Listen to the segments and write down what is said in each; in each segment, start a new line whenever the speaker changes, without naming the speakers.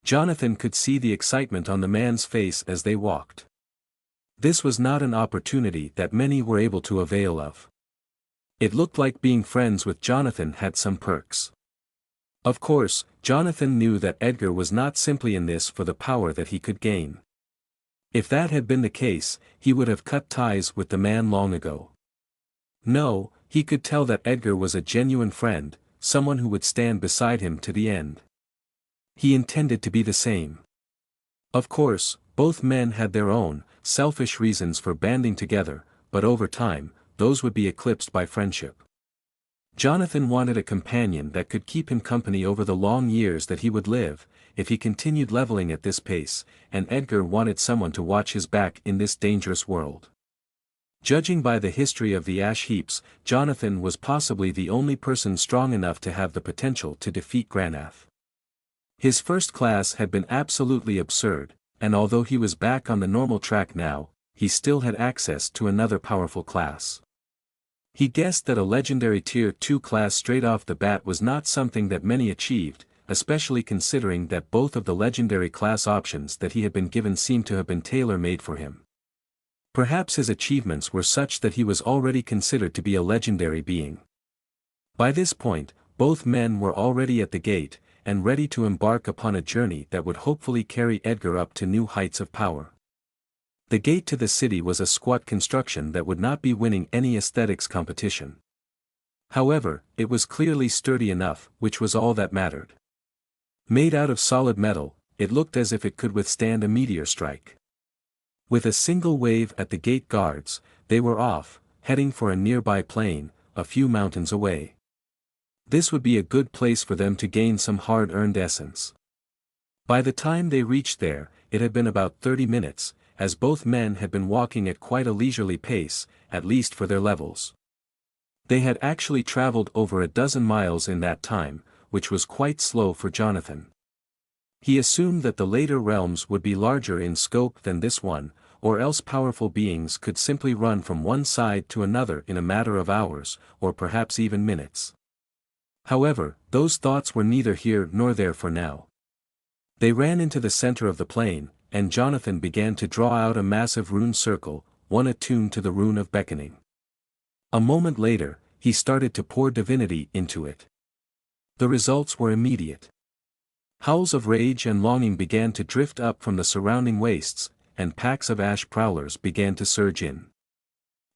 Jonathan could see the excitement on the man's face as they walked. This was not an opportunity that many were able to avail of. It looked like being friends with Jonathan had some perks. Of course, Jonathan knew that Edgar was not simply in this for the power that he could gain. If that had been the case, he would have cut ties with the man long ago. No, he could tell that Edgar was a genuine friend, someone who would stand beside him to the end. He intended to be the same. Of course, both men had their own, selfish reasons for banding together, but over time, those would be eclipsed by friendship. Jonathan wanted a companion that could keep him company over the long years that he would live, if he continued leveling at this pace, and Edgar wanted someone to watch his back in this dangerous world. Judging by the history of the ash heaps, Jonathan was possibly the only person strong enough to have the potential to defeat Granath. His first class had been absolutely absurd, and although he was back on the normal track now, he still had access to another powerful class. He guessed that a legendary Tier 2 class straight off the bat was not something that many achieved, especially considering that both of the legendary class options that he had been given seemed to have been tailor-made for him. Perhaps his achievements were such that he was already considered to be a legendary being. By this point, both men were already at the gate, and ready to embark upon a journey that would hopefully carry Edgar up to new heights of power. The gate to the city was a squat construction that would not be winning any aesthetics competition. However, it was clearly sturdy enough, which was all that mattered. Made out of solid metal, it looked as if it could withstand a meteor strike. With a single wave at the gate guards, they were off, heading for a nearby plain, a few mountains away. This would be a good place for them to gain some hard-earned essence. By the time they reached there, it had been about 30 minutes, as both men had been walking at quite a leisurely pace, at least for their levels. They had actually traveled over a dozen miles in that time, which was quite slow for Jonathan. He assumed that the later realms would be larger in scope than this one, or else powerful beings could simply run from one side to another in a matter of hours, or perhaps even minutes. However, those thoughts were neither here nor there for now. They ran into the center of the plain, and Jonathan began to draw out a massive rune circle, one attuned to the rune of beckoning. A moment later, he started to pour divinity into it. The results were immediate. Howls of rage and longing began to drift up from the surrounding wastes, and packs of ash prowlers began to surge in.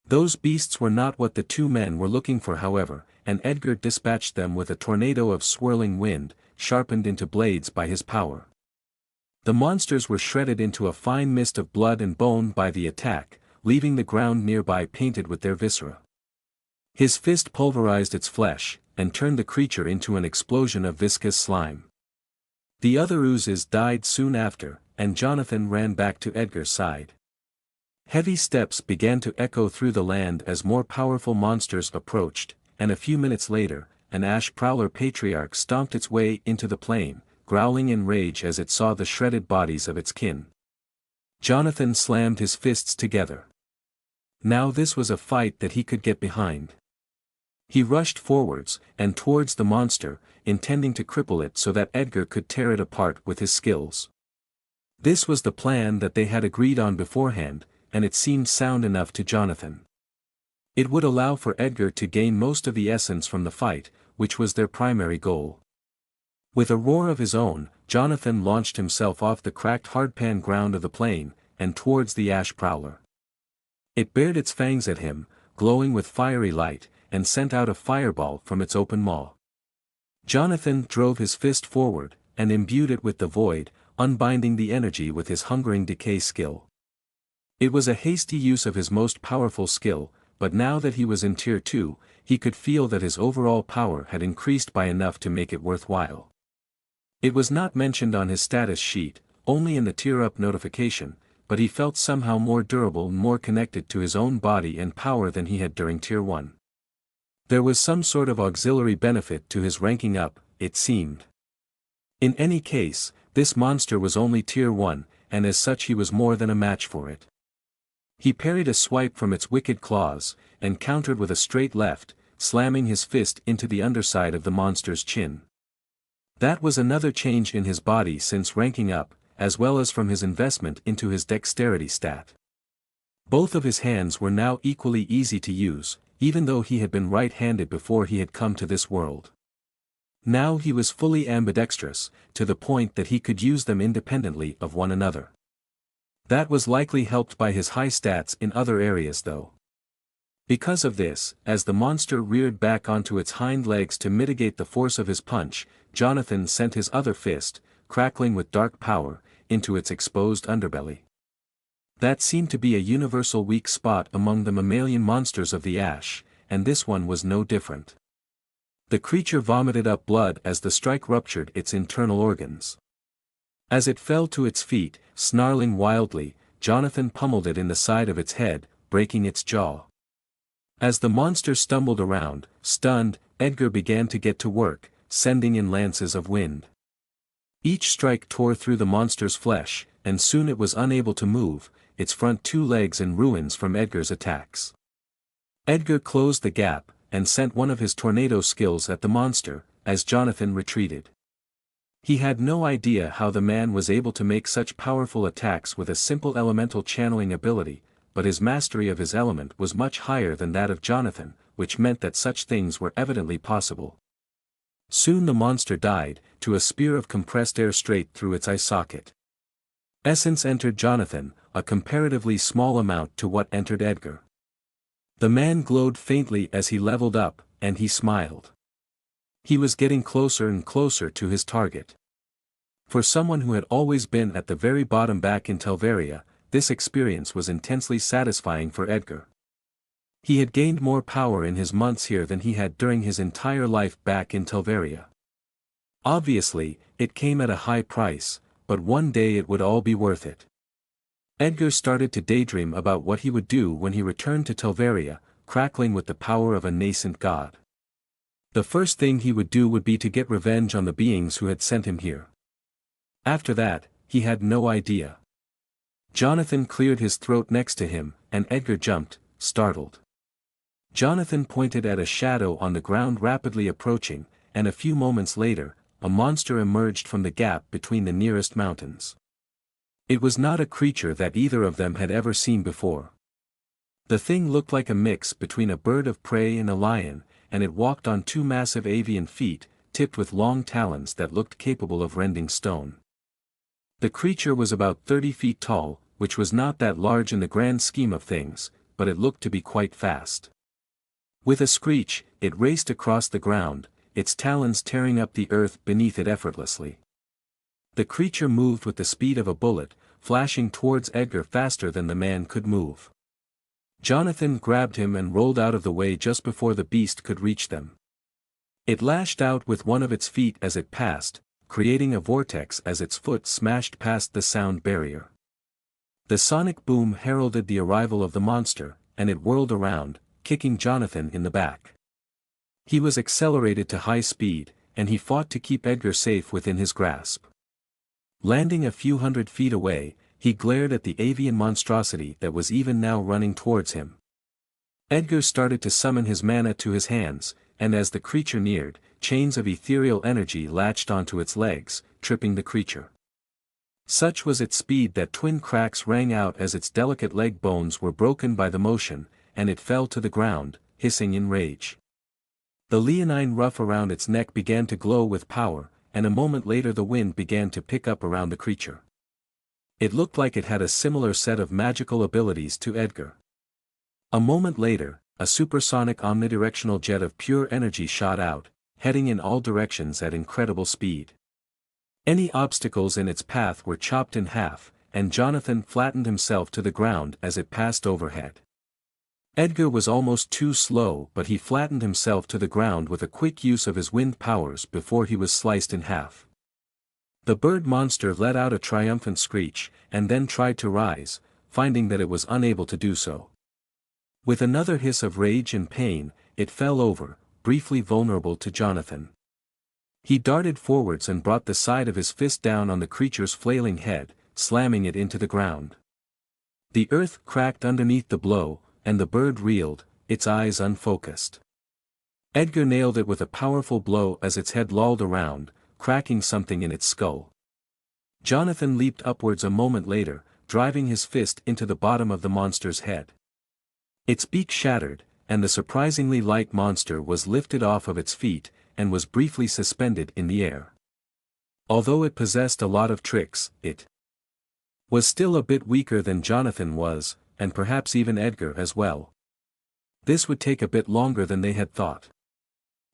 Those beasts were not what the two men were looking for, however, and Edgar dispatched them with a tornado of swirling wind, sharpened into blades by his power. The monsters were shredded into a fine mist of blood and bone by the attack, leaving the ground nearby painted with their viscera. His fist pulverized its flesh, and turned the creature into an explosion of viscous slime. The other oozes died soon after, and Jonathan ran back to Edgar's side. Heavy steps began to echo through the land as more powerful monsters approached, and a few minutes later, an Ash Prowler Patriarch stomped its way into the plain, growling in rage as it saw the shredded bodies of its kin. Jonathan slammed his fists together. Now this was a fight that he could get behind. He rushed forwards, and towards the monster, intending to cripple it so that Edgar could tear it apart with his skills. This was the plan that they had agreed on beforehand, and it seemed sound enough to Jonathan. It would allow for Edgar to gain most of the essence from the fight, which was their primary goal. With a roar of his own, Jonathan launched himself off the cracked hardpan ground of the plain, and towards the Ash Prowler. It bared its fangs at him, glowing with fiery light, and sent out a fireball from its open maw. Jonathan drove his fist forward, and imbued it with the void, unbinding the energy with his hungering decay skill. It was a hasty use of his most powerful skill, but now that he was in Tier 2, he could feel that his overall power had increased by enough to make it worthwhile. It was not mentioned on his status sheet, only in the Tier Up notification, but he felt somehow more durable and more connected to his own body and power than he had during Tier 1. There was some sort of auxiliary benefit to his ranking up, it seemed. In any case, this monster was only Tier 1, and as such he was more than a match for it. He parried a swipe from its wicked claws, and countered with a straight left, slamming his fist into the underside of the monster's chin. That was another change in his body since ranking up, as well as from his investment into his dexterity stat. Both of his hands were now equally easy to use, even though he had been right-handed before he had come to this world. Now he was fully ambidextrous, to the point that he could use them independently of one another. That was likely helped by his high stats in other areas though. Because of this, as the monster reared back onto its hind legs to mitigate the force of his punch, Jonathan sent his other fist, crackling with dark power, into its exposed underbelly. That seemed to be a universal weak spot among the mammalian monsters of the Ash, and this one was no different. The creature vomited up blood as the strike ruptured its internal organs. As it fell to its feet, snarling wildly, Jonathan pummeled it in the side of its head, breaking its jaw. As the monster stumbled around, stunned, Edgar began to get to work, sending in lances of wind. Each strike tore through the monster's flesh, and soon it was unable to move, its front two legs in ruins from Edgar's attacks. Edgar closed the gap, and sent one of his tornado skills at the monster, as Jonathan retreated. He had no idea how the man was able to make such powerful attacks with a simple elemental channeling ability, but his mastery of his element was much higher than that of Jonathan, which meant that such things were evidently possible. Soon the monster died, to a spear of compressed air straight through its eye socket. Essence entered Jonathan, a comparatively small amount to what entered Edgar. The man glowed faintly as he leveled up, and he smiled. He was getting closer and closer to his target. For someone who had always been at the very bottom back in Telvaria, this experience was intensely satisfying for Edgar. He had gained more power in his months here than he had during his entire life back in Telvaria. Obviously, it came at a high price, but one day it would all be worth it. Edgar started to daydream about what he would do when he returned to Telvaria, crackling with the power of a nascent god. The first thing he would do would be to get revenge on the beings who had sent him here. After that, he had no idea. Jonathan cleared his throat next to him, and Edgar jumped, startled. Jonathan pointed at a shadow on the ground rapidly approaching, and a few moments later, a monster emerged from the gap between the nearest mountains. It was not a creature that either of them had ever seen before. The thing looked like a mix between a bird of prey and a lion, and it walked on two massive avian feet, tipped with long talons that looked capable of rending stone. The creature was about 30 feet tall, which was not that large in the grand scheme of things, but it looked to be quite fast. With a screech, it raced across the ground, its talons tearing up the earth beneath it effortlessly. The creature moved with the speed of a bullet, flashing towards Edgar faster than the man could move. Jonathan grabbed him and rolled out of the way just before the beast could reach them. It lashed out with one of its feet as it passed, creating a vortex as its foot smashed past the sound barrier. The sonic boom heralded the arrival of the monster, and it whirled around, kicking Jonathan in the back. He was accelerated to high speed, and he fought to keep Edgar safe within his grasp. Landing a few hundred feet away, he glared at the avian monstrosity that was even now running towards him. Edgar started to summon his mana to his hands, and as the creature neared, chains of ethereal energy latched onto its legs, tripping the creature. Such was its speed that twin cracks rang out as its delicate leg bones were broken by the motion, and it fell to the ground, hissing in rage. The leonine ruff around its neck began to glow with power, and a moment later the wind began to pick up around the creature. It looked like it had a similar set of magical abilities to Edgar. A moment later, a supersonic omnidirectional jet of pure energy shot out, heading in all directions at incredible speed. Any obstacles in its path were chopped in half, and Jonathan flattened himself to the ground as it passed overhead. Edgar was almost too slow, but he flattened himself to the ground with a quick use of his wind powers before he was sliced in half. The bird monster let out a triumphant screech, and then tried to rise, finding that it was unable to do so. With another hiss of rage and pain, it fell over, briefly vulnerable to Jonathan. He darted forwards and brought the side of his fist down on the creature's flailing head, slamming it into the ground. The earth cracked underneath the blow, and the bird reeled, its eyes unfocused. Edgar nailed it with a powerful blow as its head lolled around, cracking something in its skull. Jonathan leaped upwards a moment later, driving his fist into the bottom of the monster's head. Its beak shattered, and the surprisingly light monster was lifted off of its feet, and was briefly suspended in the air. Although it possessed a lot of tricks, it was still a bit weaker than Jonathan was, and perhaps even Edgar as well. This would take a bit longer than they had thought.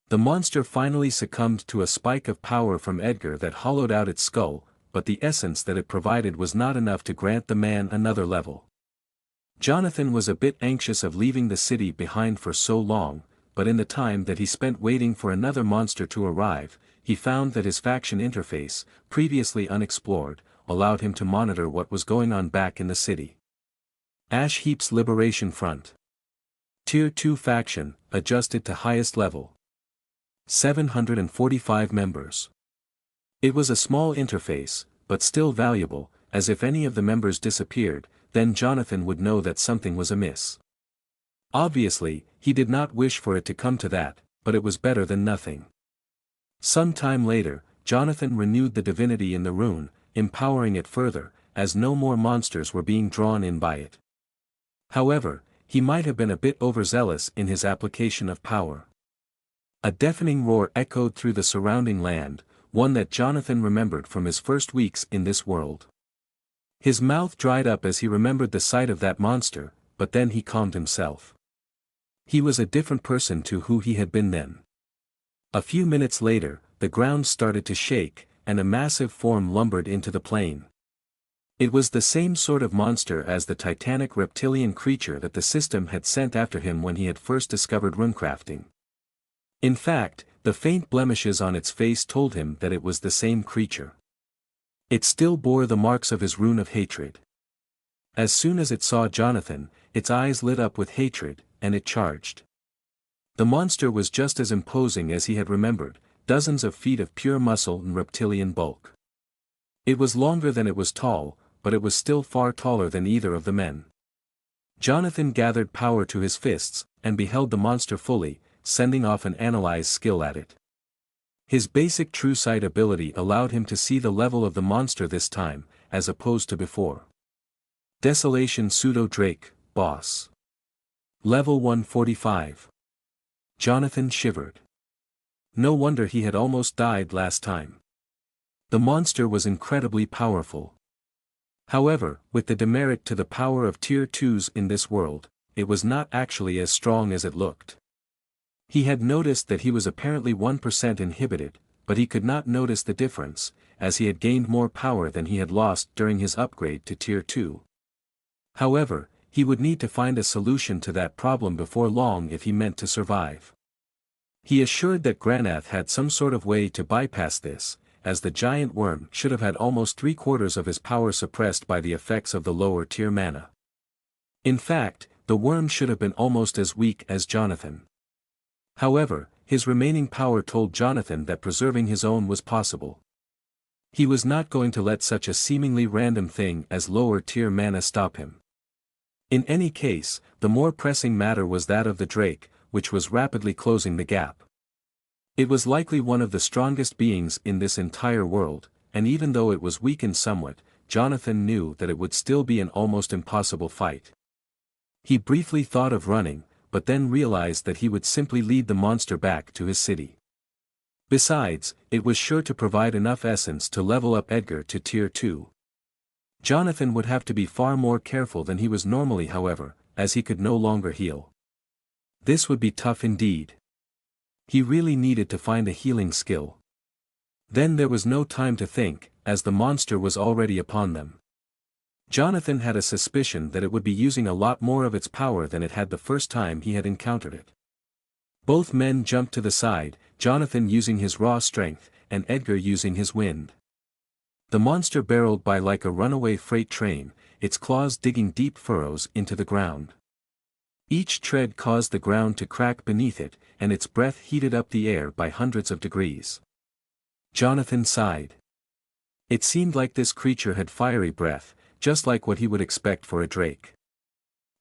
The monster finally succumbed to a spike of power from Edgar that hollowed out its skull, but the essence that it provided was not enough to grant the man another level. Jonathan was a bit anxious of leaving the city behind for so long, but in the time that he spent waiting for another monster to arrive, he found that his faction interface, previously unexplored, allowed him to monitor what was going on back in the city. Ash Heap's Liberation Front. Tier 2 faction, adjusted to highest level. 745 members. It was a small interface, but still valuable, as if any of the members disappeared, then Jonathan would know that something was amiss. Obviously, he did not wish for it to come to that, but it was better than nothing. Some time later, Jonathan renewed the divinity in the rune, empowering it further, as no more monsters were being drawn in by it. However, he might have been a bit overzealous in his application of power. A deafening roar echoed through the surrounding land, one that Jonathan remembered from his first weeks in this world. His mouth dried up as he remembered the sight of that monster, but then he calmed himself. He was a different person to who he had been then. A few minutes later, the ground started to shake, and a massive form lumbered into the plain. It was the same sort of monster as the titanic reptilian creature that the system had sent after him when he had first discovered runecrafting. In fact, the faint blemishes on its face told him that it was the same creature. It still bore the marks of his rune of hatred. As soon as it saw Jonathan, its eyes lit up with hatred, and it charged. The monster was just as imposing as he had remembered, dozens of feet of pure muscle and reptilian bulk. It was longer than it was tall, but it was still far taller than either of the men. Jonathan gathered power to his fists, and beheld the monster fully, sending off an analyze skill at it. His basic true sight ability allowed him to see the level of the monster this time, as opposed to before. Desolation Pseudo-Drake, Boss. Level 145. Jonathan shivered. No wonder he had almost died last time. The monster was incredibly powerful. However, with the demerit to the power of Tier 2s in this world, it was not actually as strong as it looked. He had noticed that he was apparently 1% inhibited, but he could not notice the difference, as he had gained more power than he had lost during his upgrade to Tier 2. However, he would need to find a solution to that problem before long if he meant to survive. He assured that Granath had some sort of way to bypass this, as the giant worm should have had almost 3/4 of his power suppressed by the effects of the lower tier mana. In fact, the worm should have been almost as weak as Jonathan. However, his remaining power told Jonathan that preserving his own was possible. He was not going to let such a seemingly random thing as lower tier mana stop him. In any case, the more pressing matter was that of the Drake, which was rapidly closing the gap. It was likely one of the strongest beings in this entire world, and even though it was weakened somewhat, Jonathan knew that it would still be an almost impossible fight. He briefly thought of running, but then realized that he would simply lead the monster back to his city. Besides, it was sure to provide enough essence to level up Edgar to Tier 2. Jonathan would have to be far more careful than he was normally, however, as he could no longer heal. This would be tough indeed. He really needed to find a healing skill. Then there was no time to think, as the monster was already upon them. Jonathan had a suspicion that it would be using a lot more of its power than it had the first time he had encountered it. Both men jumped to the side, Jonathan using his raw strength, and Edgar using his wind. The monster barreled by like a runaway freight train, its claws digging deep furrows into the ground. Each tread caused the ground to crack beneath it, and its breath heated up the air by hundreds of degrees. Jonathan sighed. It seemed like this creature had fiery breath, just like what he would expect for a drake.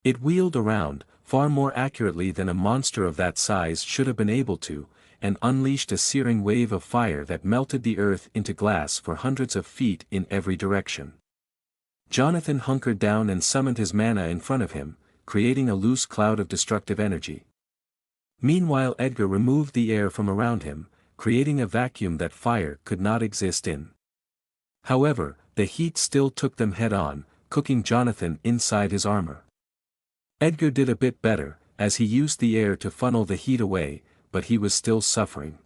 It wheeled around, far more accurately than a monster of that size should have been able to, and unleashed a searing wave of fire that melted the earth into glass for hundreds of feet in every direction. Jonathan hunkered down and summoned his mana in front of him, creating a loose cloud of destructive energy. Meanwhile Edgar removed the air from around him, creating a vacuum that fire could not exist in. However, the heat still took them head-on, cooking Jonathan inside his armor. Edgar did a bit better, as he used the air to funnel the heat away, but he was still suffering.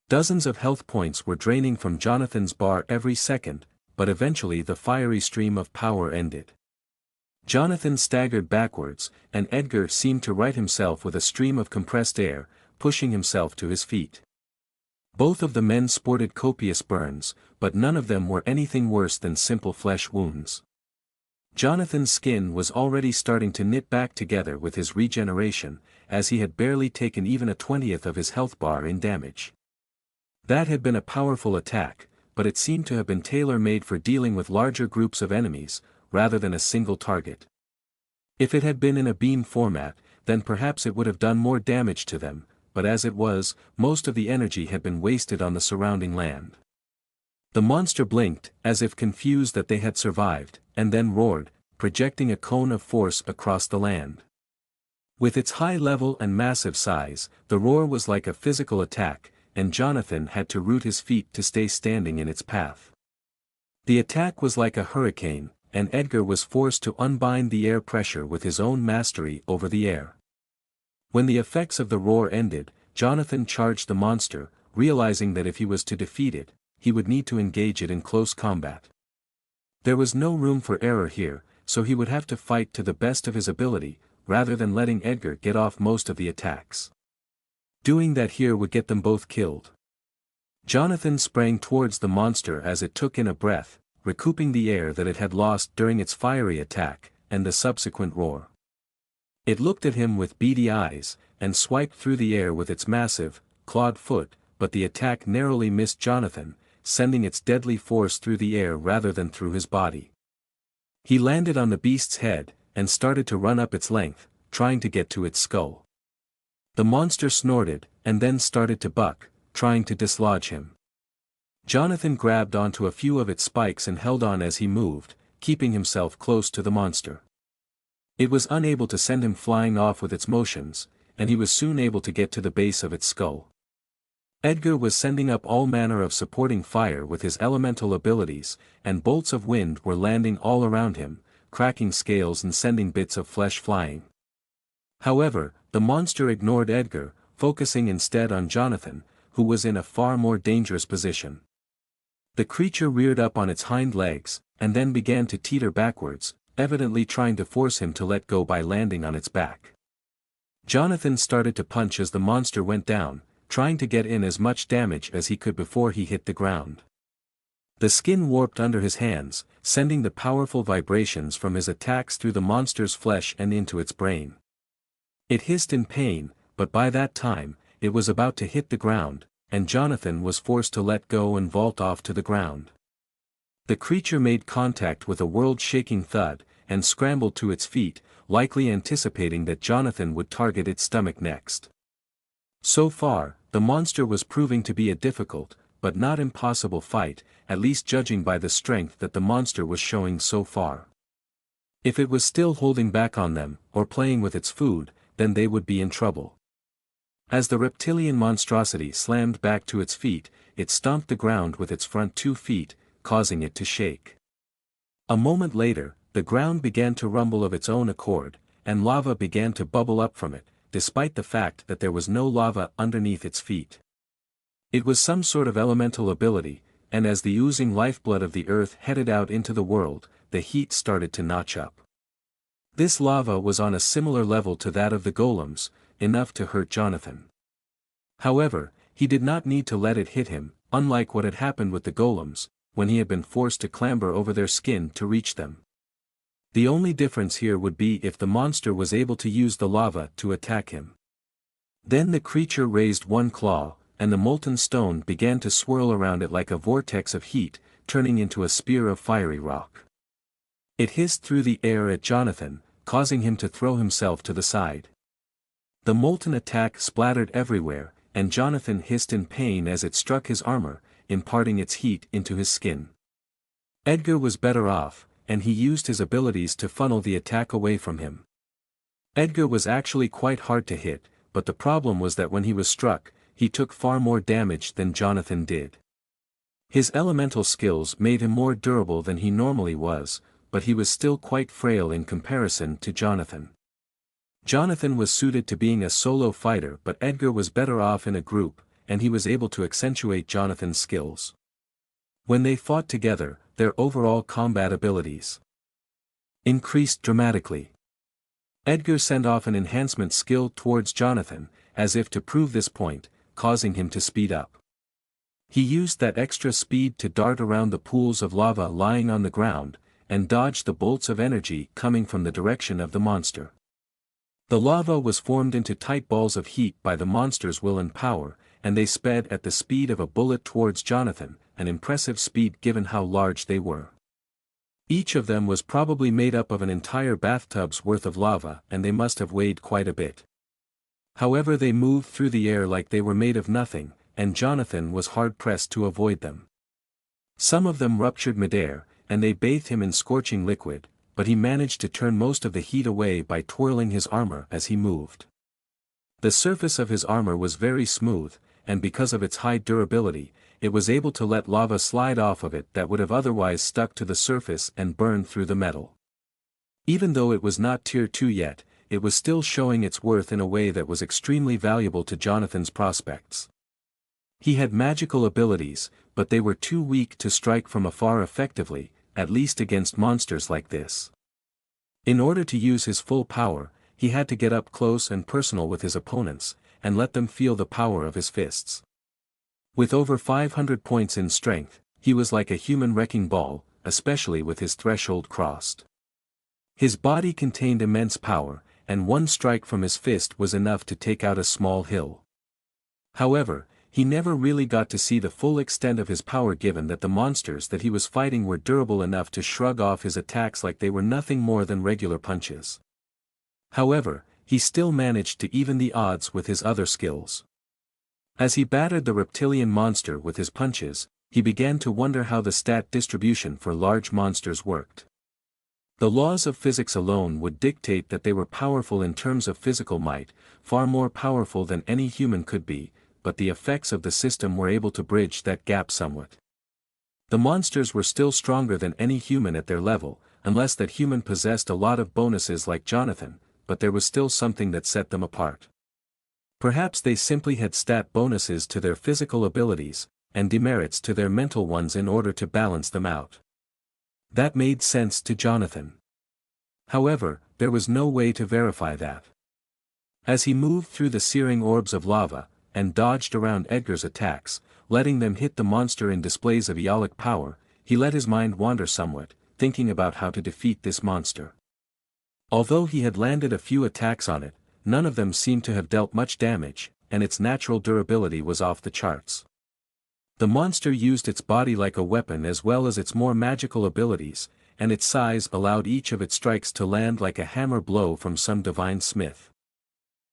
Dozens of health points were draining from Jonathan's bar every second, but eventually the fiery stream of power ended. Jonathan staggered backwards, and Edgar seemed to right himself with a stream of compressed air, pushing himself to his feet. Both of the men sported copious burns, but none of them were anything worse than simple flesh wounds. Jonathan's skin was already starting to knit back together with his regeneration, as he had barely taken even a 20th of his health bar in damage. That had been a powerful attack, but it seemed to have been tailor-made for dealing with larger groups of enemies, rather than a single target. If it had been in a beam format, then perhaps it would have done more damage to them, but as it was, most of the energy had been wasted on the surrounding land. The monster blinked, as if confused that they had survived, and then roared, projecting a cone of force across the land. With its high level and massive size, the roar was like a physical attack, and Jonathan had to root his feet to stay standing in its path. The attack was like a hurricane, and Edgar was forced to unbind the air pressure with his own mastery over the air. When the effects of the roar ended, Jonathan charged the monster, realizing that if he was to defeat it, he would need to engage it in close combat. There was no room for error here, so he would have to fight to the best of his ability, rather than letting Edgar get off most of the attacks. Doing that here would get them both killed. Jonathan sprang towards the monster as it took in a breath, recouping the air that it had lost during its fiery attack, and the subsequent roar. It looked at him with beady eyes, and swiped through the air with its massive, clawed foot, but the attack narrowly missed Jonathan, sending its deadly force through the air rather than through his body. He landed on the beast's head, and started to run up its length, trying to get to its skull. The monster snorted, and then started to buck, trying to dislodge him. Jonathan grabbed onto a few of its spikes and held on as he moved, keeping himself close to the monster. It was unable to send him flying off with its motions, and he was soon able to get to the base of its skull. Edgar was sending up all manner of supporting fire with his elemental abilities, and bolts of wind were landing all around him, cracking scales and sending bits of flesh flying. However, the monster ignored Edgar, focusing instead on Jonathan, who was in a far more dangerous position. The creature reared up on its hind legs, and then began to teeter backwards, evidently trying to force him to let go by landing on its back. Jonathan started to punch as the monster went down, trying to get in as much damage as he could before he hit the ground. The skin warped under his hands, sending the powerful vibrations from his attacks through the monster's flesh and into its brain. It hissed in pain, but by that time, it was about to hit the ground, and Jonathan was forced to let go and vault off to the ground. The creature made contact with a world-shaking thud, and scrambled to its feet, likely anticipating that Jonathan would target its stomach next. So far, the monster was proving to be a difficult, but not impossible fight, at least judging by the strength that the monster was showing so far. If it was still holding back on them, or playing with its food, then they would be in trouble. As the reptilian monstrosity slammed back to its feet, it stomped the ground with its front 2 feet, causing it to shake. A moment later, the ground began to rumble of its own accord, and lava began to bubble up from it, despite the fact that there was no lava underneath its feet. It was some sort of elemental ability, and as the oozing lifeblood of the earth headed out into the world, the heat started to notch up. This lava was on a similar level to that of the golems, enough to hurt Jonathan. However, he did not need to let it hit him, unlike what had happened with the golems, when he had been forced to clamber over their skin to reach them. The only difference here would be if the monster was able to use the lava to attack him. Then the creature raised one claw, and the molten stone began to swirl around it like a vortex of heat, turning into a spear of fiery rock. It hissed through the air at Jonathan, causing him to throw himself to the side. The molten attack splattered everywhere, and Jonathan hissed in pain as it struck his armor, imparting its heat into his skin. Edgar was better off, and he used his abilities to funnel the attack away from him. Edgar was actually quite hard to hit, but the problem was that when he was struck, he took far more damage than Jonathan did. His elemental skills made him more durable than he normally was, but he was still quite frail in comparison to Jonathan. Jonathan was suited to being a solo fighter, but Edgar was better off in a group, and he was able to accentuate Jonathan's skills. When they fought together, their overall combat abilities increased dramatically. Edgar sent off an enhancement skill towards Jonathan, as if to prove this point, causing him to speed up. He used that extra speed to dart around the pools of lava lying on the ground, and dodge the bolts of energy coming from the direction of the monster. The lava was formed into tight balls of heat by the monster's will and power, and they sped at the speed of a bullet towards Jonathan, an impressive speed given how large they were. Each of them was probably made up of an entire bathtub's worth of lava, and they must have weighed quite a bit. However, they moved through the air like they were made of nothing, and Jonathan was hard-pressed to avoid them. Some of them ruptured midair, and they bathed him in scorching liquid, but he managed to turn most of the heat away by twirling his armor as he moved. The surface of his armor was very smooth, and because of its high durability, it was able to let lava slide off of it that would have otherwise stuck to the surface and burned through the metal. Even though it was not Tier 2 yet, it was still showing its worth in a way that was extremely valuable to Jonathan's prospects. He had magical abilities, but they were too weak to strike from afar effectively, at least against monsters like this. In order to use his full power, he had to get up close and personal with his opponents, and let them feel the power of his fists. With over 500 points in strength, he was like a human wrecking ball, especially with his threshold crossed. His body contained immense power, and one strike from his fist was enough to take out a small hill. However, he never really got to see the full extent of his power given that the monsters that he was fighting were durable enough to shrug off his attacks like they were nothing more than regular punches. However, he still managed to even the odds with his other skills. As he battered the reptilian monster with his punches, he began to wonder how the stat distribution for large monsters worked. The laws of physics alone would dictate that they were powerful in terms of physical might, far more powerful than any human could be, but the effects of the system were able to bridge that gap somewhat. The monsters were still stronger than any human at their level, unless that human possessed a lot of bonuses like Jonathan, but there was still something that set them apart. Perhaps they simply had stat bonuses to their physical abilities, and demerits to their mental ones in order to balance them out. That made sense to Jonathan. However, there was no way to verify that. As he moved through the searing orbs of lava, and dodged around Edgar's attacks, letting them hit the monster in displays of eolic power, he let his mind wander somewhat, thinking about how to defeat this monster. Although he had landed a few attacks on it, none of them seemed to have dealt much damage, and its natural durability was off the charts. The monster used its body like a weapon as well as its more magical abilities, and its size allowed each of its strikes to land like a hammer blow from some divine smith.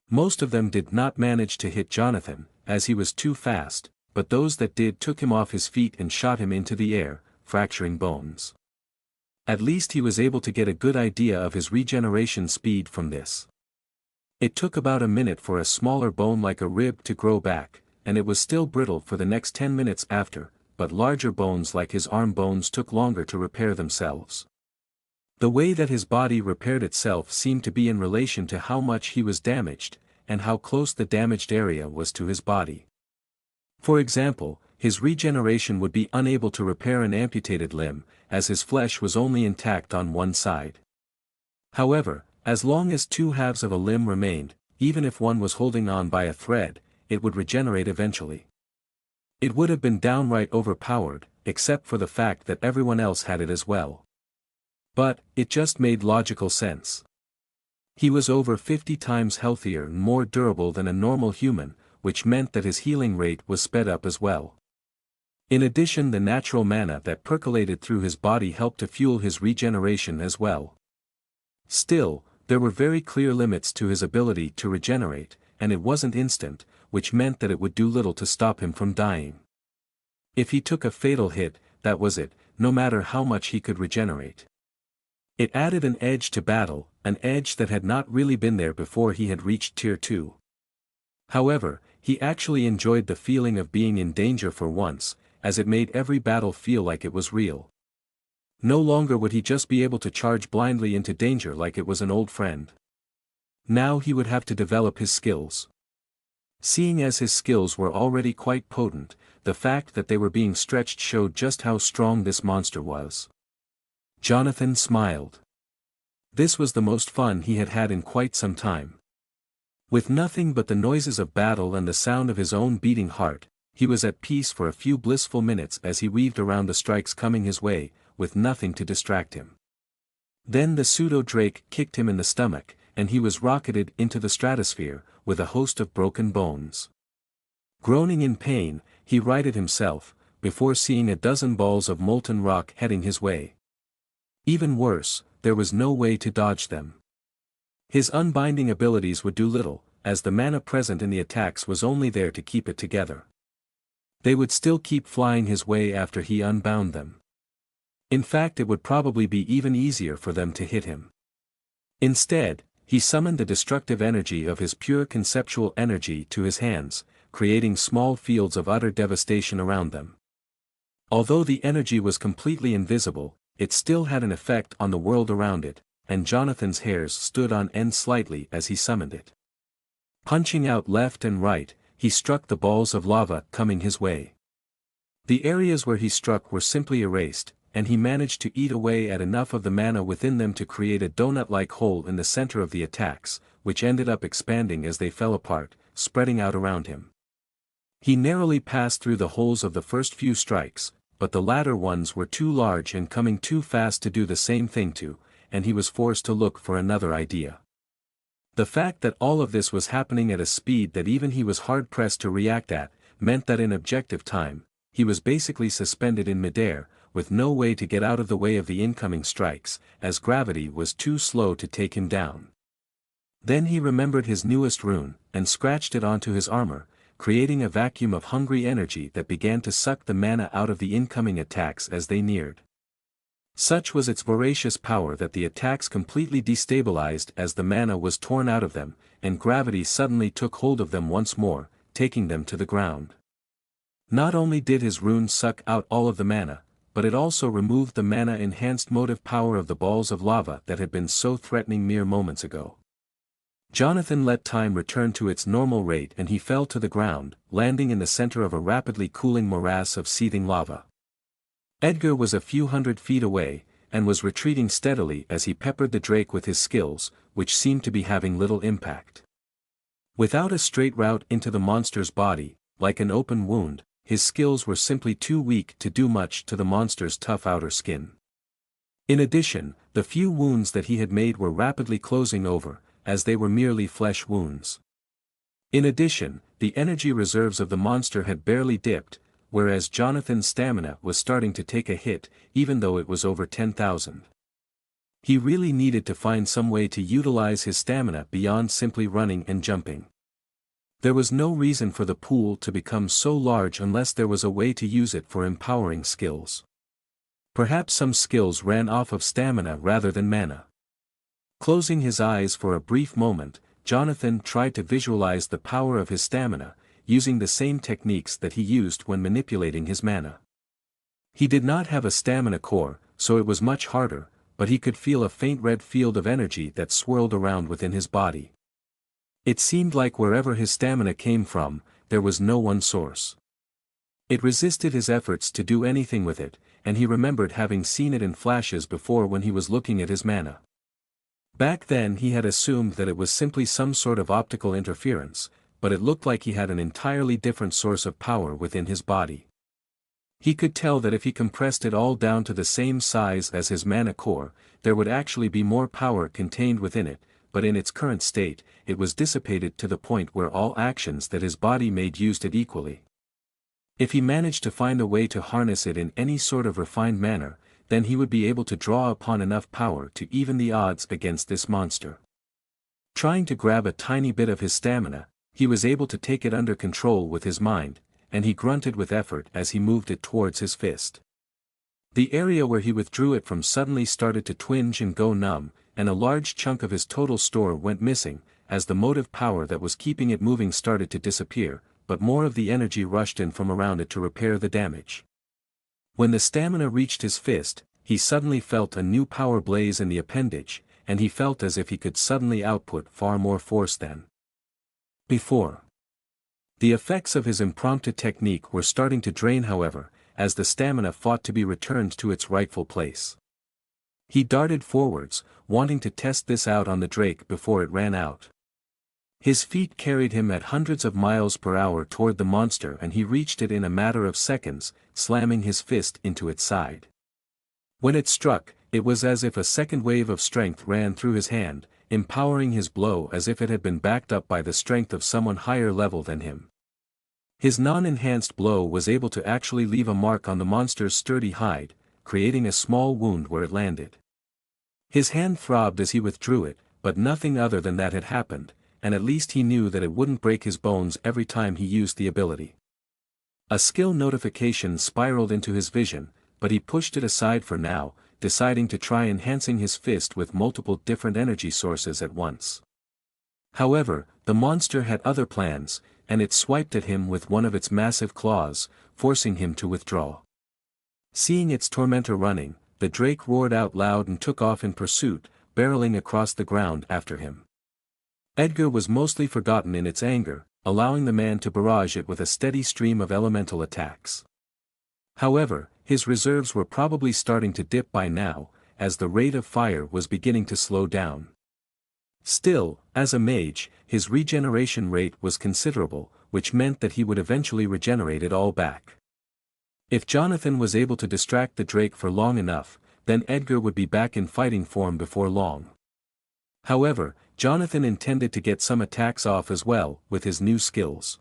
Most of them did not manage to hit Jonathan, as he was too fast, but those that did took him off his feet and shot him into the air, fracturing bones. At least he was able to get a good idea of his regeneration speed from this. It took about a minute for a smaller bone like a rib to grow back, and it was still brittle for the next 10 minutes after, but larger bones like his arm bones took longer to repair themselves. The way that his body repaired itself seemed to be in relation to how much he was damaged, and how close the damaged area was to his body. For example, his regeneration would be unable to repair an amputated limb, as his flesh was only intact on one side. However, as long as two halves of a limb remained, even if one was holding on by a thread, it would regenerate eventually. It would have been downright overpowered, except for the fact that everyone else had it as well. But, it just made logical sense. He was over 50 times healthier and more durable than a normal human, which meant that his healing rate was sped up as well. In addition, the natural mana that percolated through his body helped to fuel his regeneration as well. Still, there were very clear limits to his ability to regenerate, and it wasn't instant, which meant that it would do little to stop him from dying. If he took a fatal hit, that was it, no matter how much he could regenerate. It added an edge to battle, an edge that had not really been there before he had reached Tier 2. However, he actually enjoyed the feeling of being in danger for once, as it made every battle feel like it was real. No longer would he just be able to charge blindly into danger like it was an old friend. Now he would have to develop his skills. Seeing as his skills were already quite potent, the fact that they were being stretched showed just how strong this monster was. Jonathan smiled. This was the most fun he had had in quite some time. With nothing but the noises of battle and the sound of his own beating heart, he was at peace for a few blissful minutes as he weaved around the strikes coming his way, with nothing to distract him. Then the pseudo-drake kicked him in the stomach, and he was rocketed into the stratosphere, with a host of broken bones. Groaning in pain, he righted himself, before seeing a dozen balls of molten rock heading his way. Even worse, there was no way to dodge them. His unbinding abilities would do little, as the mana present in the attacks was only there to keep it together. They would still keep flying his way after he unbound them. In fact, it would probably be even easier for them to hit him. Instead, he summoned the destructive energy of his pure conceptual energy to his hands, creating small fields of utter devastation around them. Although the energy was completely invisible, it still had an effect on the world around it, and Jonathan's hairs stood on end slightly as he summoned it. Punching out left and right, he struck the balls of lava coming his way. The areas where he struck were simply erased, and he managed to eat away at enough of the mana within them to create a donut-like hole in the center of the attacks, which ended up expanding as they fell apart, spreading out around him. He narrowly passed through the holes of the first few strikes, but the latter ones were too large and coming too fast to do the same thing to, and he was forced to look for another idea. The fact that all of this was happening at a speed that even he was hard-pressed to react at, meant that in objective time, he was basically suspended in midair, with no way to get out of the way of the incoming strikes, as gravity was too slow to take him down. Then he remembered his newest rune, and scratched it onto his armor, creating a vacuum of hungry energy that began to suck the mana out of the incoming attacks as they neared. Such was its voracious power that the attacks completely destabilized as the mana was torn out of them, and gravity suddenly took hold of them once more, taking them to the ground. Not only did his rune suck out all of the mana, but it also removed the mana-enhanced motive power of the balls of lava that had been so threatening mere moments ago. Jonathan let time return to its normal rate and he fell to the ground, landing in the center of a rapidly cooling morass of seething lava. Edgar was a few hundred feet away, and was retreating steadily as he peppered the drake with his skills, which seemed to be having little impact. Without a straight route into the monster's body, like an open wound, his skills were simply too weak to do much to the monster's tough outer skin. In addition, the few wounds that he had made were rapidly closing over, as they were merely flesh wounds. In addition, the energy reserves of the monster had barely dipped, whereas Jonathan's stamina was starting to take a hit, even though it was over 10,000. He really needed to find some way to utilize his stamina beyond simply running and jumping. There was no reason for the pool to become so large unless there was a way to use it for empowering skills. Perhaps some skills ran off of stamina rather than mana. Closing his eyes for a brief moment, Jonathan tried to visualize the power of his stamina, using the same techniques that he used when manipulating his mana. He did not have a stamina core, so it was much harder, but he could feel a faint red field of energy that swirled around within his body. It seemed like wherever his stamina came from, there was no one source. It resisted his efforts to do anything with it, and he remembered having seen it in flashes before when he was looking at his mana. Back then he had assumed that it was simply some sort of optical interference, but it looked like he had an entirely different source of power within his body. He could tell that if he compressed it all down to the same size as his mana core, there would actually be more power contained within it, but in its current state, it was dissipated to the point where all actions that his body made used it equally. If he managed to find a way to harness it in any sort of refined manner, then he would be able to draw upon enough power to even the odds against this monster. Trying to grab a tiny bit of his stamina, he was able to take it under control with his mind, and he grunted with effort as he moved it towards his fist. The area where he withdrew it from suddenly started to twinge and go numb, and a large chunk of his total store went missing, as the motive power that was keeping it moving started to disappear, but more of the energy rushed in from around it to repair the damage. When the stamina reached his fist, he suddenly felt a new power blaze in the appendage, and he felt as if he could suddenly output far more force than before. The effects of his impromptu technique were starting to drain, however, as the stamina fought to be returned to its rightful place. He darted forwards, wanting to test this out on the drake before it ran out. His feet carried him at hundreds of miles per hour toward the monster, and he reached it in a matter of seconds, slamming his fist into its side. When it struck, it was as if a second wave of strength ran through his hand, empowering his blow as if it had been backed up by the strength of someone higher level than him. His non-enhanced blow was able to actually leave a mark on the monster's sturdy hide, creating a small wound where it landed. His hand throbbed as he withdrew it, but nothing other than that had happened, and at least he knew that it wouldn't break his bones every time he used the ability. A skill notification spiraled into his vision, but he pushed it aside for now, deciding to try enhancing his fist with multiple different energy sources at once. However, the monster had other plans, and it swiped at him with one of its massive claws, forcing him to withdraw. Seeing its tormentor running, the drake roared out loud and took off in pursuit, barreling across the ground after him. Edgar was mostly forgotten in its anger, allowing the man to barrage it with a steady stream of elemental attacks. However, his reserves were probably starting to dip by now, as the rate of fire was beginning to slow down. Still, as a mage, his regeneration rate was considerable, which meant that he would eventually regenerate it all back. If Jonathan was able to distract the drake for long enough, then Edgar would be back in fighting form before long. However, Jonathan intended to get some attacks off as well, with his new skills.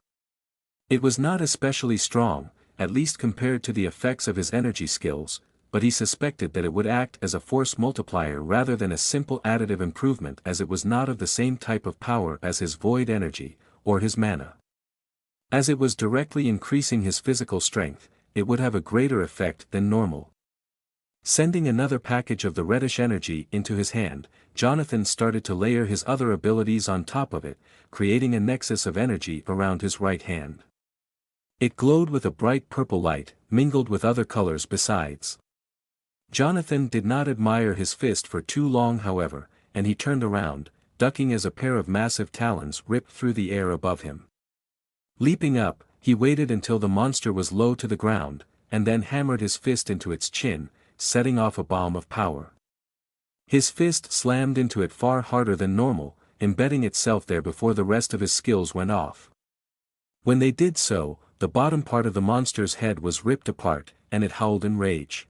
It was not especially strong, at least compared to the effects of his energy skills, but he suspected that it would act as a force multiplier rather than a simple additive improvement, as it was not of the same type of power as his void energy, or his mana. As it was directly increasing his physical strength, it would have a greater effect than normal. Sending another package of the reddish energy into his hand, Jonathan started to layer his other abilities on top of it, creating a nexus of energy around his right hand. It glowed with a bright purple light, mingled with other colors besides. Jonathan did not admire his fist for too long, however, and he turned around, ducking as a pair of massive talons ripped through the air above him. Leaping up, he waited until the monster was low to the ground, and then hammered his fist into its chin, setting off a bomb of power. His fist slammed into it far harder than normal, embedding itself there before the rest of his skills went off. When they did so, the bottom part of the monster's head was ripped apart, and it howled in rage.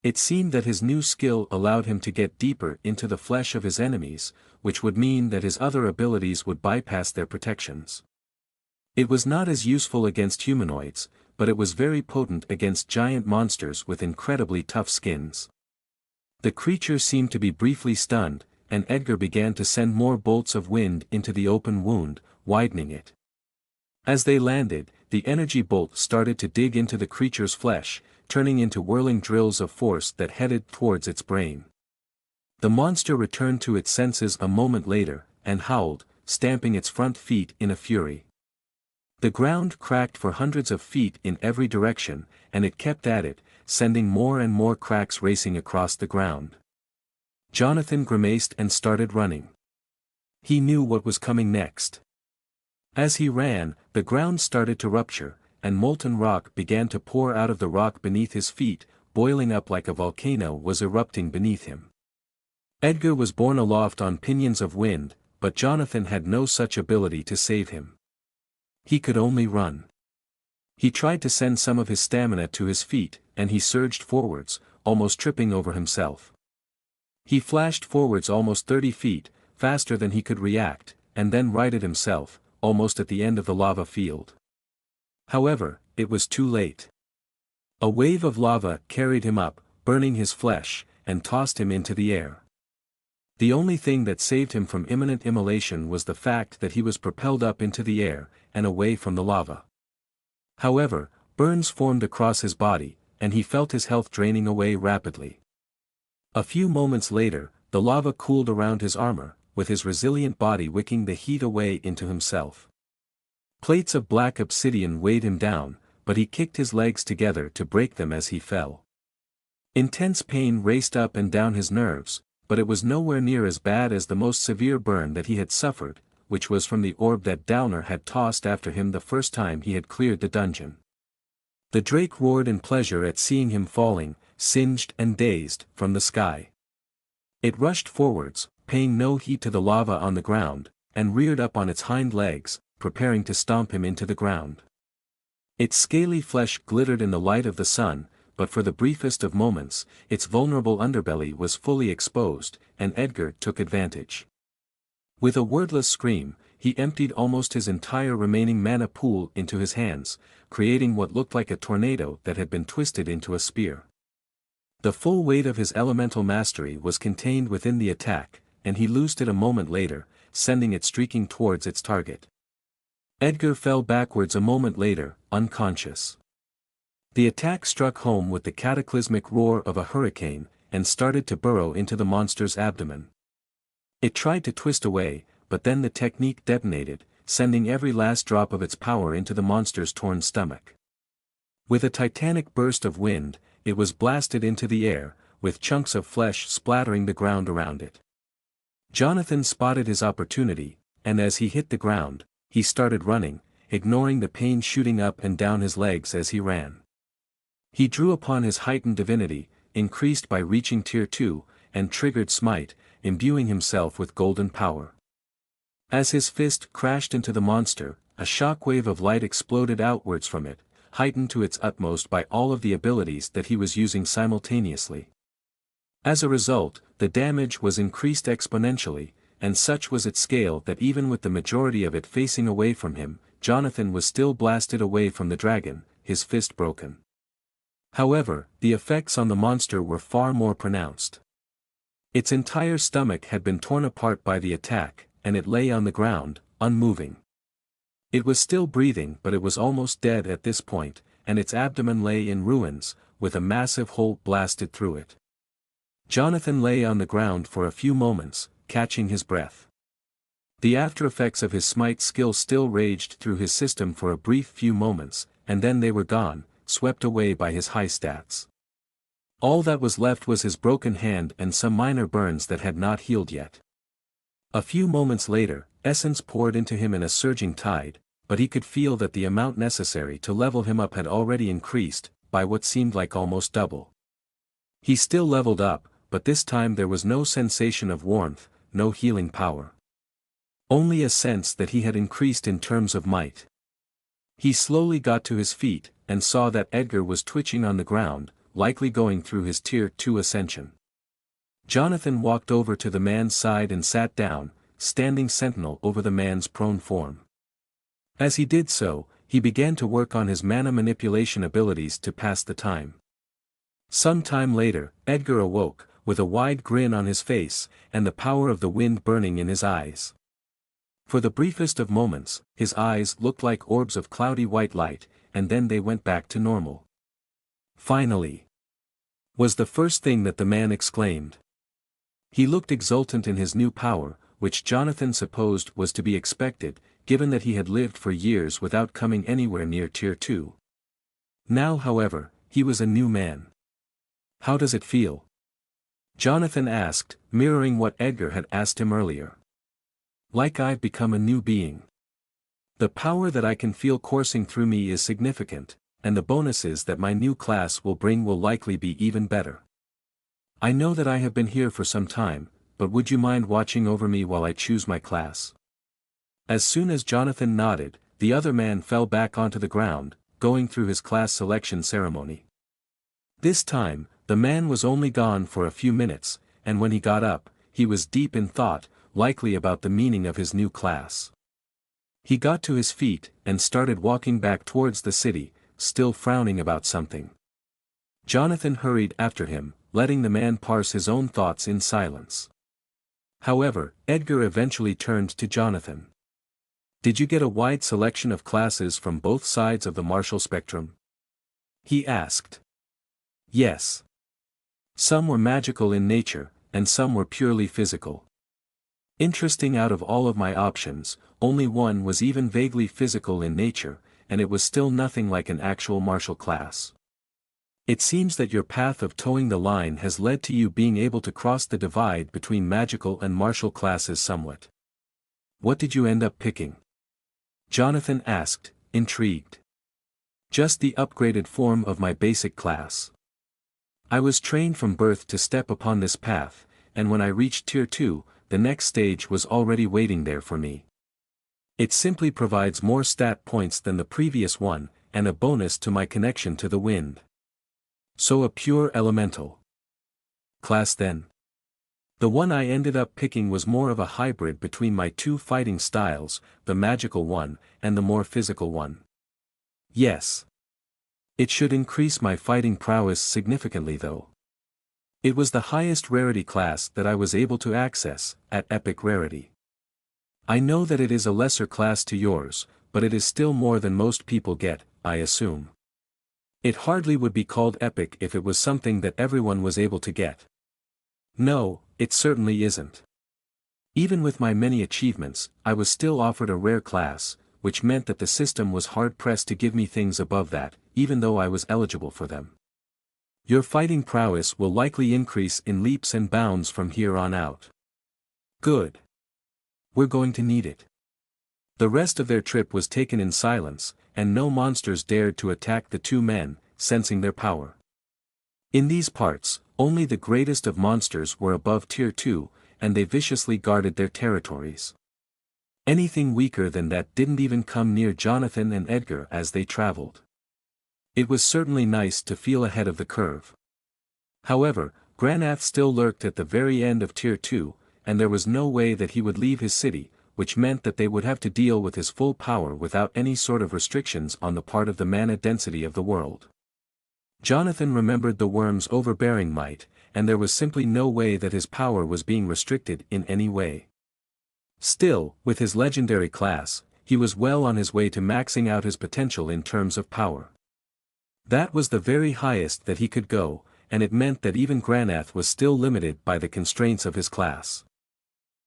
It seemed that his new skill allowed him to get deeper into the flesh of his enemies, which would mean that his other abilities would bypass their protections. It was not as useful against humanoids, but it was very potent against giant monsters with incredibly tough skins. The creature seemed to be briefly stunned, and Edgar began to send more bolts of wind into the open wound, widening it. As they landed, the energy bolt started to dig into the creature's flesh, turning into whirling drills of force that headed towards its brain. The monster returned to its senses a moment later, and howled, stamping its front feet in a fury. The ground cracked for hundreds of feet in every direction, and it kept at it, sending more and more cracks racing across the ground. Jonathan grimaced and started running. He knew what was coming next. As he ran, the ground started to rupture, and molten rock began to pour out of the rock beneath his feet, boiling up like a volcano was erupting beneath him. Edgar was borne aloft on pinions of wind, but Jonathan had no such ability to save him. He could only run. He tried to send some of his stamina to his feet, and he surged forwards, almost tripping over himself. He flashed forwards almost 30 feet, faster than he could react, and then righted himself, almost at the end of the lava field. However, it was too late. A wave of lava carried him up, burning his flesh, and tossed him into the air. The only thing that saved him from imminent immolation was the fact that he was propelled up into the air, and away from the lava. However, burns formed across his body, and he felt his health draining away rapidly. A few moments later, the lava cooled around his armor, with his resilient body wicking the heat away into himself. Plates of black obsidian weighed him down, but he kicked his legs together to break them as he fell. Intense pain raced up and down his nerves, but it was nowhere near as bad as the most severe burn that he had suffered, which was from the orb that Downer had tossed after him the first time he had cleared the dungeon. The drake roared in pleasure at seeing him falling, singed and dazed, from the sky. It rushed forwards, paying no heed to the lava on the ground, and reared up on its hind legs, preparing to stomp him into the ground. Its scaly flesh glittered in the light of the sun, but for the briefest of moments, its vulnerable underbelly was fully exposed, and Edgar took advantage. With a wordless scream, he emptied almost his entire remaining mana pool into his hands, creating what looked like a tornado that had been twisted into a spear. The full weight of his elemental mastery was contained within the attack, and he loosed it a moment later, sending it streaking towards its target. Edgar fell backwards a moment later, unconscious. The attack struck home with the cataclysmic roar of a hurricane, and started to burrow into the monster's abdomen. It tried to twist away, but then the technique detonated, sending every last drop of its power into the monster's torn stomach. With a titanic burst of wind, it was blasted into the air, with chunks of flesh splattering the ground around it. Jonathan spotted his opportunity, and as he hit the ground, he started running, ignoring the pain shooting up and down his legs as he ran. He drew upon his heightened divinity, increased by reaching Tier 2, and triggered Smite, imbuing himself with golden power. As his fist crashed into the monster, a shockwave of light exploded outwards from it, heightened to its utmost by all of the abilities that he was using simultaneously. As a result, the damage was increased exponentially, and such was its scale that even with the majority of it facing away from him, Jonathan was still blasted away from the dragon, his fist broken. However, the effects on the monster were far more pronounced. Its entire stomach had been torn apart by the attack, and it lay on the ground, unmoving. It was still breathing, but it was almost dead at this point, and its abdomen lay in ruins, with a massive hole blasted through it. Jonathan lay on the ground for a few moments, catching his breath. The aftereffects of his smite skill still raged through his system for a brief few moments, and then they were gone, swept away by his high stats. All that was left was his broken hand and some minor burns that had not healed yet. A few moments later, essence poured into him in a surging tide, but he could feel that the amount necessary to level him up had already increased, by what seemed like almost double. He still leveled up, but this time there was no sensation of warmth, no healing power. Only a sense that he had increased in terms of might. He slowly got to his feet, and saw that Edgar was twitching on the ground, likely going through his Tier 2 ascension. Jonathan walked over to the man's side and sat down, standing sentinel over the man's prone form. As he did so, he began to work on his mana manipulation abilities to pass the time. Some time later, Edgar awoke, with a wide grin on his face, and the power of the wind burning in his eyes. For the briefest of moments, his eyes looked like orbs of cloudy white light, and then they went back to normal. Finally! Was the first thing that the man exclaimed. He looked exultant in his new power, which Jonathan supposed was to be expected, given that he had lived for years without coming anywhere near Tier 2. Now however, he was a new man. How does it feel? Jonathan asked, mirroring what Edgar had asked him earlier. Like I've become a new being. The power that I can feel coursing through me is significant, and the bonuses that my new class will bring will likely be even better. I know that I have been here for some time, but would you mind watching over me while I choose my class? As soon as Jonathan nodded, the other man fell back onto the ground, going through his class selection ceremony. This time, the man was only gone for a few minutes, and when he got up, he was deep in thought, likely about the meaning of his new class. He got to his feet, and started walking back towards the city, still frowning about something. Jonathan hurried after him, letting the man parse his own thoughts in silence. However, Edgar eventually turned to Jonathan. Did you get a wide selection of classes from both sides of the martial spectrum? He asked. Yes. Some were magical in nature, and some were purely physical. Interesting, out of all of my options, only one was even vaguely physical in nature, and it was still nothing like an actual martial class. It seems that your path of towing the line has led to you being able to cross the divide between magical and martial classes somewhat. What did you end up picking? Jonathan asked, intrigued. Just the upgraded form of my basic class. I was trained from birth to step upon this path, and when I reached Tier 2, the next stage was already waiting there for me. It simply provides more stat points than the previous one, and a bonus to my connection to the wind. So a pure elemental class then. The one I ended up picking was more of a hybrid between my two fighting styles, the magical one, and the more physical one. Yes. It should increase my fighting prowess significantly though. It was the highest rarity class that I was able to access, at epic rarity. I know that it is a lesser class to yours, but it is still more than most people get, I assume. It hardly would be called epic if it was something that everyone was able to get. No, it certainly isn't. Even with my many achievements, I was still offered a rare class, which meant that the system was hard-pressed to give me things above that, even though I was eligible for them. Your fighting prowess will likely increase in leaps and bounds from here on out. Good. We're going to need it. The rest of their trip was taken in silence, and no monsters dared to attack the two men, sensing their power. In these parts, only the greatest of monsters were above Tier 2, and they viciously guarded their territories. Anything weaker than that didn't even come near Jonathan and Edgar as they traveled. It was certainly nice to feel ahead of the curve. However, Granath still lurked at the very end of Tier 2, and there was no way that he would leave his city, which meant that they would have to deal with his full power without any sort of restrictions on the part of the mana density of the world. Jonathan remembered the worm's overbearing might, and there was simply no way that his power was being restricted in any way. Still, with his legendary class, he was well on his way to maxing out his potential in terms of power. That was the very highest that he could go, and it meant that even Granath was still limited by the constraints of his class.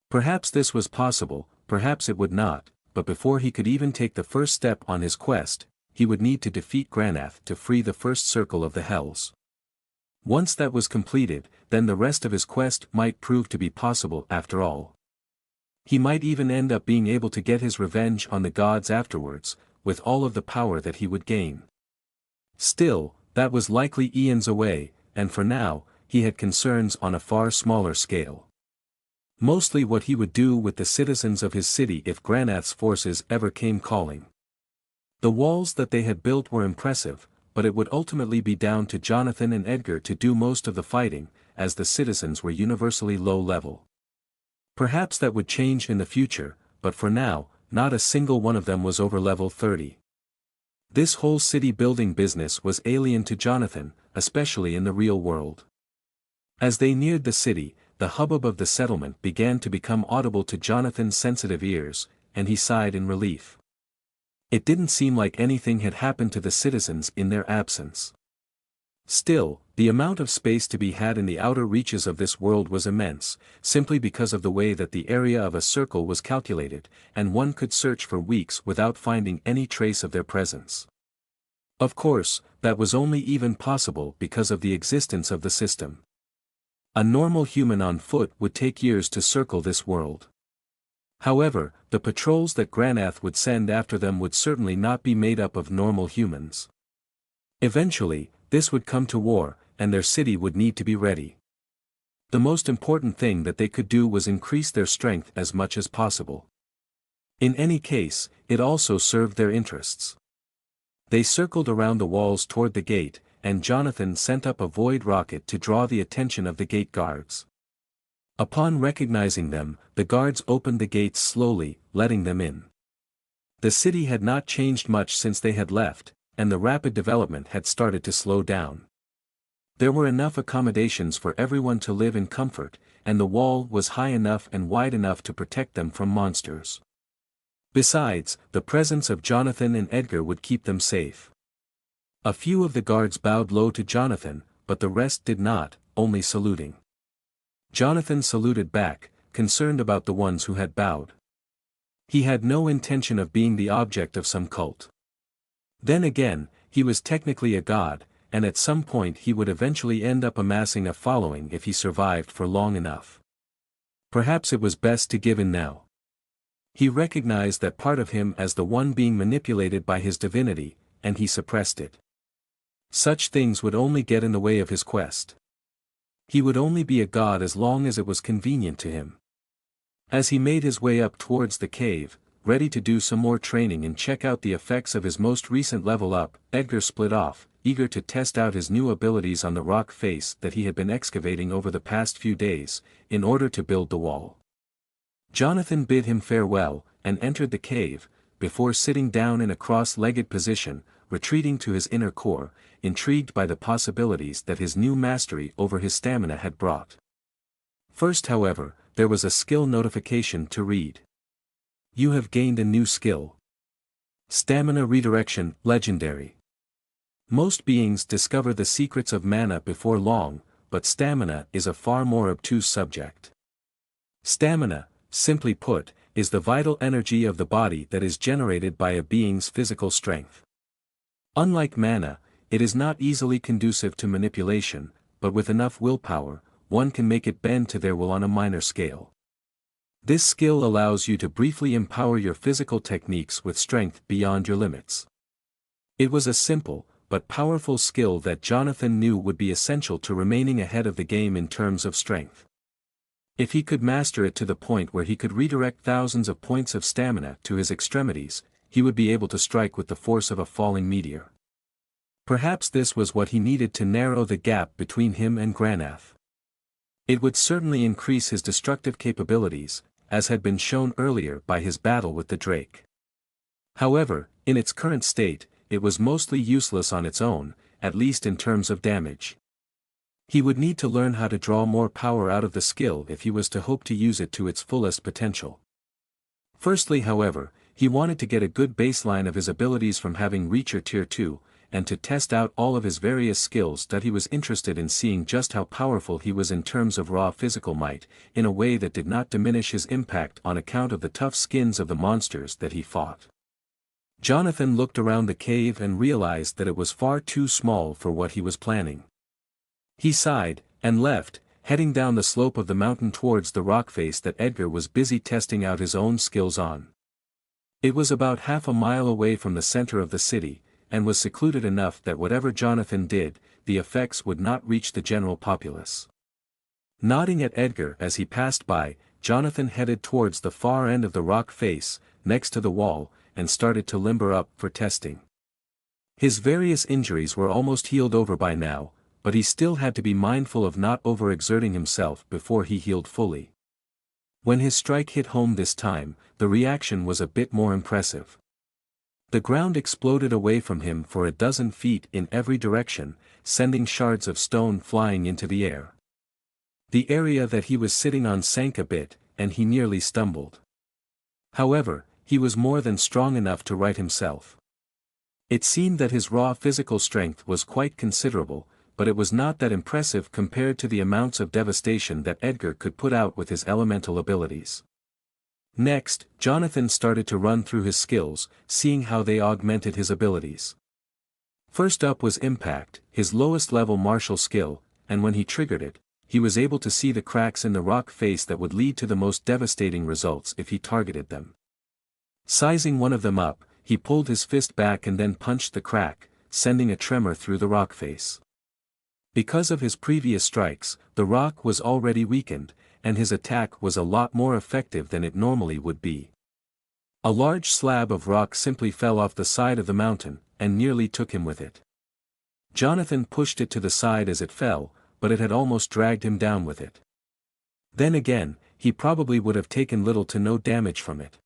Perhaps this was possible, perhaps it would not, but before he could even take the first step on his quest, he would need to defeat Granath to free the first circle of the Hells. Once that was completed, then the rest of his quest might prove to be possible after all. He might even end up being able to get his revenge on the gods afterwards, with all of the power that he would gain. Still, that was likely eons away, and for now, he had concerns on a far smaller scale. Mostly what he would do with the citizens of his city if Granath's forces ever came calling. The walls that they had built were impressive, but it would ultimately be down to Jonathan and Edgar to do most of the fighting, as the citizens were universally low level. Perhaps that would change in the future, but for now, not a single one of them was over level 30. This whole city building business was alien to Jonathan, especially in the real world. As they neared the city, the hubbub of the settlement began to become audible to Jonathan's sensitive ears, and he sighed in relief. It didn't seem like anything had happened to the citizens in their absence. Still, the amount of space to be had in the outer reaches of this world was immense, simply because of the way that the area of a circle was calculated, and one could search for weeks without finding any trace of their presence. Of course, that was only even possible because of the existence of the system. A normal human on foot would take years to circle this world. However, the patrols that Granath would send after them would certainly not be made up of normal humans. Eventually, this would come to war, and their city would need to be ready. The most important thing that they could do was increase their strength as much as possible. In any case, it also served their interests. They circled around the walls toward the gate, and Jonathan sent up a void rocket to draw the attention of the gate guards. Upon recognizing them, the guards opened the gates slowly, letting them in. The city had not changed much since they had left, and the rapid development had started to slow down. There were enough accommodations for everyone to live in comfort, and the wall was high enough and wide enough to protect them from monsters. Besides, the presence of Jonathan and Edgar would keep them safe. A few of the guards bowed low to Jonathan, but the rest did not, only saluting. Jonathan saluted back, concerned about the ones who had bowed. He had no intention of being the object of some cult. Then again, he was technically a god, and at some point he would eventually end up amassing a following if he survived for long enough. Perhaps it was best to give in now. He recognized that part of him as the one being manipulated by his divinity, and he suppressed it. Such things would only get in the way of his quest. He would only be a god as long as it was convenient to him. As he made his way up towards the cave, ready to do some more training and check out the effects of his most recent level up, Edgar split off, eager to test out his new abilities on the rock face that he had been excavating over the past few days, in order to build the wall. Jonathan bid him farewell, and entered the cave, before sitting down in a cross-legged position, retreating to his inner core, intrigued by the possibilities that his new mastery over his stamina had brought. First however, there was a skill notification to read. You have gained a new skill. Stamina Redirection, Legendary. Most beings discover the secrets of mana before long, but stamina is a far more obtuse subject. Stamina, simply put, is the vital energy of the body that is generated by a being's physical strength. Unlike mana, it is not easily conducive to manipulation, but with enough willpower, one can make it bend to their will on a minor scale. This skill allows you to briefly empower your physical techniques with strength beyond your limits. It was a simple, but powerful skill that Jonathan knew would be essential to remaining ahead of the game in terms of strength. If he could master it to the point where he could redirect thousands of points of stamina to his extremities, he would be able to strike with the force of a falling meteor. Perhaps this was what he needed to narrow the gap between him and Granath. It would certainly increase his destructive capabilities, as had been shown earlier by his battle with the Drake. However, in its current state, it was mostly useless on its own, at least in terms of damage. He would need to learn how to draw more power out of the skill if he was to hope to use it to its fullest potential. Firstly, however, he wanted to get a good baseline of his abilities from having Reacher Tier 2, and to test out all of his various skills that he was interested in, seeing just how powerful he was in terms of raw physical might, in a way that did not diminish his impact on account of the tough skins of the monsters that he fought. Jonathan looked around the cave and realized that it was far too small for what he was planning. He sighed, and left, heading down the slope of the mountain towards the rock face that Edgar was busy testing out his own skills on. It was about half a mile away from the center of the city, and was secluded enough that whatever Jonathan did, the effects would not reach the general populace. Nodding at Edgar as he passed by, Jonathan headed towards the far end of the rock face, next to the wall, and started to limber up for testing. His various injuries were almost healed over by now, but he still had to be mindful of not overexerting himself before he healed fully. When his strike hit home this time, the reaction was a bit more impressive. The ground exploded away from him for a dozen feet in every direction, sending shards of stone flying into the air. The area that he was sitting on sank a bit, and he nearly stumbled. However, he was more than strong enough to right himself. It seemed that his raw physical strength was quite considerable, but it was not that impressive compared to the amounts of devastation that Edgar could put out with his elemental abilities. Next, Jonathan started to run through his skills, seeing how they augmented his abilities. First up was Impact, his lowest level martial skill, and when he triggered it, he was able to see the cracks in the rock face that would lead to the most devastating results if he targeted them. Sizing one of them up, he pulled his fist back and then punched the crack, sending a tremor through the rock face. Because of his previous strikes, the rock was already weakened, and his attack was a lot more effective than it normally would be. A large slab of rock simply fell off the side of the mountain, and nearly took him with it. Jonathan pushed it to the side as it fell, but it had almost dragged him down with it. Then again, he probably would have taken little to no damage from it.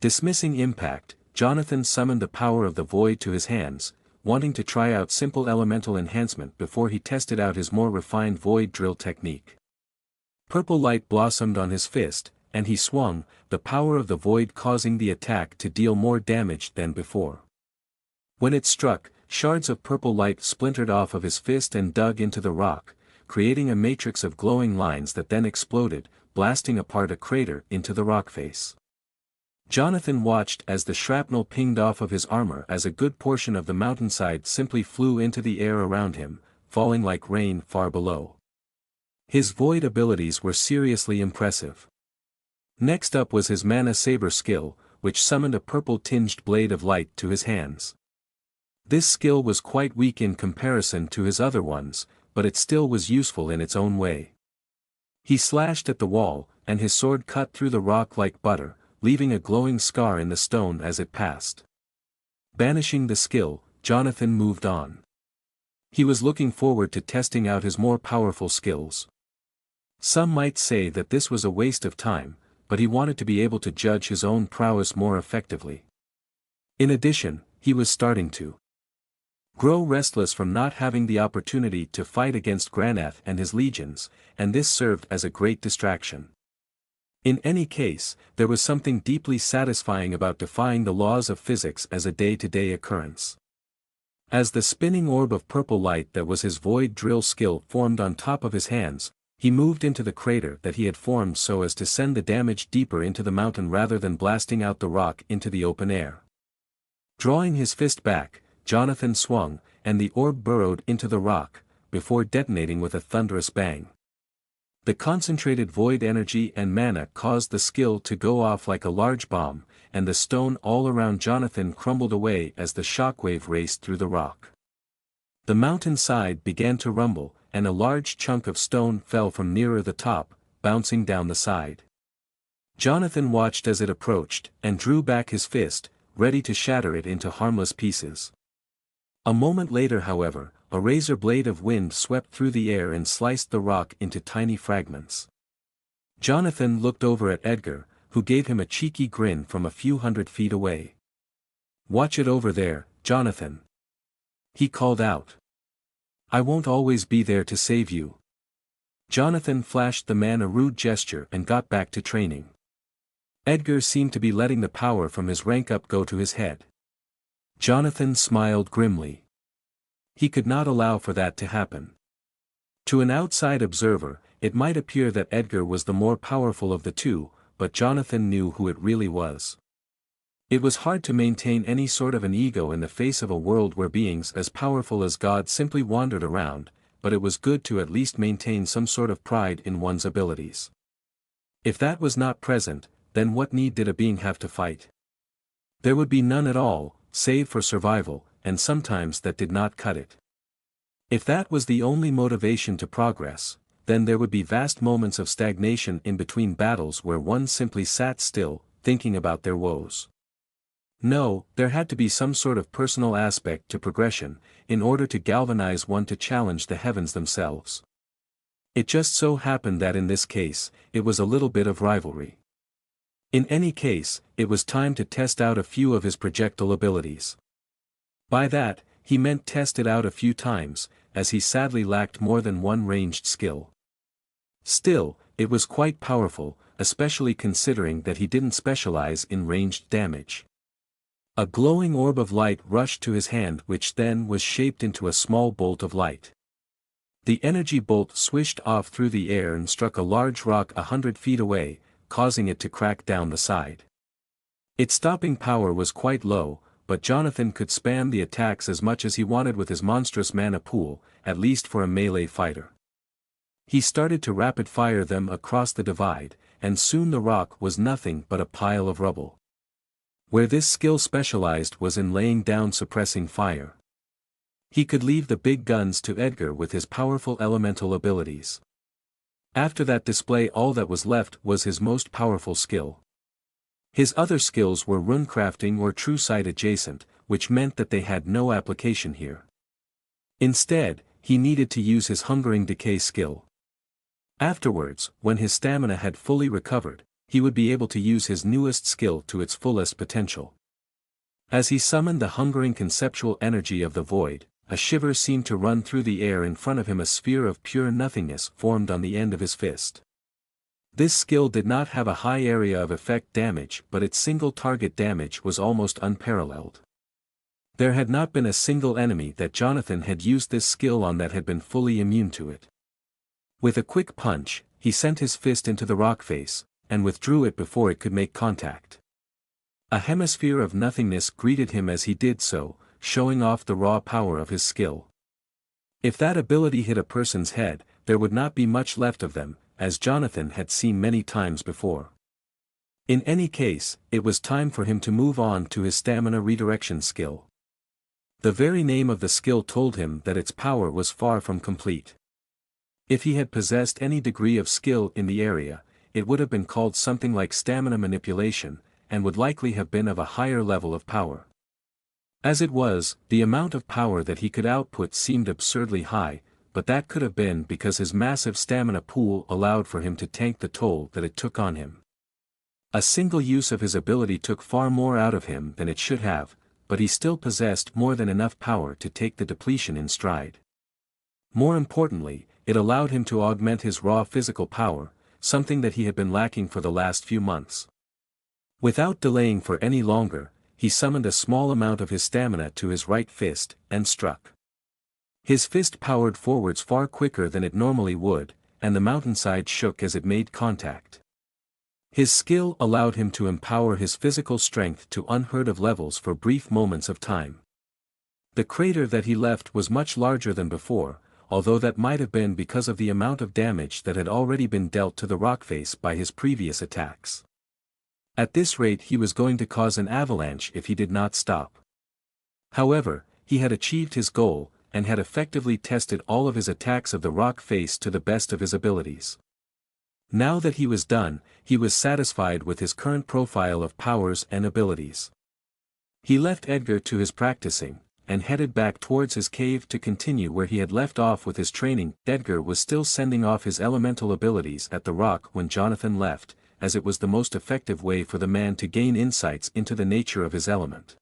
Dismissing Impact, Jonathan summoned the power of the void to his hands, wanting to try out simple elemental enhancement before he tested out his more refined void drill technique. Purple light blossomed on his fist, and he swung, the power of the void causing the attack to deal more damage than before. When it struck, shards of purple light splintered off of his fist and dug into the rock, creating a matrix of glowing lines that then exploded, blasting apart a crater into the rock face. Jonathan watched as the shrapnel pinged off of his armor as a good portion of the mountainside simply flew into the air around him, falling like rain far below. His void abilities were seriously impressive. Next up was his mana saber skill, which summoned a purple-tinged blade of light to his hands. This skill was quite weak in comparison to his other ones, but it still was useful in its own way. He slashed at the wall, and his sword cut through the rock like butter, leaving a glowing scar in the stone as it passed. Banishing the skill, Jonathan moved on. He was looking forward to testing out his more powerful skills. Some might say that this was a waste of time, but he wanted to be able to judge his own prowess more effectively. In addition, he was starting to grow restless from not having the opportunity to fight against Granath and his legions, and this served as a great distraction. In any case, there was something deeply satisfying about defying the laws of physics as a day-to-day occurrence. As the spinning orb of purple light that was his void drill skill formed on top of his hands, he moved into the crater that he had formed so as to send the damage deeper into the mountain rather than blasting out the rock into the open air. Drawing his fist back, Jonathan swung, and the orb burrowed into the rock, before detonating with a thunderous bang. The concentrated void energy and mana caused the skill to go off like a large bomb, and the stone all around Jonathan crumbled away as the shockwave raced through the rock. The mountain side began to rumble, and a large chunk of stone fell from nearer the top, bouncing down the side. Jonathan watched as it approached, and drew back his fist, ready to shatter it into harmless pieces. A moment later, however, a razor blade of wind swept through the air and sliced the rock into tiny fragments. Jonathan looked over at Edgar, who gave him a cheeky grin from a few hundred feet away. "Watch it over there, Jonathan," he called out. "I won't always be there to save you." Jonathan flashed the man a rude gesture and got back to training. Edgar seemed to be letting the power from his rank up go to his head. Jonathan smiled grimly. He could not allow for that to happen. To an outside observer, it might appear that Edgar was the more powerful of the two, but Jonathan knew who it really was. It was hard to maintain any sort of an ego in the face of a world where beings as powerful as God simply wandered around, but it was good to at least maintain some sort of pride in one's abilities. If that was not present, then what need did a being have to fight? There would be none at all, save for survival, and sometimes that did not cut it. If that was the only motivation to progress, then there would be vast moments of stagnation in between battles where one simply sat still, thinking about their woes. No, there had to be some sort of personal aspect to progression, in order to galvanize one to challenge the heavens themselves. It just so happened that in this case, it was a little bit of rivalry. In any case, it was time to test out a few of his projectile abilities. By that, he meant test it out a few times, as he sadly lacked more than one ranged skill. Still, it was quite powerful, especially considering that he didn't specialize in ranged damage. A glowing orb of light rushed to his hand, which then was shaped into a small bolt of light. The energy bolt swished off through the air and struck a large rock 100 feet away, causing it to crack down the side. Its stopping power was quite low, but Jonathan could spam the attacks as much as he wanted with his monstrous mana pool, at least for a melee fighter. He started to rapid-fire them across the divide, and soon the rock was nothing but a pile of rubble. Where this skill specialized was in laying down suppressing fire. He could leave the big guns to Edgar with his powerful elemental abilities. After that display, all that was left was his most powerful skill. His other skills were runecrafting or true sight adjacent, which meant that they had no application here. Instead, he needed to use his hungering decay skill. Afterwards, when his stamina had fully recovered, he would be able to use his newest skill to its fullest potential. As he summoned the hungering conceptual energy of the void, a shiver seemed to run through the air in front of him. A sphere of pure nothingness formed on the end of his fist. This skill did not have a high area of effect damage, but its single target damage was almost unparalleled. There had not been a single enemy that Jonathan had used this skill on that had been fully immune to it. With a quick punch, he sent his fist into the rock face, and withdrew it before it could make contact. A hemisphere of nothingness greeted him as he did so, showing off the raw power of his skill. If that ability hit a person's head, there would not be much left of them, as Jonathan had seen many times before. In any case, it was time for him to move on to his stamina redirection skill. The very name of the skill told him that its power was far from complete. If he had possessed any degree of skill in the area, it would have been called something like stamina manipulation, and would likely have been of a higher level of power. As it was, the amount of power that he could output seemed absurdly high, but that could have been because his massive stamina pool allowed for him to tank the toll that it took on him. A single use of his ability took far more out of him than it should have, but he still possessed more than enough power to take the depletion in stride. More importantly, it allowed him to augment his raw physical power, something that he had been lacking for the last few months. Without delaying for any longer, he summoned a small amount of his stamina to his right fist, and struck. His fist powered forwards far quicker than it normally would, and the mountainside shook as it made contact. His skill allowed him to empower his physical strength to unheard-of levels for brief moments of time. The crater that he left was much larger than before, although that might have been because of the amount of damage that had already been dealt to the rock face by his previous attacks. At this rate he was going to cause an avalanche if he did not stop. However, he had achieved his goal, and had effectively tested all of his attacks of the rock face to the best of his abilities. Now that he was done, he was satisfied with his current profile of powers and abilities. He left Edgar to his practicing, and headed back towards his cave to continue where he had left off with his training. Edgar was still sending off his elemental abilities at the rock when Jonathan left, as it was the most effective way for the man to gain insights into the nature of his element.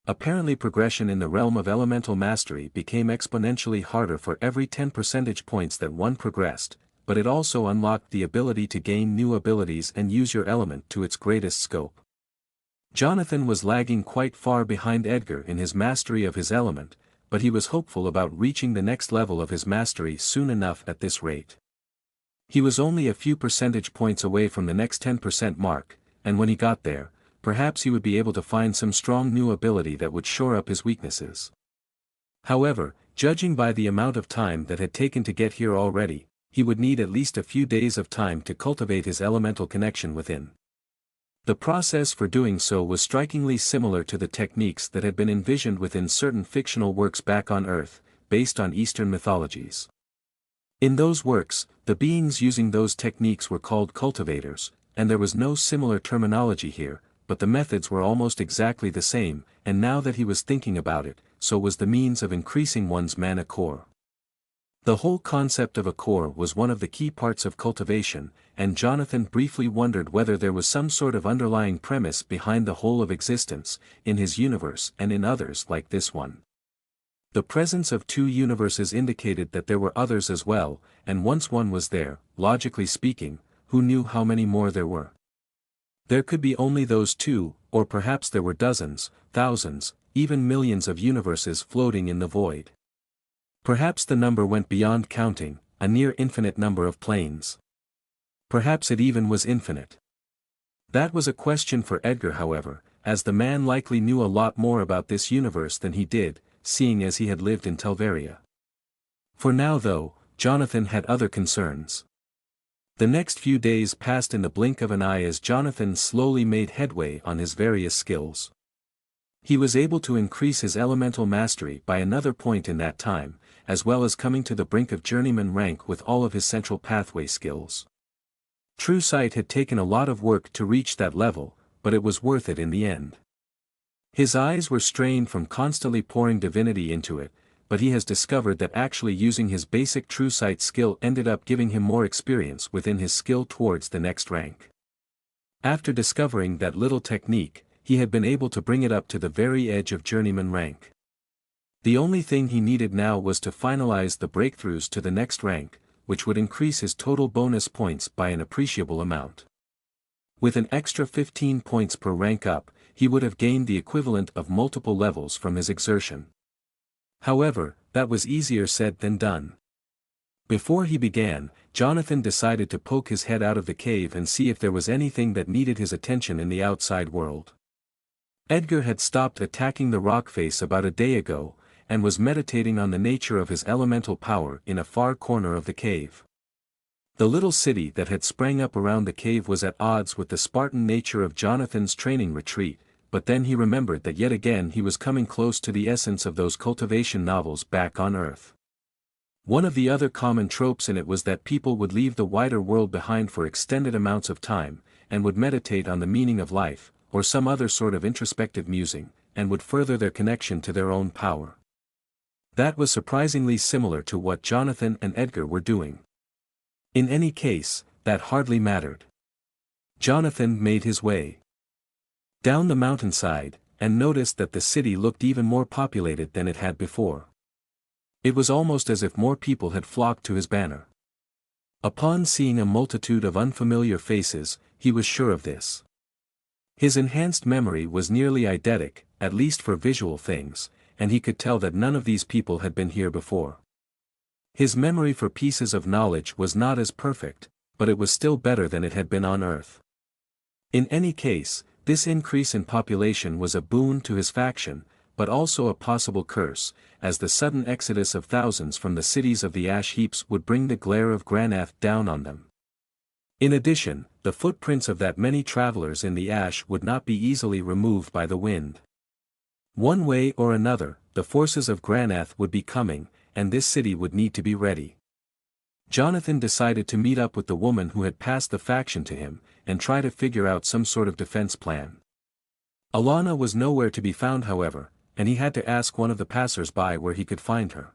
Apparently progression in the realm of elemental mastery became exponentially harder for every 10 percentage points that one progressed, but it also unlocked the ability to gain new abilities and use your element to its greatest scope. Jonathan was lagging quite far behind Edgar in his mastery of his element, but he was hopeful about reaching the next level of his mastery soon enough at this rate. He was only a few percentage points away from the next 10% mark, and when he got there, perhaps he would be able to find some strong new ability that would shore up his weaknesses. However, judging by the amount of time that had taken to get here already, he would need at least a few days of time to cultivate his elemental connection within. The process for doing so was strikingly similar to the techniques that had been envisioned within certain fictional works back on Earth, based on Eastern mythologies. In those works, the beings using those techniques were called cultivators, and there was no similar terminology here, but the methods were almost exactly the same, and now that he was thinking about it, so was the means of increasing one's mana core. The whole concept of a core was one of the key parts of cultivation, and Jonathan briefly wondered whether there was some sort of underlying premise behind the whole of existence, in his universe and in others like this one. The presence of two universes indicated that there were others as well, and once one was there, logically speaking, who knew how many more there were? There could be only those two, or perhaps there were dozens, thousands, even millions of universes floating in the void. Perhaps the number went beyond counting, a near infinite number of planes. Perhaps it even was infinite. That was a question for Edgar, however, as the man likely knew a lot more about this universe than he did, seeing as he had lived in Telvaria. For now though, Jonathan had other concerns. The next few days passed in the blink of an eye as Jonathan slowly made headway on his various skills. He was able to increase his elemental mastery by another point in that time, as well as coming to the brink of journeyman rank with all of his central pathway skills. True sight had taken a lot of work to reach that level, but it was worth it in the end. His eyes were strained from constantly pouring divinity into it, but he has discovered that actually using his basic true sight skill ended up giving him more experience within his skill towards the next rank. After discovering that little technique, he had been able to bring it up to the very edge of journeyman rank. The only thing he needed now was to finalize the breakthroughs to the next rank, which would increase his total bonus points by an appreciable amount. With an extra 15 points per rank up, he would have gained the equivalent of multiple levels from his exertion. However, that was easier said than done. Before he began, Jonathan decided to poke his head out of the cave and see if there was anything that needed his attention in the outside world. Edgar had stopped attacking the rock face about a day ago, and was meditating on the nature of his elemental power in a far corner of the cave. The little city that had sprang up around the cave was at odds with the Spartan nature of Jonathan's training retreat, but then he remembered that yet again he was coming close to the essence of those cultivation novels back on Earth. One of the other common tropes in it was that people would leave the wider world behind for extended amounts of time, and would meditate on the meaning of life, or some other sort of introspective musing, and would further their connection to their own power. That was surprisingly similar to what Jonathan and Edgar were doing. In any case, that hardly mattered. Jonathan made his way down the mountainside, and noticed that the city looked even more populated than it had before. It was almost as if more people had flocked to his banner. Upon seeing a multitude of unfamiliar faces, he was sure of this. His enhanced memory was nearly eidetic, at least for visual things, and he could tell that none of these people had been here before. His memory for pieces of knowledge was not as perfect, but it was still better than it had been on Earth. In any case, this increase in population was a boon to his faction, but also a possible curse, as the sudden exodus of thousands from the cities of the ash heaps would bring the glare of Granath down on them. In addition, the footprints of that many travelers in the ash would not be easily removed by the wind. One way or another, the forces of Granath would be coming, and this city would need to be ready. Jonathan decided to meet up with the woman who had passed the faction to him, and try to figure out some sort of defense plan. Alana was nowhere to be found, however, and he had to ask one of the passers-by where he could find her.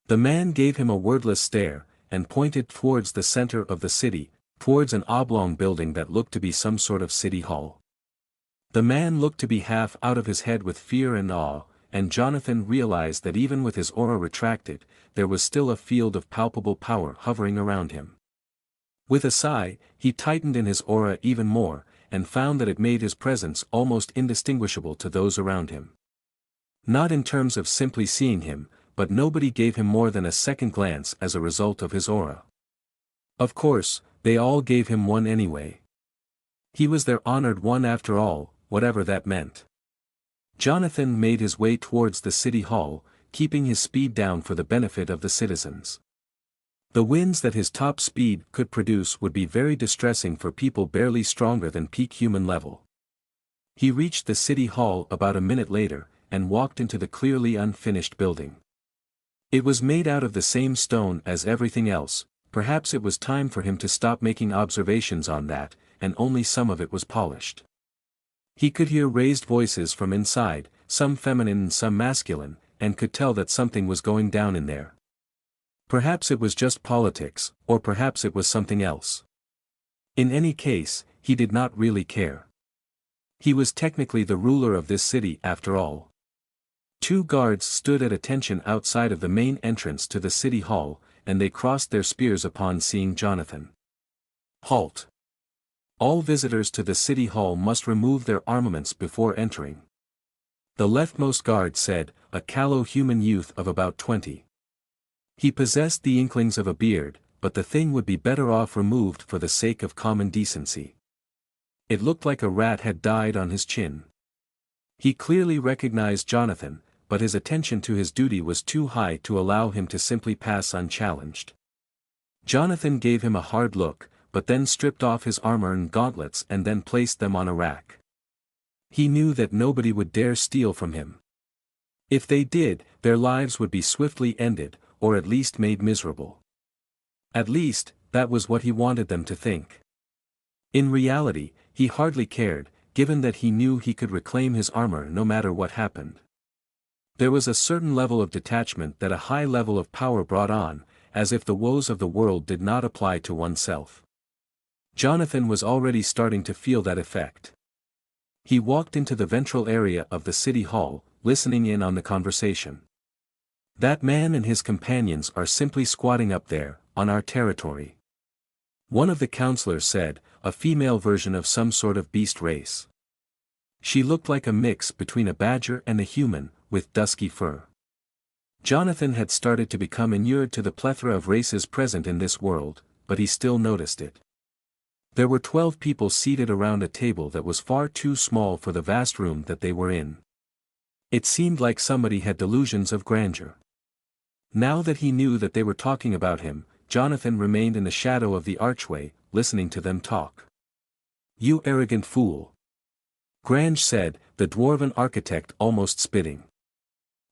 The man gave him a wordless stare, and pointed towards the center of the city, towards an oblong building that looked to be some sort of city hall. The man looked to be half out of his head with fear and awe, and Jonathan realized that even with his aura retracted, there was still a field of palpable power hovering around him. With a sigh, he tightened in his aura even more, and found that it made his presence almost indistinguishable to those around him. Not in terms of simply seeing him, but nobody gave him more than a second glance as a result of his aura. Of course, they all gave him one anyway. He was their honored one after all, whatever that meant. Jonathan made his way towards the city hall, keeping his speed down for the benefit of the citizens. The winds that his top speed could produce would be very distressing for people barely stronger than peak human level. He reached the city hall about a minute later, and walked into the clearly unfinished building. It was made out of the same stone as everything else. Perhaps it was time for him to stop making observations on that, and only some of it was polished. He could hear raised voices from inside, some feminine and some masculine, and could tell that something was going down in there. Perhaps it was just politics, or perhaps it was something else. In any case, he did not really care. He was technically the ruler of this city after all. 2 guards stood at attention outside of the main entrance to the city hall, and they crossed their spears upon seeing Jonathan. Halt! All visitors to the city hall must remove their armaments before entering. The leftmost guard said, a callow human youth of about 20. He possessed the inklings of a beard, but the thing would be better off removed for the sake of common decency. It looked like a rat had died on his chin. He clearly recognized Jonathan, but his attention to his duty was too high to allow him to simply pass unchallenged. Jonathan gave him a hard look, but then stripped off his armor and gauntlets and then placed them on a rack. He knew that nobody would dare steal from him. If they did, their lives would be swiftly ended, or at least made miserable. At least, that was what he wanted them to think. In reality, he hardly cared, given that he knew he could reclaim his armor no matter what happened. There was a certain level of detachment that a high level of power brought on, as if the woes of the world did not apply to oneself. Jonathan was already starting to feel that effect. He walked into the ventral area of the city hall, listening in on the conversation. That man and his companions are simply squatting up there, on our territory. One of the counselors said, a female version of some sort of beast race. She looked like a mix between a badger and a human, with dusky fur. Jonathan had started to become inured to the plethora of races present in this world, but he still noticed it. There were 12 people seated around a table that was far too small for the vast room that they were in. It seemed like somebody had delusions of grandeur. Now that he knew that they were talking about him, Jonathan remained in the shadow of the archway, listening to them talk. "You arrogant fool," Grange said, the dwarven architect almost spitting.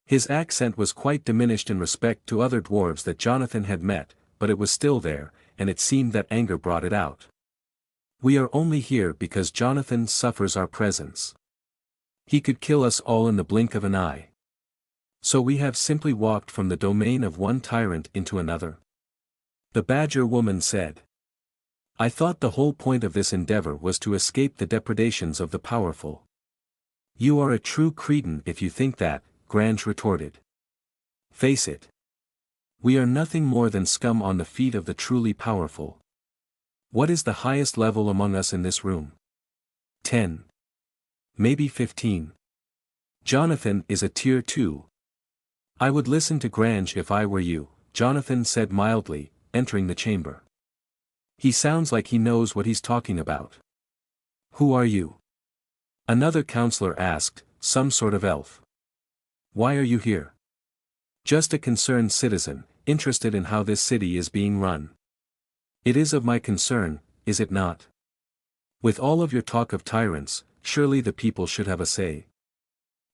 His accent was quite diminished in respect to other dwarves that Jonathan had met, but it was still there, and it seemed that anger brought it out. "We are only here because Jonathan suffers our presence. He could kill us all in the blink of an eye. So we have simply walked from the domain of one tyrant into another." The badger woman said. "I thought the whole point of this endeavor was to escape the depredations of the powerful." "You are a true cretin if you think that," Grange retorted. "Face it. We are nothing more than scum on the feet of the truly powerful. What is the highest level among us in this room? 10. Maybe 15. Jonathan is a tier 2. I would listen to Grange if I were you," Jonathan said mildly, entering the chamber. "He sounds like he knows what he's talking about." "Who are you?" another counselor asked, some sort of elf. "Why are you here?" "Just a concerned citizen, interested in how this city is being run." "It is of my concern, is it not? With all of your talk of tyrants, surely the people should have a say."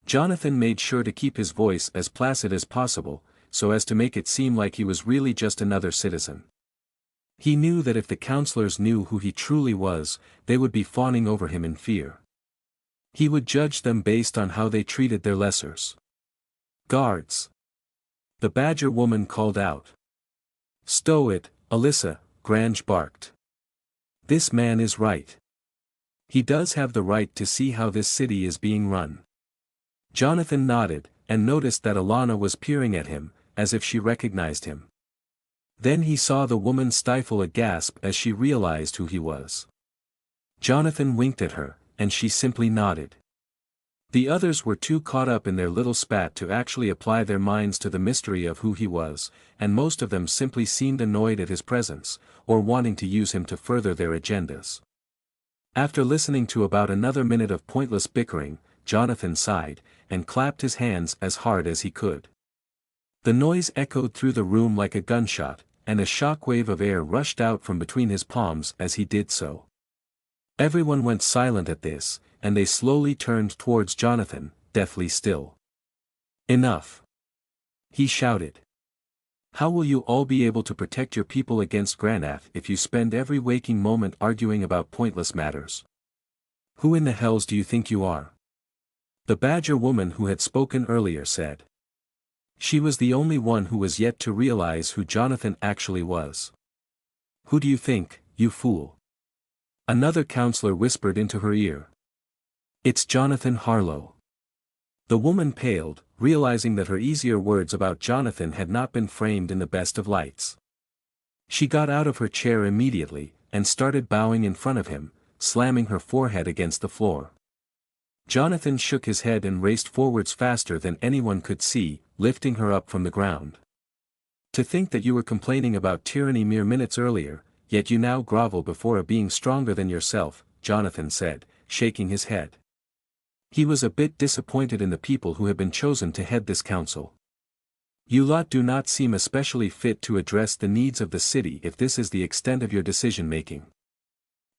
Jonathan made sure to keep his voice as placid as possible, so as to make it seem like he was really just another citizen. He knew that if the counselors knew who he truly was, they would be fawning over him in fear. He would judge them based on how they treated their lessers. "Guards!" the badger woman called out. "Stow it, Alyssa," Grange barked. "This man is right. He does have the right to see how this city is being run." Jonathan nodded, and noticed that Alana was peering at him, as if she recognized him. Then he saw the woman stifle a gasp as she realized who he was. Jonathan winked at her, and she simply nodded. The others were too caught up in their little spat to actually apply their minds to the mystery of who he was, and most of them simply seemed annoyed at his presence, or wanting to use him to further their agendas. After listening to about another minute of pointless bickering, Jonathan sighed, and clapped his hands as hard as he could. The noise echoed through the room like a gunshot, and a shockwave of air rushed out from between his palms as he did so. Everyone went silent at this, and they slowly turned towards Jonathan, deathly still. "Enough!" he shouted. "How will you all be able to protect your people against Granath if you spend every waking moment arguing about pointless matters? Who in the hells do you think you are?" The badger woman who had spoken earlier said. She was the only one who was yet to realize who Jonathan actually was. "Who do you think, you fool?" another counselor whispered into her ear. "It's Jonathan Harlow." The woman paled, realizing that her easier words about Jonathan had not been framed in the best of lights. She got out of her chair immediately, and started bowing in front of him, slamming her forehead against the floor. Jonathan shook his head and raced forwards faster than anyone could see, lifting her up from the ground. "To think that you were complaining about tyranny mere minutes earlier, yet you now grovel before a being stronger than yourself," Jonathan said, shaking his head. He was a bit disappointed in the people who had been chosen to head this council. "You lot do not seem especially fit to address the needs of the city if this is the extent of your decision-making."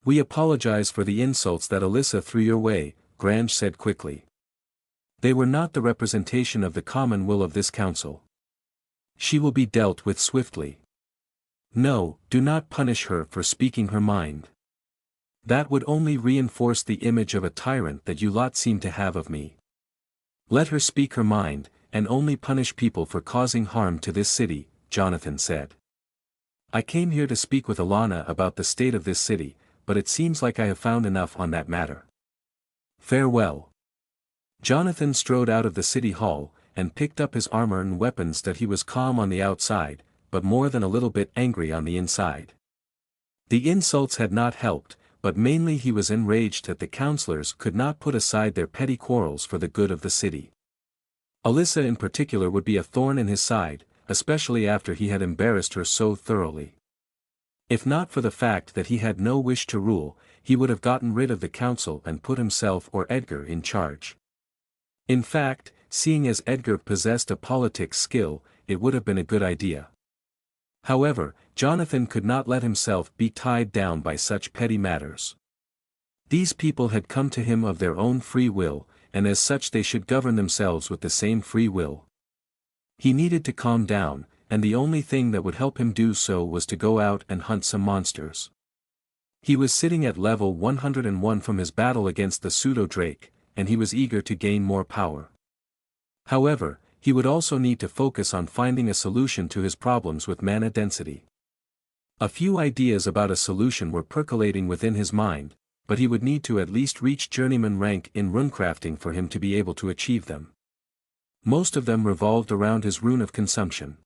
"We apologize for the insults that Alyssa threw your way," Grange said quickly. "They were not the representation of the common will of this council. She will be dealt with swiftly. No, do not punish her for speaking her mind. That would only reinforce the image of a tyrant that you lot seem to have of me. Let her speak her mind, and only punish people for causing harm to this city," Jonathan said. "I came here to speak with Alana about the state of this city, but it seems like I have found enough on that matter. Farewell." Jonathan strode out of the city hall, and picked up his armor and weapons that he was calm on the outside, but more than a little bit angry on the inside. The insults had not helped, but mainly he was enraged that the councillors could not put aside their petty quarrels for the good of the city. Alyssa in particular would be a thorn in his side, especially after he had embarrassed her so thoroughly. If not for the fact that he had no wish to rule, he would have gotten rid of the council and put himself or Edgar in charge. In fact, seeing as Edgar possessed a politics skill, it would have been a good idea. However, Jonathan could not let himself be tied down by such petty matters. These people had come to him of their own free will, and as such they should govern themselves with the same free will. He needed to calm down, and the only thing that would help him do so was to go out and hunt some monsters. He was sitting at level 101 from his battle against the pseudo-drake, and he was eager to gain more power. However, he would also need to focus on finding a solution to his problems with mana density. A few ideas about a solution were percolating within his mind, but he would need to at least reach journeyman rank in runecrafting for him to be able to achieve them. Most of them revolved around his rune of consumption.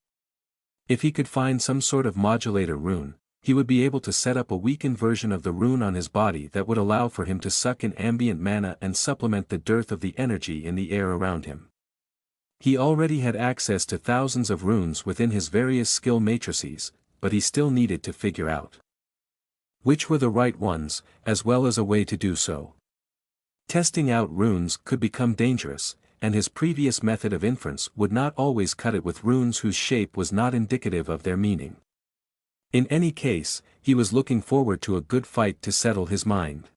If he could find some sort of modulator rune, he would be able to set up a weakened version of the rune on his body that would allow for him to suck in ambient mana and supplement the dearth of the energy in the air around him. He already had access to thousands of runes within his various skill matrices, but he still needed to figure out which were the right ones, as well as a way to do so. Testing out runes could become dangerous, and his previous method of inference would not always cut it with runes whose shape was not indicative of their meaning. In any case, he was looking forward to a good fight to settle his mind.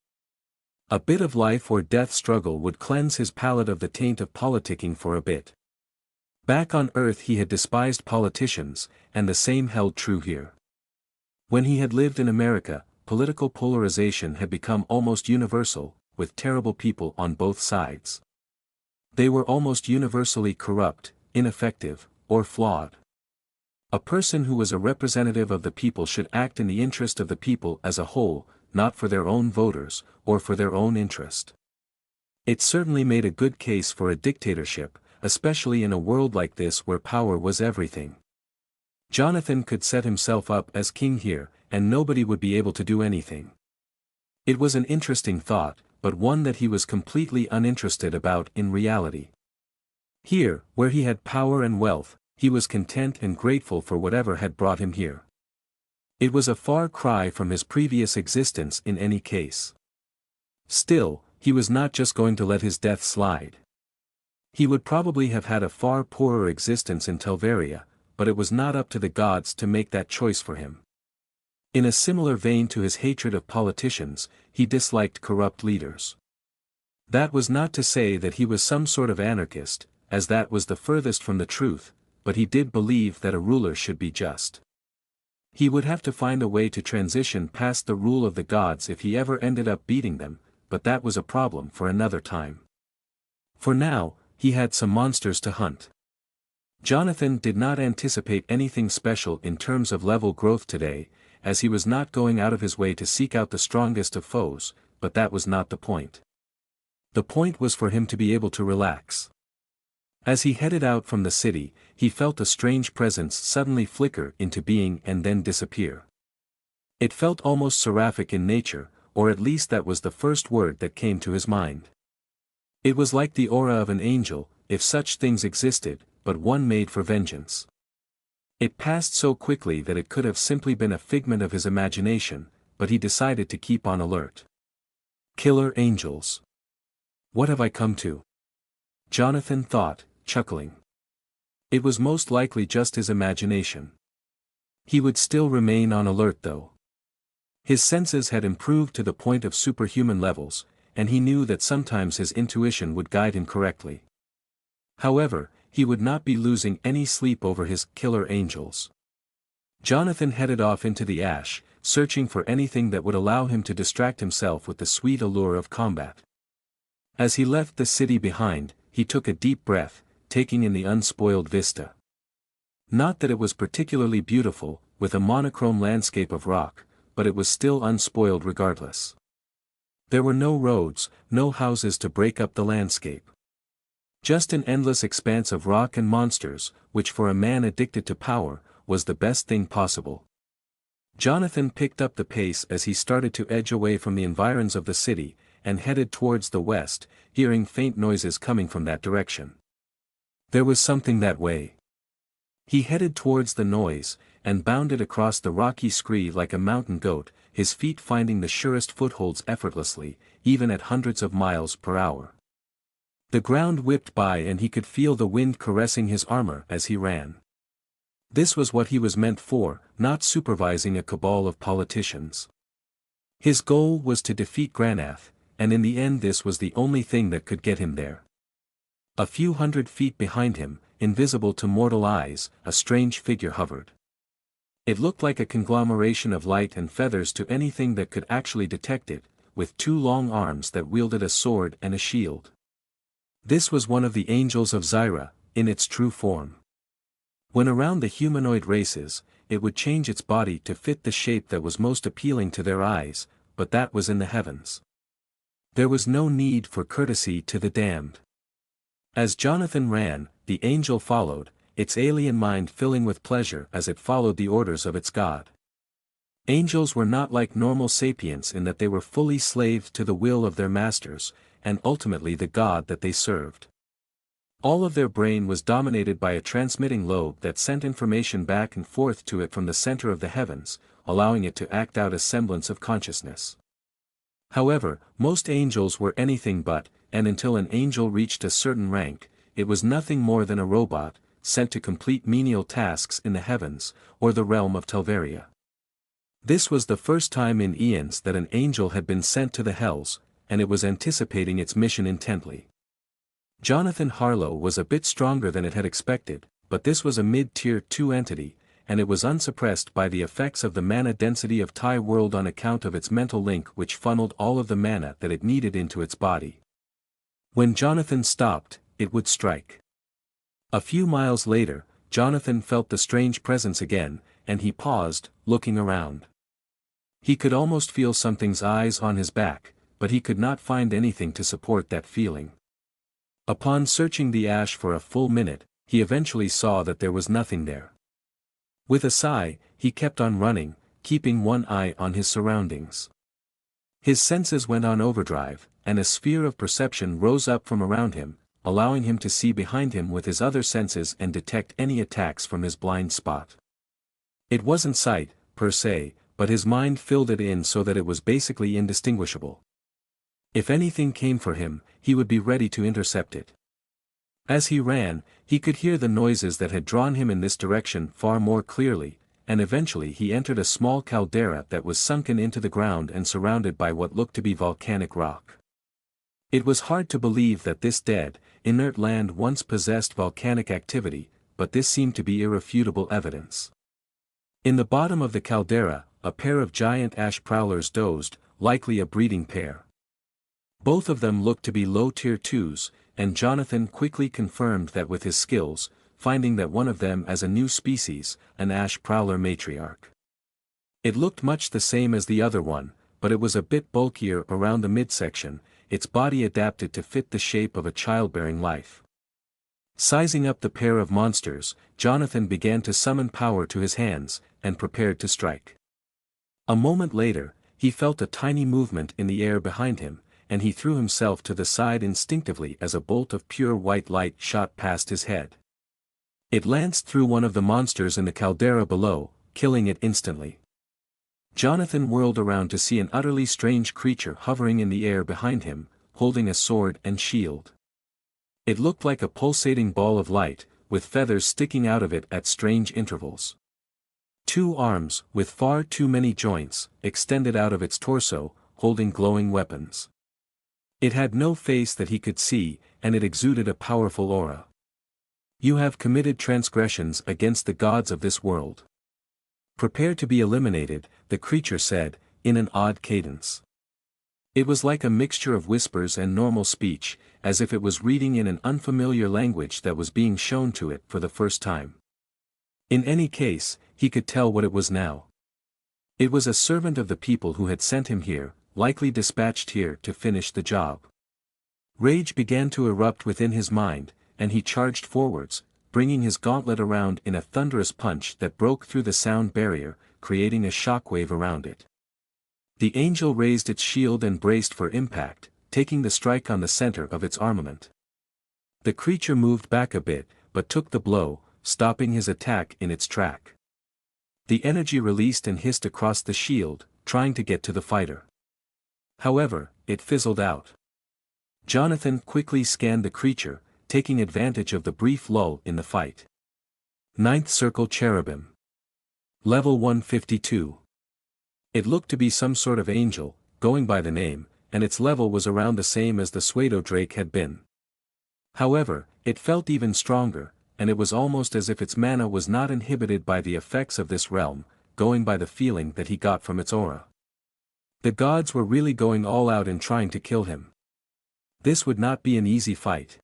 A bit of life or death struggle would cleanse his palate of the taint of politicking for a bit. Back on Earth he had despised politicians, and the same held true here. When he had lived in America, political polarization had become almost universal, with terrible people on both sides. They were almost universally corrupt, ineffective, or flawed. A person who was a representative of the people should act in the interest of the people as a whole, not for their own voters, or for their own interest. It certainly made a good case for a dictatorship, especially in a world like this where power was everything. Jonathan could set himself up as king here, and nobody would be able to do anything. It was an interesting thought, but one that he was completely uninterested about in reality. Here, where he had power and wealth, he was content and grateful for whatever had brought him here. It was a far cry from his previous existence in any case. Still, he was not just going to let his death slide. He would probably have had a far poorer existence in Telvaria, but it was not up to the gods to make that choice for him. In a similar vein to his hatred of politicians, he disliked corrupt leaders. That was not to say that he was some sort of anarchist, as that was the furthest from the truth, but he did believe that a ruler should be just. He would have to find a way to transition past the rule of the gods if he ever ended up beating them, but that was a problem for another time. For now, he had some monsters to hunt. Jonathan did not anticipate anything special in terms of level growth today, as he was not going out of his way to seek out the strongest of foes, but that was not the point. The point was for him to be able to relax. As he headed out from the city, he felt a strange presence suddenly flicker into being and then disappear. It felt almost seraphic in nature, or at least that was the first word that came to his mind. It was like the aura of an angel, if such things existed, but one made for vengeance. It passed so quickly that it could have simply been a figment of his imagination, but he decided to keep on alert. Killer angels. What have I come to? Jonathan thought, chuckling. It was most likely just his imagination. He would still remain on alert though. His senses had improved to the point of superhuman levels, and he knew that sometimes his intuition would guide him correctly. However, he would not be losing any sleep over his killer angels. Jonathan headed off into the ash, searching for anything that would allow him to distract himself with the sweet allure of combat. As he left the city behind, he took a deep breath, taking in the unspoiled vista. Not that it was particularly beautiful, with a monochrome landscape of rock, but it was still unspoiled regardless. There were no roads, no houses to break up the landscape. Just an endless expanse of rock and monsters, which for a man addicted to power, was the best thing possible. Jonathan picked up the pace as he started to edge away from the environs of the city, and headed towards the west, hearing faint noises coming from that direction. There was something that way. He headed towards the noise, and bounded across the rocky scree like a mountain goat, his feet finding the surest footholds effortlessly, even at hundreds of miles per hour. The ground whipped by and he could feel the wind caressing his armor as he ran. This was what he was meant for, not supervising a cabal of politicians. His goal was to defeat Granath, and in the end this was the only thing that could get him there. A few hundred feet behind him, invisible to mortal eyes, a strange figure hovered. It looked like a conglomeration of light and feathers to anything that could actually detect it, with two long arms that wielded a sword and a shield. This was one of the angels of Zyra, in its true form. When around the humanoid races, it would change its body to fit the shape that was most appealing to their eyes, but that was in the heavens. There was no need for courtesy to the damned. As Jonathan ran, the angel followed, its alien mind filling with pleasure as it followed the orders of its god. Angels were not like normal sapients in that they were fully slaves to the will of their masters, and ultimately the god that they served. All of their brain was dominated by a transmitting lobe that sent information back and forth to it from the center of the heavens, allowing it to act out a semblance of consciousness. However, most angels were anything but, and until an angel reached a certain rank, it was nothing more than a robot, sent to complete menial tasks in the heavens, or the realm of Telvaria. This was the first time in eons that an angel had been sent to the hells, and it was anticipating its mission intently. Jonathan Harlow was a bit stronger than it had expected, but this was a mid-tier 2 entity, and it was unsuppressed by the effects of the mana density of Tai World on account of its mental link which funneled all of the mana that it needed into its body. When Jonathan stopped, it would strike. A few miles later, Jonathan felt the strange presence again, and he paused, looking around. He could almost feel something's eyes on his back, but he could not find anything to support that feeling. Upon searching the ash for a full minute, he eventually saw that there was nothing there. With a sigh, he kept on running, keeping one eye on his surroundings. His senses went on overdrive, and a sphere of perception rose up from around him, allowing him to see behind him with his other senses and detect any attacks from his blind spot. It wasn't sight, per se, but his mind filled it in so that it was basically indistinguishable. If anything came for him, he would be ready to intercept it. As he ran, he could hear the noises that had drawn him in this direction far more clearly, and eventually he entered a small caldera that was sunken into the ground and surrounded by what looked to be volcanic rock. It was hard to believe that this dead, inert land once possessed volcanic activity, but this seemed to be irrefutable evidence. In the bottom of the caldera, a pair of giant ash prowlers dozed, likely a breeding pair. Both of them looked to be low tier 2s, and Jonathan quickly confirmed that with his skills, finding that one of them as a new species, an Ash Prowler Patriarch. It looked much the same as the other one, but it was a bit bulkier around the midsection, its body adapted to fit the shape of a childbearing life. Sizing up the pair of monsters, Jonathan began to summon power to his hands, and prepared to strike. A moment later, he felt a tiny movement in the air behind him, and he threw himself to the side instinctively as a bolt of pure white light shot past his head. It lanced through one of the monsters in the caldera below, killing it instantly. Jonathan whirled around to see an utterly strange creature hovering in the air behind him, holding a sword and shield. It looked like a pulsating ball of light, with feathers sticking out of it at strange intervals. 2 arms, with far too many joints, extended out of its torso, holding glowing weapons. It had no face that he could see, and it exuded a powerful aura. "You have committed transgressions against the gods of this world. Prepare to be eliminated," the creature said, in an odd cadence. It was like a mixture of whispers and normal speech, as if it was reading in an unfamiliar language that was being shown to it for the first time. In any case, he could tell what it was now. It was a servant of the people who had sent him here, likely dispatched here to finish the job. Rage began to erupt within his mind, and he charged forwards, bringing his gauntlet around in a thunderous punch that broke through the sound barrier, creating a shockwave around it. The angel raised its shield and braced for impact, taking the strike on the center of its armament. The creature moved back a bit, but took the blow, stopping his attack in its track. The energy released and hissed across the shield, trying to get to the fighter. However, it fizzled out. Jonathan quickly scanned the creature, taking advantage of the brief lull in the fight. Ninth Circle Cherubim. Level 152. It looked to be some sort of angel, going by the name, and its level was around the same as the pseudo drake had been. However, it felt even stronger, and it was almost as if its mana was not inhibited by the effects of this realm, going by the feeling that he got from its aura. The gods were really going all out in trying to kill him. This would not be an easy fight.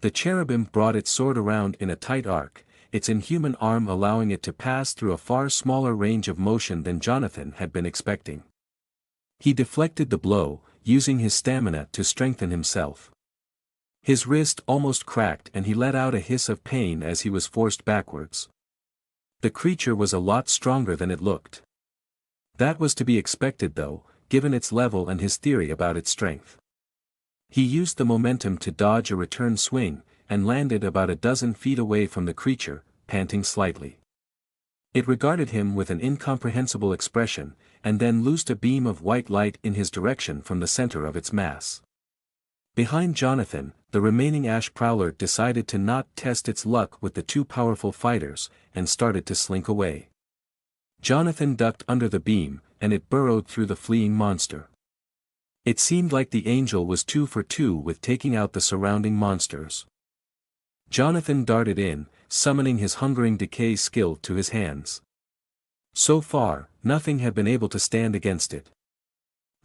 The cherubim brought its sword around in a tight arc, its inhuman arm allowing it to pass through a far smaller range of motion than Jonathan had been expecting. He deflected the blow, using his stamina to strengthen himself. His wrist almost cracked and he let out a hiss of pain as he was forced backwards. The creature was a lot stronger than it looked. That was to be expected though, given its level and his theory about its strength. He used the momentum to dodge a return swing, and landed about a dozen feet away from the creature, panting slightly. It regarded him with an incomprehensible expression, and then loosed a beam of white light in his direction from the center of its mass. Behind Jonathan, the remaining Ash Prowler decided to not test its luck with the two powerful fighters, and started to slink away. Jonathan ducked under the beam, and it burrowed through the fleeing monster. It seemed like the angel was 2 for 2 with taking out the surrounding monsters. Jonathan darted in, summoning his hungering decay skill to his hands. So far, nothing had been able to stand against it.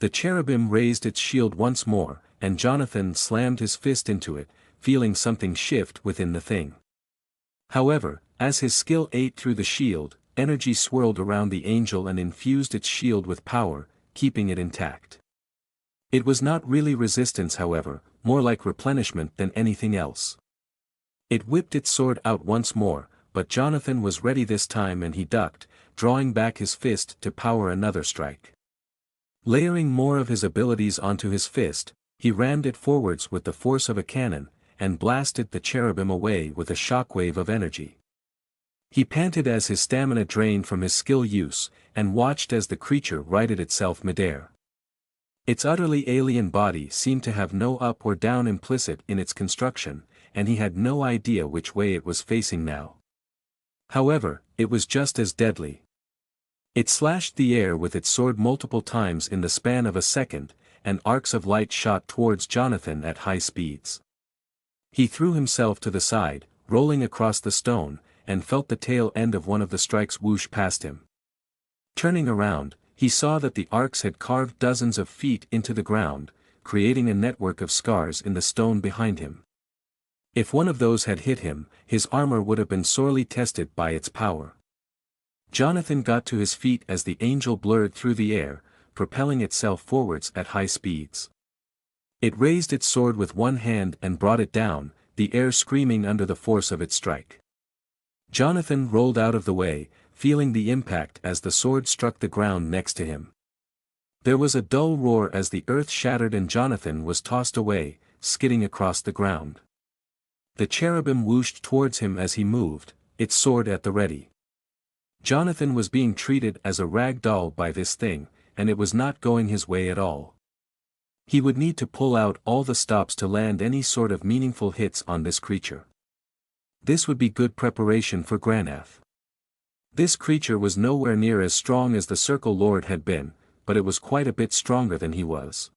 The cherubim raised its shield once more, and Jonathan slammed his fist into it, feeling something shift within the thing. However, as his skill ate through the shield, energy swirled around the angel and infused its shield with power, keeping it intact. It was not really resistance however, more like replenishment than anything else. It whipped its sword out once more, but Jonathan was ready this time and he ducked, drawing back his fist to power another strike. Layering more of his abilities onto his fist, he rammed it forwards with the force of a cannon, and blasted the cherubim away with a shockwave of energy. He panted as his stamina drained from his skill use, and watched as the creature righted itself midair. Its utterly alien body seemed to have no up or down implicit in its construction, and he had no idea which way it was facing now. However, it was just as deadly. It slashed the air with its sword multiple times in the span of a second, and arcs of light shot towards Jonathan at high speeds. He threw himself to the side, rolling across the stone, and felt the tail end of one of the strikes whoosh past him. Turning around, he saw that the arcs had carved dozens of feet into the ground, creating a network of scars in the stone behind him. If one of those had hit him, his armor would have been sorely tested by its power. Jonathan got to his feet as the angel blurred through the air, propelling itself forwards at high speeds. It raised its sword with one hand and brought it down, the air screaming under the force of its strike. Jonathan rolled out of the way, feeling the impact as the sword struck the ground next to him. There was a dull roar as the earth shattered and Jonathan was tossed away, skidding across the ground. The cherubim whooshed towards him as he moved, its sword at the ready. Jonathan was being treated as a rag doll by this thing, and it was not going his way at all. He would need to pull out all the stops to land any sort of meaningful hits on this creature. This would be good preparation for Granath. This creature was nowhere near as strong as the Circle Lord had been, but it was quite a bit stronger than he was.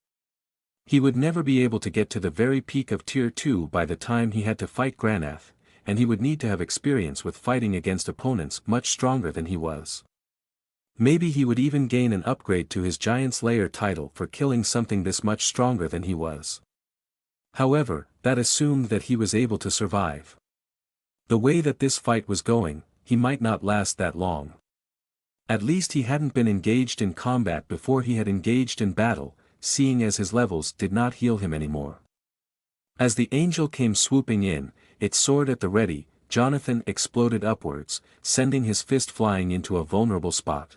He would never be able to get to the very peak of Tier 2 by the time he had to fight Granath, and he would need to have experience with fighting against opponents much stronger than he was. Maybe he would even gain an upgrade to his Giant Slayer title for killing something this much stronger than he was. However, that assumed that he was able to survive. The way that this fight was going, he might not last that long. At least he hadn't been engaged in combat before he had engaged in battle, seeing as his levels did not heal him anymore. As the angel came swooping in, its sword at the ready, Jonathan exploded upwards, sending his fist flying into a vulnerable spot.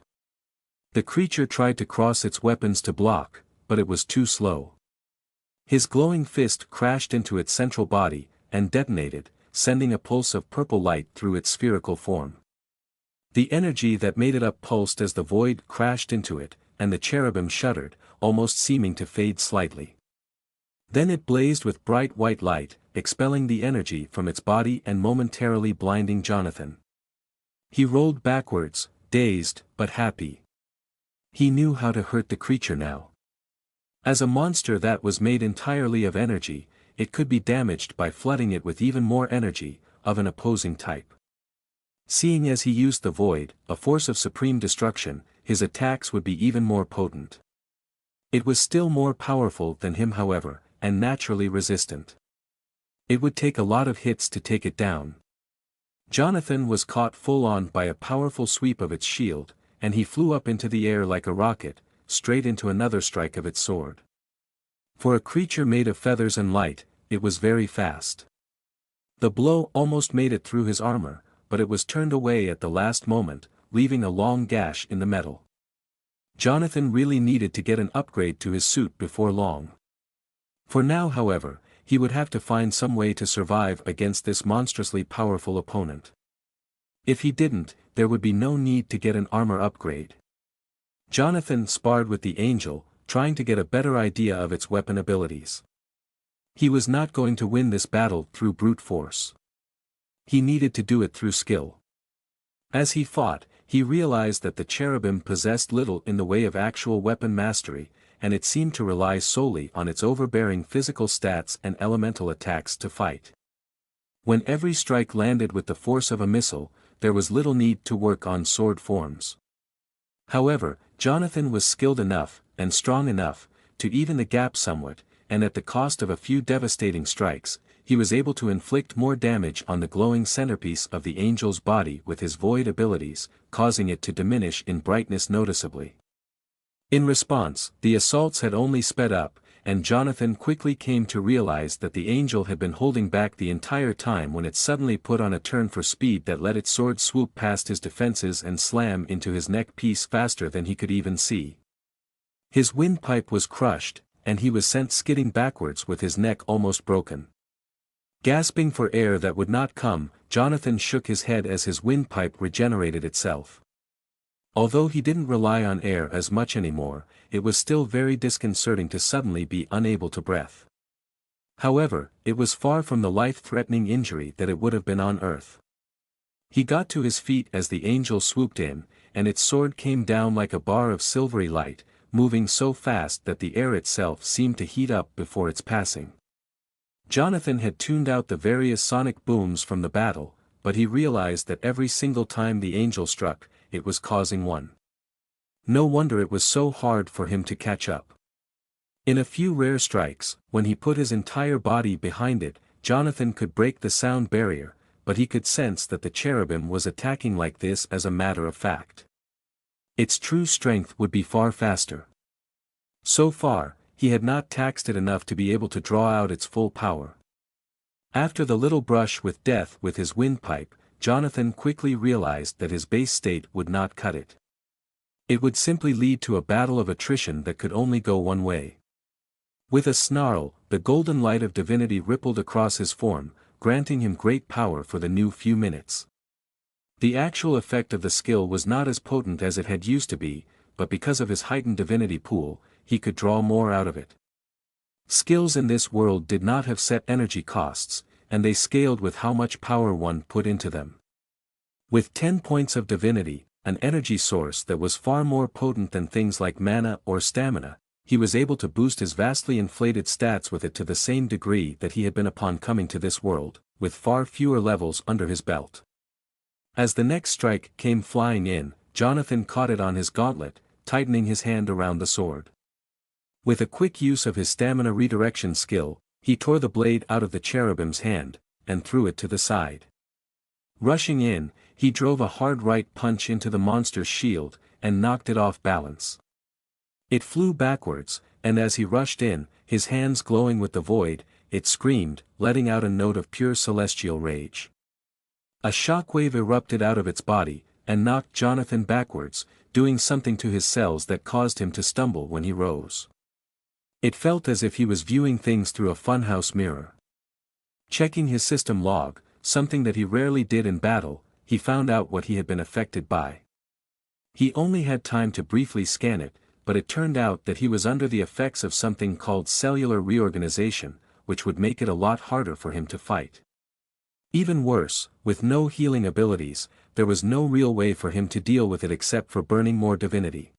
The creature tried to cross its weapons to block, but it was too slow. His glowing fist crashed into its central body, and detonated, sending a pulse of purple light through its spherical form. The energy that made it up pulsed as the void crashed into it, and the cherubim shuddered, almost seeming to fade slightly. Then it blazed with bright white light, expelling the energy from its body and momentarily blinding Jonathan. He rolled backwards, dazed, but happy. He knew how to hurt the creature now. As a monster that was made entirely of energy, it could be damaged by flooding it with even more energy, of an opposing type. Seeing as he used the void, a force of supreme destruction, his attacks would be even more potent. It was still more powerful than him however, and naturally resistant. It would take a lot of hits to take it down. Jonathan was caught full on by a powerful sweep of its shield, and he flew up into the air like a rocket, straight into another strike of its sword. For a creature made of feathers and light, it was very fast. The blow almost made it through his armor, but it was turned away at the last moment, leaving a long gash in the metal. Jonathan really needed to get an upgrade to his suit before long. For now however, he would have to find some way to survive against this monstrously powerful opponent. If he didn't, there would be no need to get an armor upgrade. Jonathan sparred with the angel, trying to get a better idea of its weapon abilities. He was not going to win this battle through brute force. He needed to do it through skill. As he fought, he realized that the cherubim possessed little in the way of actual weapon mastery, and it seemed to rely solely on its overbearing physical stats and elemental attacks to fight. When every strike landed with the force of a missile, there was little need to work on sword forms. However, Jonathan was skilled enough, and strong enough, to even the gap somewhat, and at the cost of a few devastating strikes, he was able to inflict more damage on the glowing centerpiece of the angel's body with his void abilities, causing it to diminish in brightness noticeably. In response, the assaults had only sped up, and Jonathan quickly came to realize that the angel had been holding back the entire time when it suddenly put on a turn for speed that let its sword swoop past his defenses and slam into his neck piece faster than he could even see. His windpipe was crushed, and he was sent skidding backwards with his neck almost broken. Gasping for air that would not come, Jonathan shook his head as his windpipe regenerated itself. Although he didn't rely on air as much anymore, it was still very disconcerting to suddenly be unable to breathe. However, it was far from the life-threatening injury that it would have been on Earth. He got to his feet as the angel swooped in, and its sword came down like a bar of silvery light, moving so fast that the air itself seemed to heat up before its passing. Jonathan had tuned out the various sonic booms from the battle, but he realized that every single time the angel struck, it was causing one. No wonder it was so hard for him to catch up. In a few rare strikes, when he put his entire body behind it, Jonathan could break the sound barrier, but he could sense that the cherubim was attacking like this as a matter of fact. Its true strength would be far faster. So far, he had not taxed it enough to be able to draw out its full power. After the little brush with death with his windpipe, Jonathan quickly realized that his base state would not cut it. It would simply lead to a battle of attrition that could only go one way. With a snarl, the golden light of divinity rippled across his form, granting him great power for the new few minutes. The actual effect of the skill was not as potent as it had used to be, but because of his heightened divinity pool, he could draw more out of it. Skills in this world did not have set energy costs, and they scaled with how much power one put into them. With 10 points of divinity, an energy source that was far more potent than things like mana or stamina, he was able to boost his vastly inflated stats with it to the same degree that he had been upon coming to this world, with far fewer levels under his belt. As the next strike came flying in, Jonathan caught it on his gauntlet, tightening his hand around the sword. With a quick use of his stamina redirection skill, he tore the blade out of the cherubim's hand, and threw it to the side. Rushing in, he drove a hard right punch into the monster's shield, and knocked it off balance. It flew backwards, and as he rushed in, his hands glowing with the void, it screamed, letting out a note of pure celestial rage. A shockwave erupted out of its body, and knocked Jonathan backwards, doing something to his cells that caused him to stumble when he rose. It felt as if he was viewing things through a funhouse mirror. Checking his system log, something that he rarely did in battle, he found out what he had been affected by. He only had time to briefly scan it, but it turned out that he was under the effects of something called cellular reorganization, which would make it a lot harder for him to fight. Even worse, with no healing abilities, there was no real way for him to deal with it except for burning more divinity.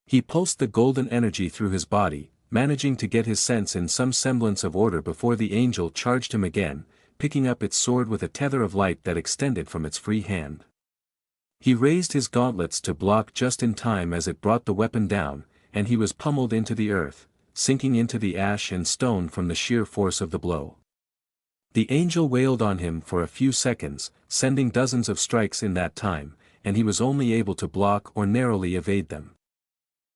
He pulsed the golden energy through his body, managing to get his sense in some semblance of order before the angel charged him again, picking up its sword with a tether of light that extended from its free hand. He raised his gauntlets to block just in time as it brought the weapon down, and he was pummeled into the earth, sinking into the ash and stone from the sheer force of the blow. The angel wailed on him for a few seconds, sending dozens of strikes in that time, and he was only able to block or narrowly evade them.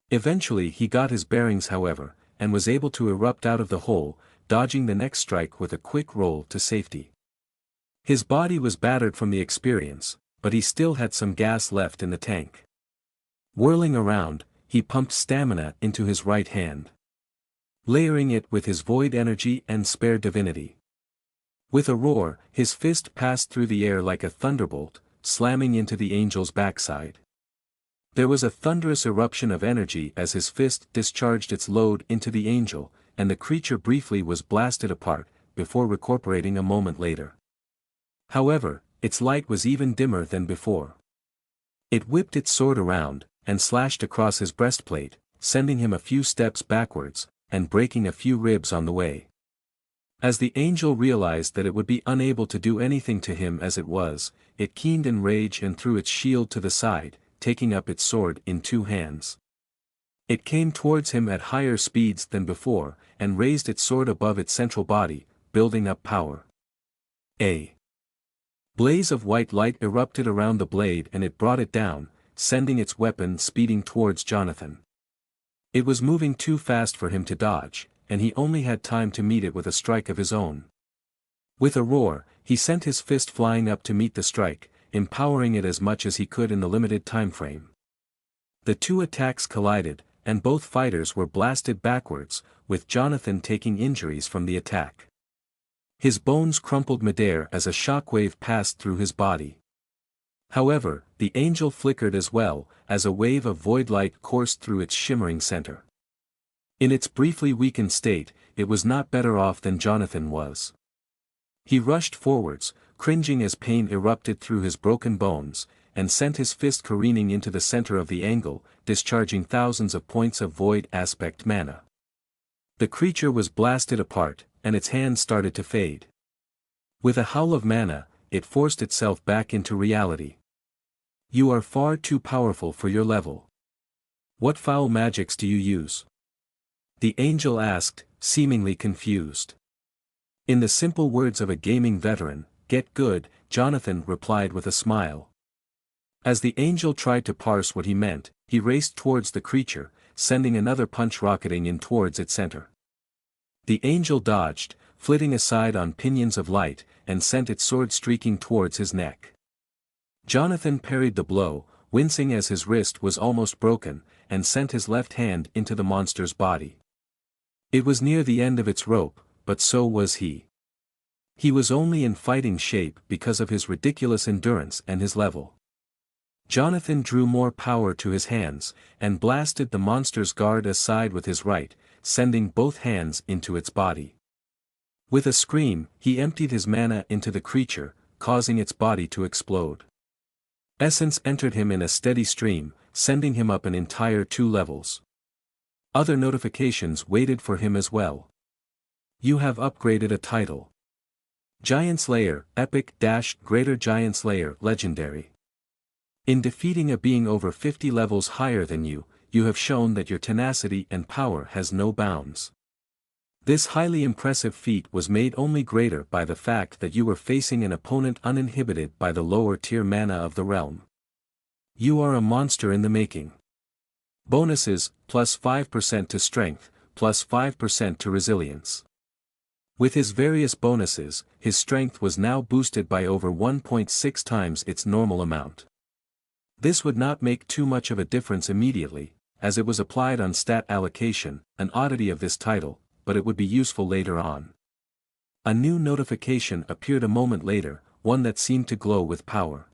Eventually he got his bearings however, and was able to erupt out of the hole, dodging the next strike with a quick roll to safety. His body was battered from the experience, but he still had some gas left in the tank. Whirling around, he pumped stamina into his right hand, layering it with his void energy and spare divinity. With a roar, his fist passed through the air like a thunderbolt, slamming into the angel's backside. There was a thunderous eruption of energy as his fist discharged its load into the angel, and the creature briefly was blasted apart, before recuperating a moment later. However, its light was even dimmer than before. It whipped its sword around, and slashed across his breastplate, sending him a few steps backwards, and breaking a few ribs on the way. As the angel realized that it would be unable to do anything to him as it was, it keened in rage and threw its shield to the side, taking up its sword in two hands. It came towards him at higher speeds than before, and raised its sword above its central body, building up power. A blaze of white light erupted around the blade and it brought it down, sending its weapon speeding towards Jonathan. It was moving too fast for him to dodge, and he only had time to meet it with a strike of his own. With a roar, he sent his fist flying up to meet the strike, empowering it as much as he could in the limited time frame. The two attacks collided, and both fighters were blasted backwards, with Jonathan taking injuries from the attack. His bones crumpled midair as a shockwave passed through his body. However, the angel flickered as well, as a wave of void light coursed through its shimmering center. In its briefly weakened state, it was not better off than Jonathan was. He rushed forwards, cringing as pain erupted through his broken bones, and sent his fist careening into the center of the angle, discharging thousands of points of void aspect mana. The creature was blasted apart, and its hands started to fade. With a howl of mana, it forced itself back into reality. "You are far too powerful for your level. What foul magics do you use?" the angel asked, seemingly confused. In the simple words of a gaming veteran, "Get good," Jonathan replied with a smile. As the angel tried to parse what he meant, he raced towards the creature, sending another punch rocketing in towards its center. The angel dodged, flitting aside on pinions of light, and sent its sword streaking towards his neck. Jonathan parried the blow, wincing as his wrist was almost broken, and sent his left hand into the monster's body. It was near the end of its rope, but so was he. He was only in fighting shape because of his ridiculous endurance and his level. Jonathan drew more power to his hands, and blasted the monster's guard aside with his right, sending both hands into its body. With a scream, he emptied his mana into the creature, causing its body to explode. Essence entered him in a steady stream, sending him up an entire 2 levels. Other notifications waited for him as well. You have upgraded a title. Giant Slayer, Epic - Greater Giant Slayer Legendary. In defeating a being over 50 levels higher than you, you have shown that your tenacity and power has no bounds. This highly impressive feat was made only greater by the fact that you were facing an opponent uninhibited by the lower tier mana of the realm. You are a monster in the making. Bonuses, +5% to strength, +5% to resilience. With his various bonuses, his strength was now boosted by over 1.6 times its normal amount. This would not make too much of a difference immediately, as it was applied on stat allocation, an oddity of this title, but it would be useful later on. A new notification appeared a moment later, one that seemed to glow with power.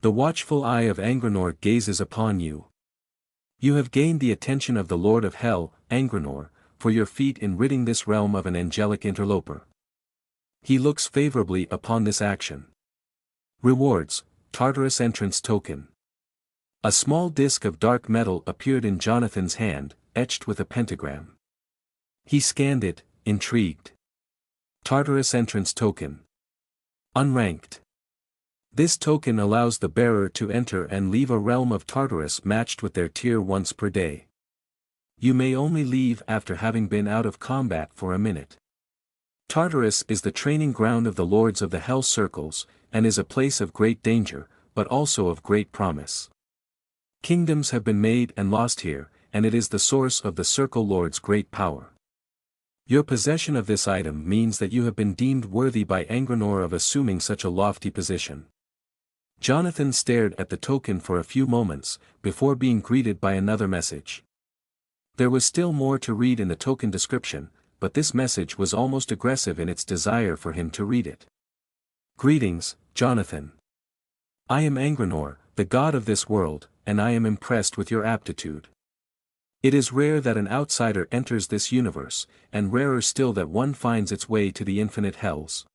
The watchful eye of Angranor gazes upon you. You have gained the attention of the Lord of Hell, Angranor, for your feat in ridding this realm of an angelic interloper. He looks favorably upon this action. Rewards, Tartarus entrance token. A small disc of dark metal appeared in Jonathan's hand, etched with a pentagram. He scanned it, intrigued. Tartarus entrance token. Unranked. This token allows the bearer to enter and leave a realm of Tartarus matched with their tier once per day. You may only leave after having been out of combat for a minute. Tartarus is the training ground of the lords of the Hell Circles, and is a place of great danger, but also of great promise. Kingdoms have been made and lost here, and it is the source of the Circle Lord's great power. Your possession of this item means that you have been deemed worthy by Angranor of assuming such a lofty position. Jonathan stared at the token for a few moments, before being greeted by another message. There was still more to read in the token description, but this message was almost aggressive in its desire for him to read it. Greetings, Jonathan. I am Angranor, the god of this world, and I am impressed with your aptitude. It is rare that an outsider enters this universe, and rarer still that one finds its way to the infinite hells.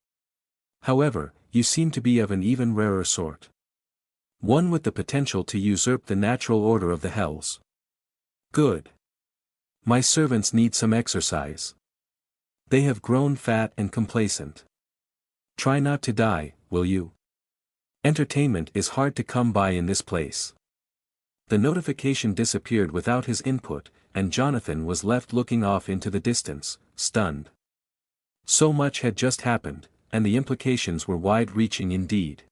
However, you seem to be of an even rarer sort. One with the potential to usurp the natural order of the hells. Good. My servants need some exercise. They have grown fat and complacent. Try not to die, will you? Entertainment is hard to come by in this place. The notification disappeared without his input, and Jonathan was left looking off into the distance, stunned. So much had just happened, and the implications were wide-reaching indeed.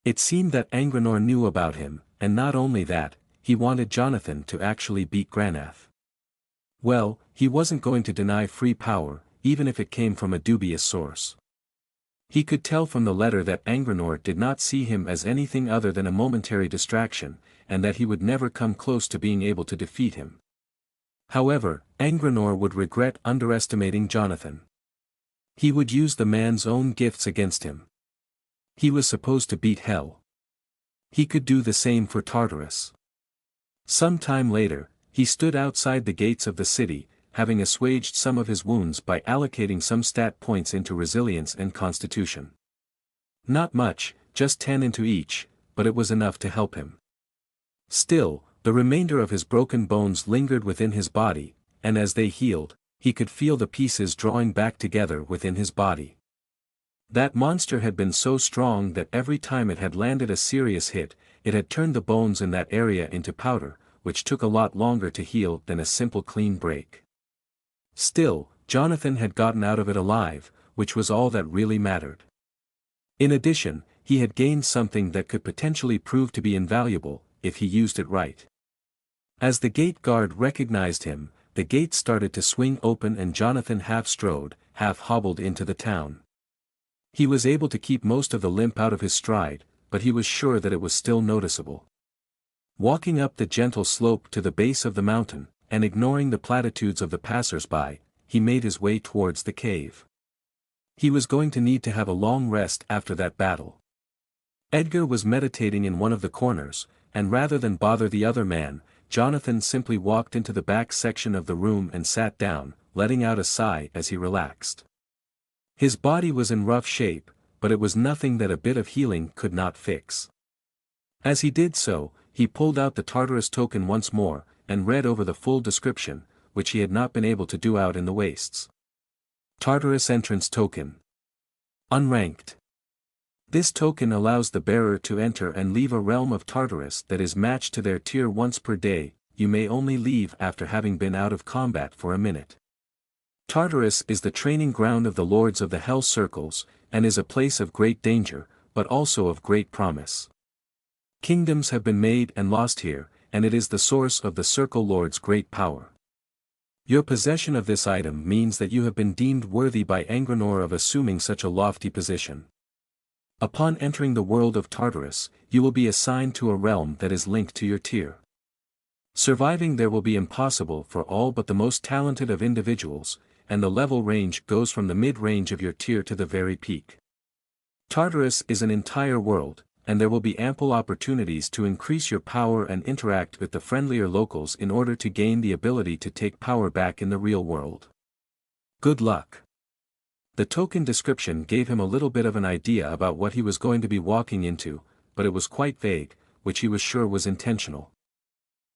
It seemed that Angranor knew about him, and not only that, he wanted Jonathan to actually beat Granath. Well, he wasn't going to deny free power, even if it came from a dubious source. He could tell from the letter that Angranor did not see him as anything other than a momentary distraction, and that he would never come close to being able to defeat him. However, Angranor would regret underestimating Jonathan. He would use the man's own gifts against him. He was supposed to beat Hell. He could do the same for Tartarus. Some time later, he stood outside the gates of the city, having assuaged some of his wounds by allocating some stat points into resilience and constitution. Not much, just 10 into each, but it was enough to help him. Still, the remainder of his broken bones lingered within his body, and as they healed, he could feel the pieces drawing back together within his body. That monster had been so strong that every time it had landed a serious hit, it had turned the bones in that area into powder, which took a lot longer to heal than a simple clean break. Still, Jonathan had gotten out of it alive, which was all that really mattered. In addition, he had gained something that could potentially prove to be invaluable, if he used it right. As the gate guard recognized him, the gate started to swing open and Jonathan half strode, half hobbled into the town. He was able to keep most of the limp out of his stride, but he was sure that it was still noticeable. Walking up the gentle slope to the base of the mountain, and ignoring the platitudes of the passers-by, he made his way towards the cave. He was going to need to have a long rest after that battle. Edgar was meditating in one of the corners, and rather than bother the other man, Jonathan simply walked into the back section of the room and sat down, letting out a sigh as he relaxed. His body was in rough shape, but it was nothing that a bit of healing could not fix. As he did so, he pulled out the Tartarus token once more, and read over the full description, which he had not been able to do out in the wastes. Tartarus entrance token. Unranked. This token allows the bearer to enter and leave a realm of Tartarus that is matched to their tier once per day. You may only leave after having been out of combat for a minute. Tartarus is the training ground of the lords of the Hell Circles, and is a place of great danger, but also of great promise. Kingdoms have been made and lost here, and it is the source of the Circle Lord's great power. Your possession of this item means that you have been deemed worthy by Angranor of assuming such a lofty position. Upon entering the world of Tartarus, you will be assigned to a realm that is linked to your tier. Surviving there will be impossible for all but the most talented of individuals, and the level range goes from the mid-range of your tier to the very peak. Tartarus is an entire world, and there will be ample opportunities to increase your power and interact with the friendlier locals in order to gain the ability to take power back in the real world. Good luck. The token description gave him a little bit of an idea about what he was going to be walking into, but it was quite vague, which he was sure was intentional.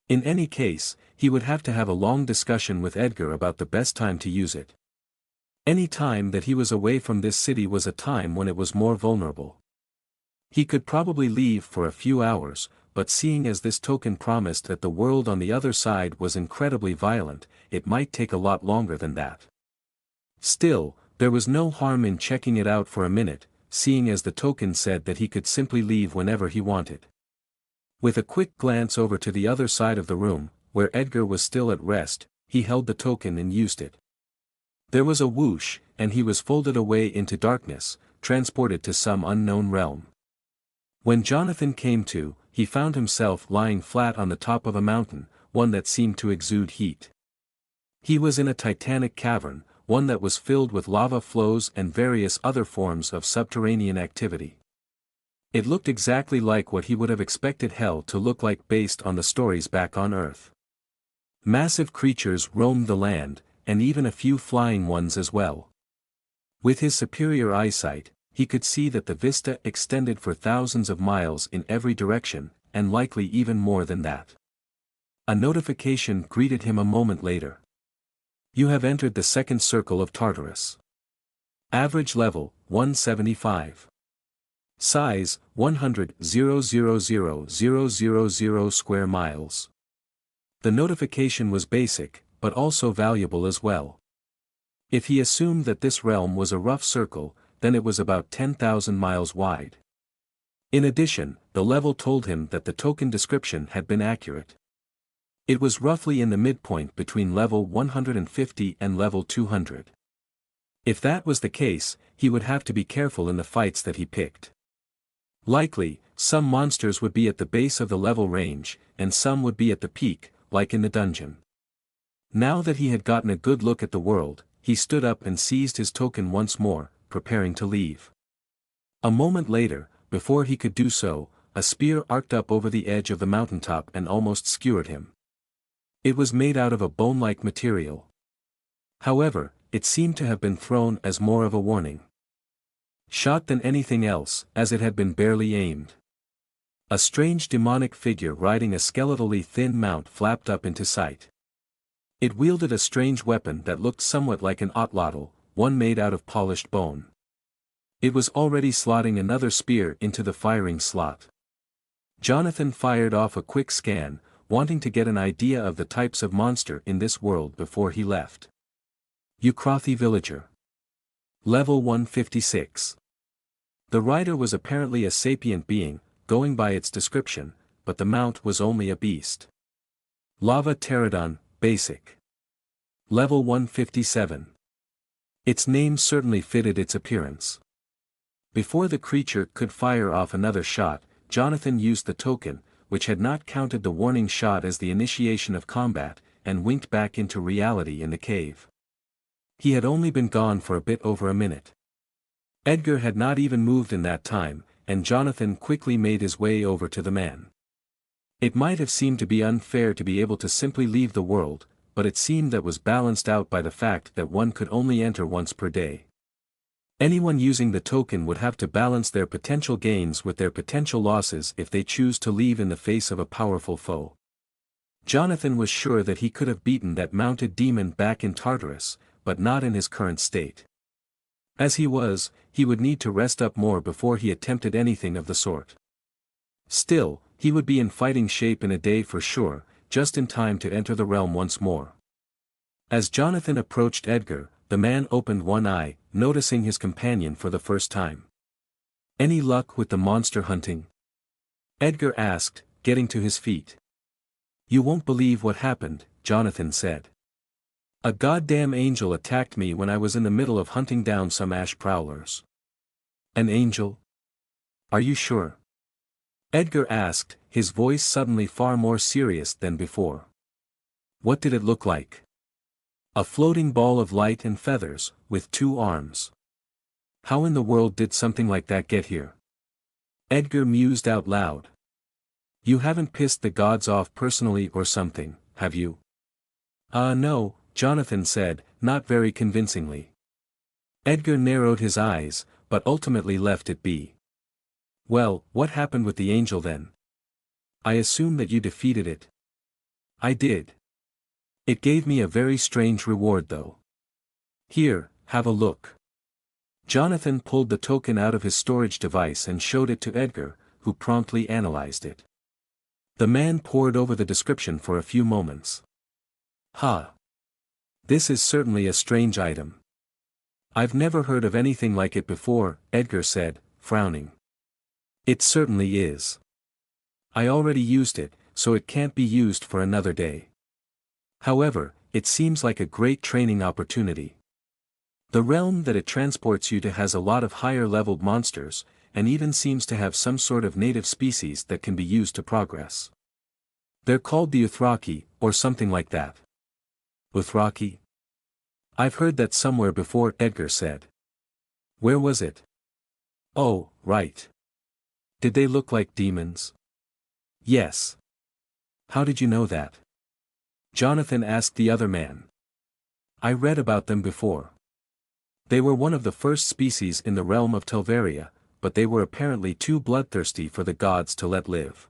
In any case, he would have to have a long discussion with Edgar about the best time to use it. Any time that he was away from this city was a time when it was more vulnerable. He could probably leave for a few hours, but seeing as this token promised that the world on the other side was incredibly violent, it might take a lot longer than that. Still, there was no harm in checking it out for a minute, seeing as the token said that he could simply leave whenever he wanted. With a quick glance over to the other side of the room, where Edgar was still at rest, he held the token and used it. There was a whoosh, and he was folded away into darkness, transported to some unknown realm. When Jonathan came to, he found himself lying flat on the top of a mountain, one that seemed to exude heat. He was in a titanic cavern, one that was filled with lava flows and various other forms of subterranean activity. It looked exactly like what he would have expected hell to look like based on the stories back on Earth. Massive creatures roamed the land, and even a few flying ones as well. With his superior eyesight, he could see that the vista extended for thousands of miles in every direction, and likely even more than that. A notification greeted him a moment later. You have entered the second circle of Tartarus. Average level, 175. Size, 100,000,000 square miles. The notification was basic, but also valuable as well. If he assumed that this realm was a rough circle, then it was about 10,000 miles wide. In addition, the level told him that the token description had been accurate. It was roughly in the midpoint between level 150 and level 200. If that was the case, he would have to be careful in the fights that he picked. Likely, some monsters would be at the base of the level range, and some would be at the peak, like in the dungeon. Now that he had gotten a good look at the world, he stood up and seized his token once more, preparing to leave. A moment later, before he could do so, a spear arced up over the edge of the mountaintop and almost skewered him. It was made out of a bone-like material. However, it seemed to have been thrown as more of a warning shot than anything else, as it had been barely aimed. A strange demonic figure riding a skeletally thin mount flapped up into sight. It wielded a strange weapon that looked somewhat like an otlotl, one made out of polished bone. It was already slotting another spear into the firing slot. Jonathan fired off a quick scan, wanting to get an idea of the types of monster in this world before he left. Ukrothi Villager. Level 156. The rider was apparently a sapient being, going by its description, but the mount was only a beast. Lava Pterodon, Basic. Level 157. Its name certainly fitted its appearance. Before the creature could fire off another shot, Jonathan used the token, which had not counted the warning shot as the initiation of combat, and winked back into reality in the cave. He had only been gone for a bit over a minute. Edgar had not even moved in that time, and Jonathan quickly made his way over to the man. It might have seemed to be unfair to be able to simply leave the world, but it seemed that was balanced out by the fact that one could only enter once per day. Anyone using the token would have to balance their potential gains with their potential losses if they choose to leave in the face of a powerful foe. Jonathan was sure that he could have beaten that mounted demon back in Tartarus, but not in his current state. As he was, he would need to rest up more before he attempted anything of the sort. Still, he would be in fighting shape in a day for sure, just in time to enter the realm once more. As Jonathan approached Edgar, the man opened one eye, noticing his companion for the first time. "Any luck with the monster hunting?" Edgar asked, getting to his feet. "You won't believe what happened," Jonathan said. A goddamn angel attacked me when I was in the middle of hunting down some ash prowlers. An angel? Are you sure? Edgar asked, his voice suddenly far more serious than before. What did it look like? A floating ball of light and feathers, with 2 arms. How in the world did something like that get here? Edgar mused out loud. You haven't pissed the gods off personally or something, have you? No, Jonathan said, not very convincingly. Edgar narrowed his eyes, but ultimately left it be. Well, what happened with the angel then? I assume that you defeated it. I did. It gave me a very strange reward though. Here, have a look. Jonathan pulled the token out of his storage device and showed it to Edgar, who promptly analyzed it. The man pored over the description for a few moments. Ha! This is certainly a strange item. I've never heard of anything like it before, Edgar said, frowning. It certainly is. I already used it, so it can't be used for another day. However, it seems like a great training opportunity. The realm that it transports you to has a lot of higher-leveled monsters, and even seems to have some sort of native species that can be used to progress. They're called the Uthraki, or something like that. Uthraki? I've heard that somewhere before, Edgar said. Where was it? Oh, right. Did they look like demons? Yes. How did you know that? Jonathan asked the other man. I read about them before. They were one of the first species in the realm of Telvaria, but they were apparently too bloodthirsty for the gods to let live.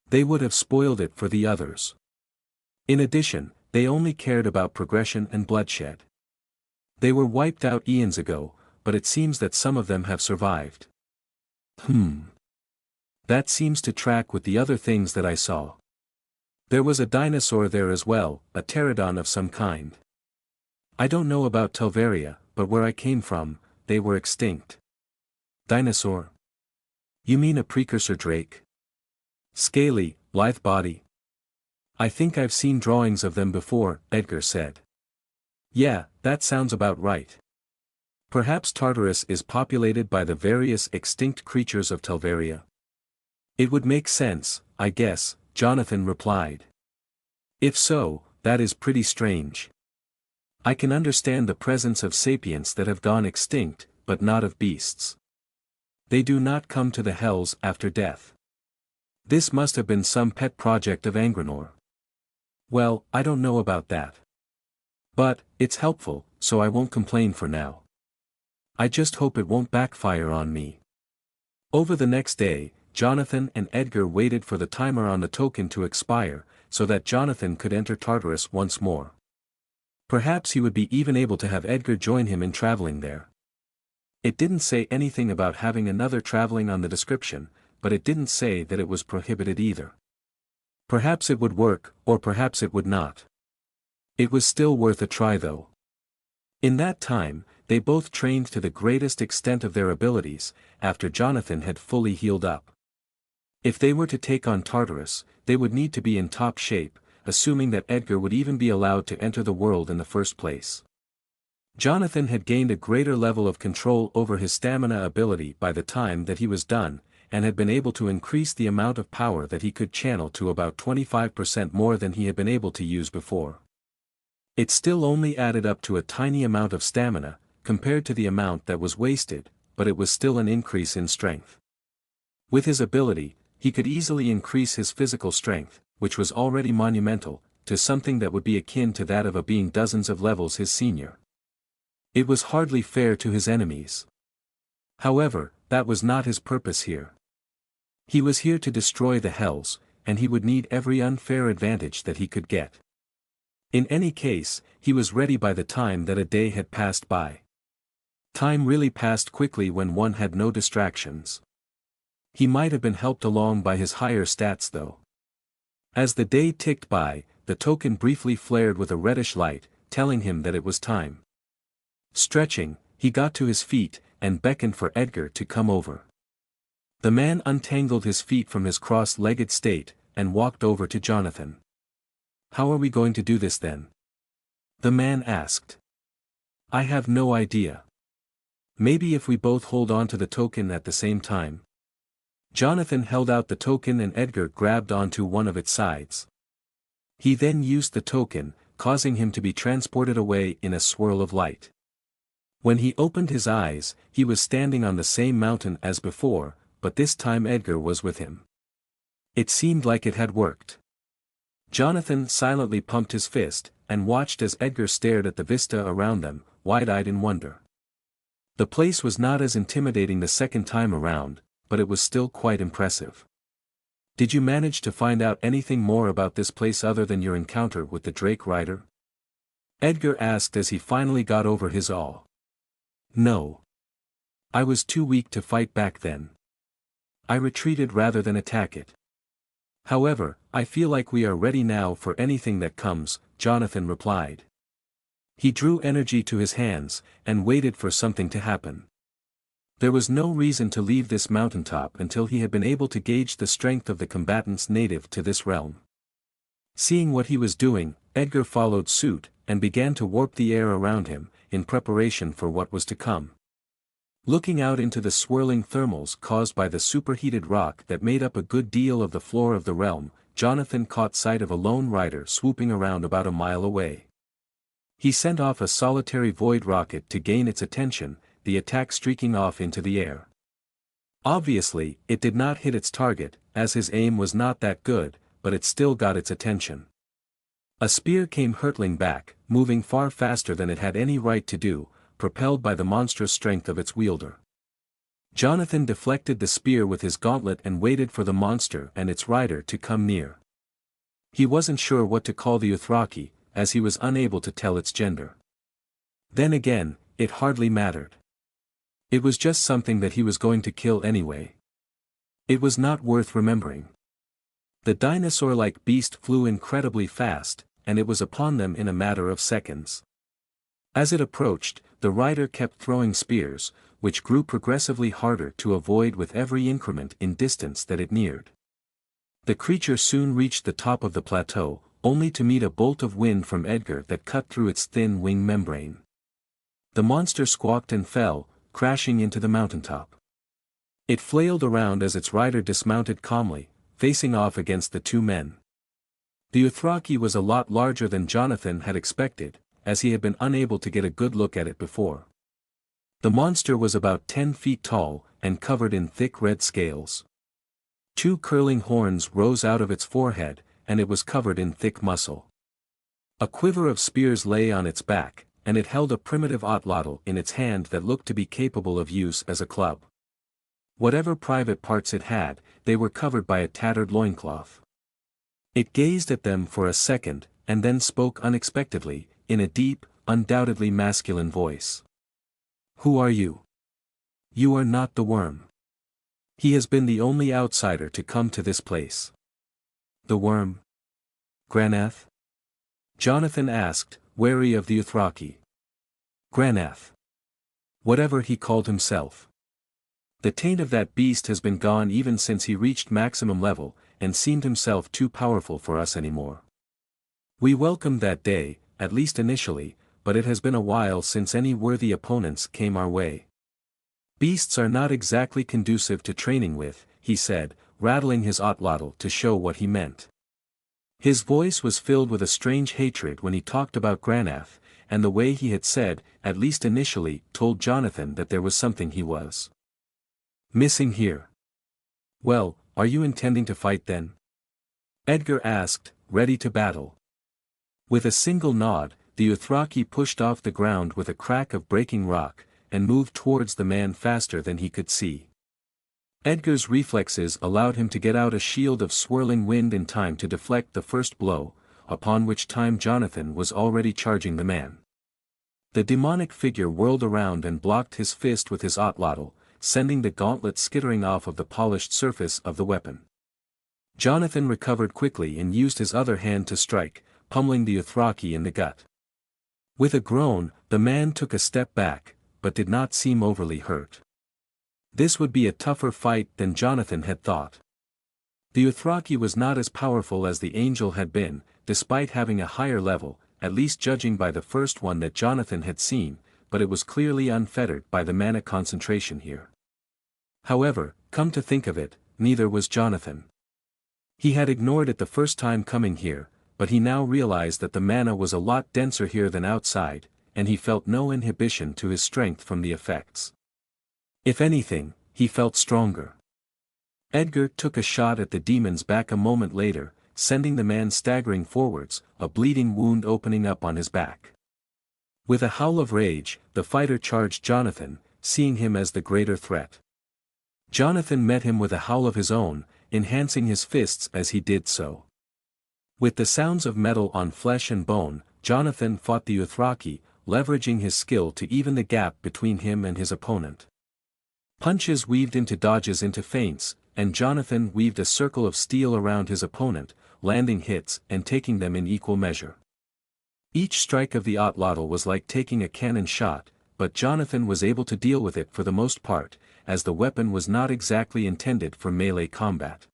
They would have spoiled it for the others. In addition, they only cared about progression and bloodshed. They were wiped out eons ago, but it seems that some of them have survived. That seems to track with the other things that I saw. There was a dinosaur there as well, a pterodon of some kind. I don't know about Telvaria, but where I came from, they were extinct. Dinosaur? You mean a precursor drake? Scaly, lithe body. I think I've seen drawings of them before, Edgar said. Yeah, that sounds about right. Perhaps Tartarus is populated by the various extinct creatures of Telvaria. It would make sense, I guess, Jonathan replied. If so, that is pretty strange. I can understand the presence of sapients that have gone extinct, but not of beasts. They do not come to the hells after death. This must have been some pet project of Angranor. Well, I don't know about that. But, it's helpful, so I won't complain for now. I just hope it won't backfire on me. Over the next day, Jonathan and Edgar waited for the timer on the token to expire, so that Jonathan could enter Tartarus once more. Perhaps he would be even able to have Edgar join him in traveling there. It didn't say anything about having another traveling on the description, but it didn't say that it was prohibited either. Perhaps it would work, or perhaps it would not. It was still worth a try though. In that time, they both trained to the greatest extent of their abilities, after Jonathan had fully healed up. If they were to take on Tartarus, they would need to be in top shape, assuming that Edgar would even be allowed to enter the world in the first place. Jonathan had gained a greater level of control over his stamina ability by the time that he was done, and had been able to increase the amount of power that he could channel to about 25% more than he had been able to use before. It still only added up to a tiny amount of stamina, compared to the amount that was wasted, but it was still an increase in strength. With his ability, he could easily increase his physical strength, which was already monumental, to something that would be akin to that of a being dozens of levels his senior. It was hardly fair to his enemies. However, that was not his purpose here. He was here to destroy the hells, and he would need every unfair advantage that he could get. In any case, he was ready by the time that a day had passed by. Time really passed quickly when one had no distractions. He might have been helped along by his higher stats though. As the day ticked by, the token briefly flared with a reddish light, telling him that it was time. Stretching, he got to his feet, and beckoned for Edgar to come over. The man untangled his feet from his cross-legged state, and walked over to Jonathan. How are we going to do this then? The man asked. I have no idea. Maybe if we both hold on to the token at the same time. Jonathan held out the token and Edgar grabbed onto one of its sides. He then used the token, causing him to be transported away in a swirl of light. When he opened his eyes, he was standing on the same mountain as before, but this time Edgar was with him. It seemed like it had worked. Jonathan silently pumped his fist, and watched as Edgar stared at the vista around them, wide-eyed in wonder. The place was not as intimidating the second time around, but it was still quite impressive. Did you manage to find out anything more about this place other than your encounter with the Drake Rider? Edgar asked as he finally got over his awe. No. I was too weak to fight back then. I retreated rather than attack it. However, I feel like we are ready now for anything that comes, Jonathan replied. He drew energy to his hands, and waited for something to happen. There was no reason to leave this mountaintop until he had been able to gauge the strength of the combatants native to this realm. Seeing what he was doing, Edgar followed suit, and began to warp the air around him, in preparation for what was to come. Looking out into the swirling thermals caused by the superheated rock that made up a good deal of the floor of the realm, Jonathan caught sight of a lone rider swooping around about a mile away. He sent off a solitary void rocket to gain its attention, the attack streaking off into the air. Obviously, it did not hit its target, as his aim was not that good, but it still got its attention. A spear came hurtling back, moving far faster than it had any right to do, propelled by the monstrous strength of its wielder. Jonathan deflected the spear with his gauntlet and waited for the monster and its rider to come near. He wasn't sure what to call the Uthraki, as he was unable to tell its gender. Then again, it hardly mattered. It was just something that he was going to kill anyway. It was not worth remembering. The dinosaur-like beast flew incredibly fast, and it was upon them in a matter of seconds. As it approached, the rider kept throwing spears, which grew progressively harder to avoid with every increment in distance that it neared. The creature soon reached the top of the plateau, only to meet a bolt of wind from Edgar that cut through its thin wing membrane. The monster squawked and fell, crashing into the mountaintop. It flailed around as its rider dismounted calmly, facing off against the two men. The Uthraki was a lot larger than Jonathan had expected, as he had been unable to get a good look at it before. The monster was about 10 feet tall, and covered in thick red scales. Two curling horns rose out of its forehead, and it was covered in thick muscle. A quiver of spears lay on its back, and it held a primitive otlotl in its hand that looked to be capable of use as a club. Whatever private parts it had, they were covered by a tattered loincloth. It gazed at them for a second, and then spoke unexpectedly, in a deep, undoubtedly masculine voice. Who are you? You are not the worm. He has been the only outsider to come to this place. The worm? Granath? Jonathan asked, wary of the Uthraki. Granath. Whatever he called himself. The taint of that beast has been gone even since he reached maximum level, and seemed himself too powerful for us anymore. We welcomed that day, at least initially, but it has been a while since any worthy opponents came our way. Beasts are not exactly conducive to training with, he said, rattling his otlotl to show what he meant. His voice was filled with a strange hatred when he talked about Granath, and the way he had said, at least initially, told Jonathan that there was something he was missing here. Well, are you intending to fight then? Edgar asked, ready to battle. With a single nod, the Uthraki pushed off the ground with a crack of breaking rock, and moved towards the man faster than he could see. Edgar's reflexes allowed him to get out a shield of swirling wind in time to deflect the first blow, upon which time Jonathan was already charging the man. The demonic figure whirled around and blocked his fist with his otlotl, sending the gauntlet skittering off of the polished surface of the weapon. Jonathan recovered quickly and used his other hand to strike, pummeling the Uthraki in the gut. With a groan, the man took a step back, but did not seem overly hurt. This would be a tougher fight than Jonathan had thought. The Uthraki was not as powerful as the angel had been, despite having a higher level, at least judging by the first one that Jonathan had seen, but it was clearly unfettered by the mana concentration here. However, come to think of it, neither was Jonathan. He had ignored it the first time coming here, but he now realized that the mana was a lot denser here than outside, and he felt no inhibition to his strength from the effects. If anything, he felt stronger. Edgar took a shot at the demon's back a moment later, sending the man staggering forwards, a bleeding wound opening up on his back. With a howl of rage, the fighter charged Jonathan, seeing him as the greater threat. Jonathan met him with a howl of his own, enhancing his fists as he did so. With the sounds of metal on flesh and bone, Jonathan fought the Dothraki, leveraging his skill to even the gap between him and his opponent. Punches weaved into dodges into feints, and Jonathan weaved a circle of steel around his opponent, landing hits and taking them in equal measure. Each strike of the Atlatl was like taking a cannon shot, but Jonathan was able to deal with it for the most part, as the weapon was not exactly intended for melee combat.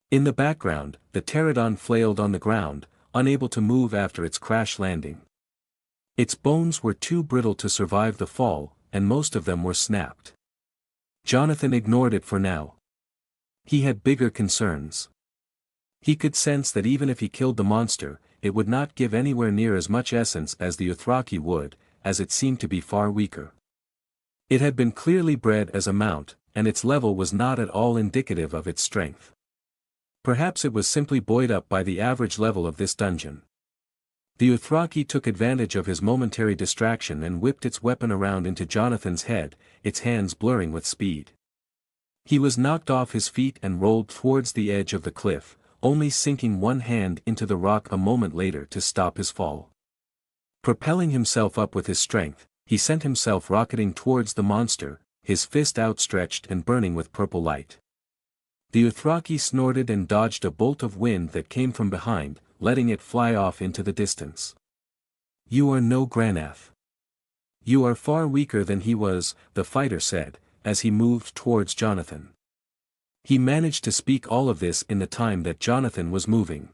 In the background, the pterodon flailed on the ground, unable to move after its crash landing. Its bones were too brittle to survive the fall, and most of them were snapped. Jonathan ignored it for now. He had bigger concerns. He could sense that even if he killed the monster, it would not give anywhere near as much essence as the Dothraki would, as it seemed to be far weaker. It had been clearly bred as a mount, and its level was not at all indicative of its strength. Perhaps it was simply buoyed up by the average level of this dungeon. The Dothraki took advantage of his momentary distraction and whipped its weapon around into Jonathan's head, its hands blurring with speed. He was knocked off his feet and rolled towards the edge of the cliff, only sinking one hand into the rock a moment later to stop his fall. Propelling himself up with his strength, he sent himself rocketing towards the monster, his fist outstretched and burning with purple light. The Dothraki snorted and dodged a bolt of wind that came from behind, letting it fly off into the distance. "You are no Granath. You are far weaker than he was," the fighter said, as he moved towards Jonathan. He managed to speak all of this in the time that Jonathan was moving.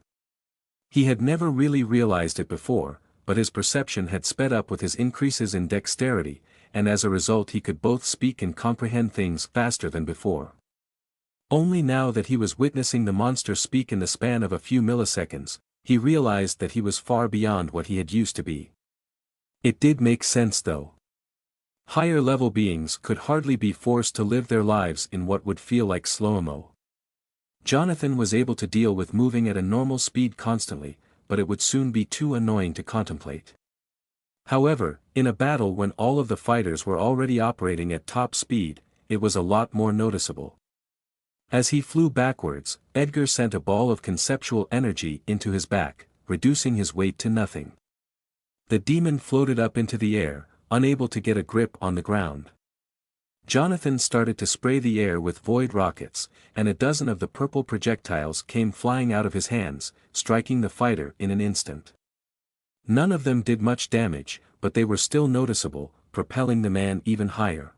He had never really realized it before, but his perception had sped up with his increases in dexterity, and as a result he could both speak and comprehend things faster than before. Only now that he was witnessing the monster speak in the span of a few milliseconds, he realized that he was far beyond what he had used to be. It did make sense though. Higher-level beings could hardly be forced to live their lives in what would feel like slow-mo. Jonathan was able to deal with moving at a normal speed constantly, but it would soon be too annoying to contemplate. However, in a battle when all of the fighters were already operating at top speed, it was a lot more noticeable. As he flew backwards, Edgar sent a ball of conceptual energy into his back, reducing his weight to nothing. The demon floated up into the air, unable to get a grip on the ground. Jonathan started to spray the air with void rockets, and a dozen of the purple projectiles came flying out of his hands, striking the fighter in an instant. None of them did much damage, but they were still noticeable, propelling the man even higher.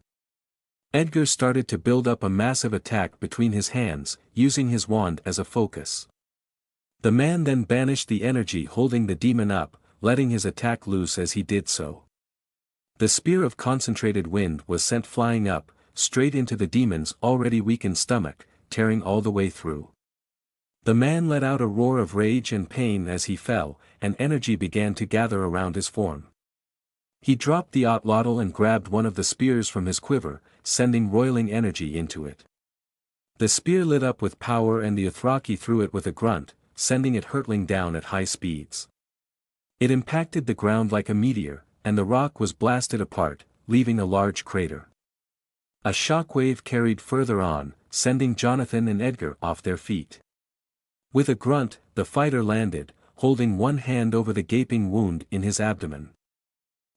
Edgar started to build up a massive attack between his hands, using his wand as a focus. The man then banished the energy holding the demon up, letting his attack loose as he did so. The spear of concentrated wind was sent flying up, straight into the demon's already weakened stomach, tearing all the way through. The man let out a roar of rage and pain as he fell, and energy began to gather around his form. He dropped the Atlatl and grabbed one of the spears from his quiver, sending roiling energy into it. The spear lit up with power and the Dothraki threw it with a grunt, sending it hurtling down at high speeds. It impacted the ground like a meteor, and the rock was blasted apart, leaving a large crater. A shockwave carried further on, sending Jonathan and Edgar off their feet. With a grunt, the fighter landed, holding one hand over the gaping wound in his abdomen.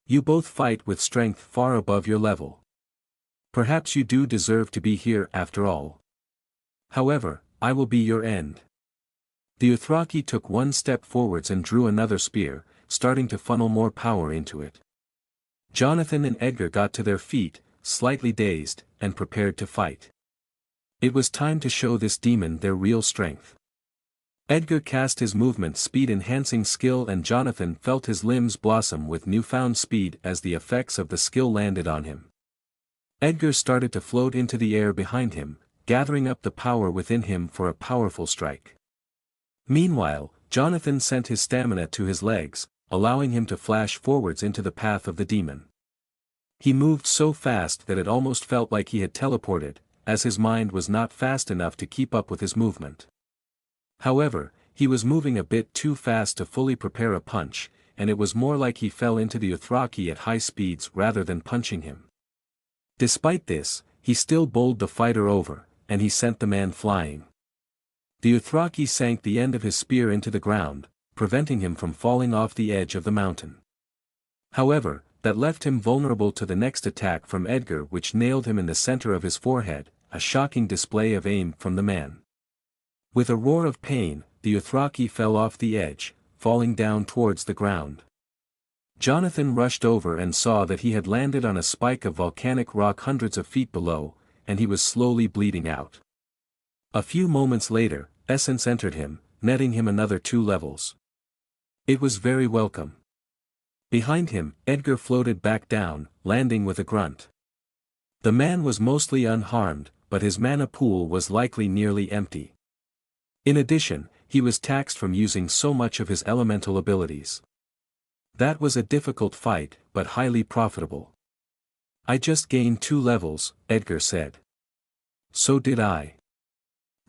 "You both fight with strength far above your level. Perhaps you do deserve to be here after all. However, I will be your end." The Dothraki took one step forwards and drew another spear, starting to funnel more power into it. Jonathan and Edgar got to their feet, slightly dazed, and prepared to fight. It was time to show this demon their real strength. Edgar cast his movement speed enhancing skill and Jonathan felt his limbs blossom with newfound speed as the effects of the skill landed on him. Edgar started to float into the air behind him, gathering up the power within him for a powerful strike. Meanwhile, Jonathan sent his stamina to his legs, allowing him to flash forwards into the path of the demon. He moved so fast that it almost felt like he had teleported, as his mind was not fast enough to keep up with his movement. However, he was moving a bit too fast to fully prepare a punch, and it was more like he fell into the Dothraki at high speeds rather than punching him. Despite this, he still bowled the fighter over, and he sent the man flying. The Dothraki sank the end of his spear into the ground, preventing him from falling off the edge of the mountain. However, that left him vulnerable to the next attack from Edgar, which nailed him in the center of his forehead, a shocking display of aim from the man. With a roar of pain, the Dothraki fell off the edge, falling down towards the ground. Jonathan rushed over and saw that he had landed on a spike of volcanic rock hundreds of feet below, and he was slowly bleeding out. A few moments later, essence entered him, netting him another 2 levels. It was very welcome. Behind him, Edgar floated back down, landing with a grunt. The man was mostly unharmed, but his mana pool was likely nearly empty. In addition, he was taxed from using so much of his elemental abilities. That was a difficult fight, but highly profitable. I just gained 2 levels, Edgar said. So did I.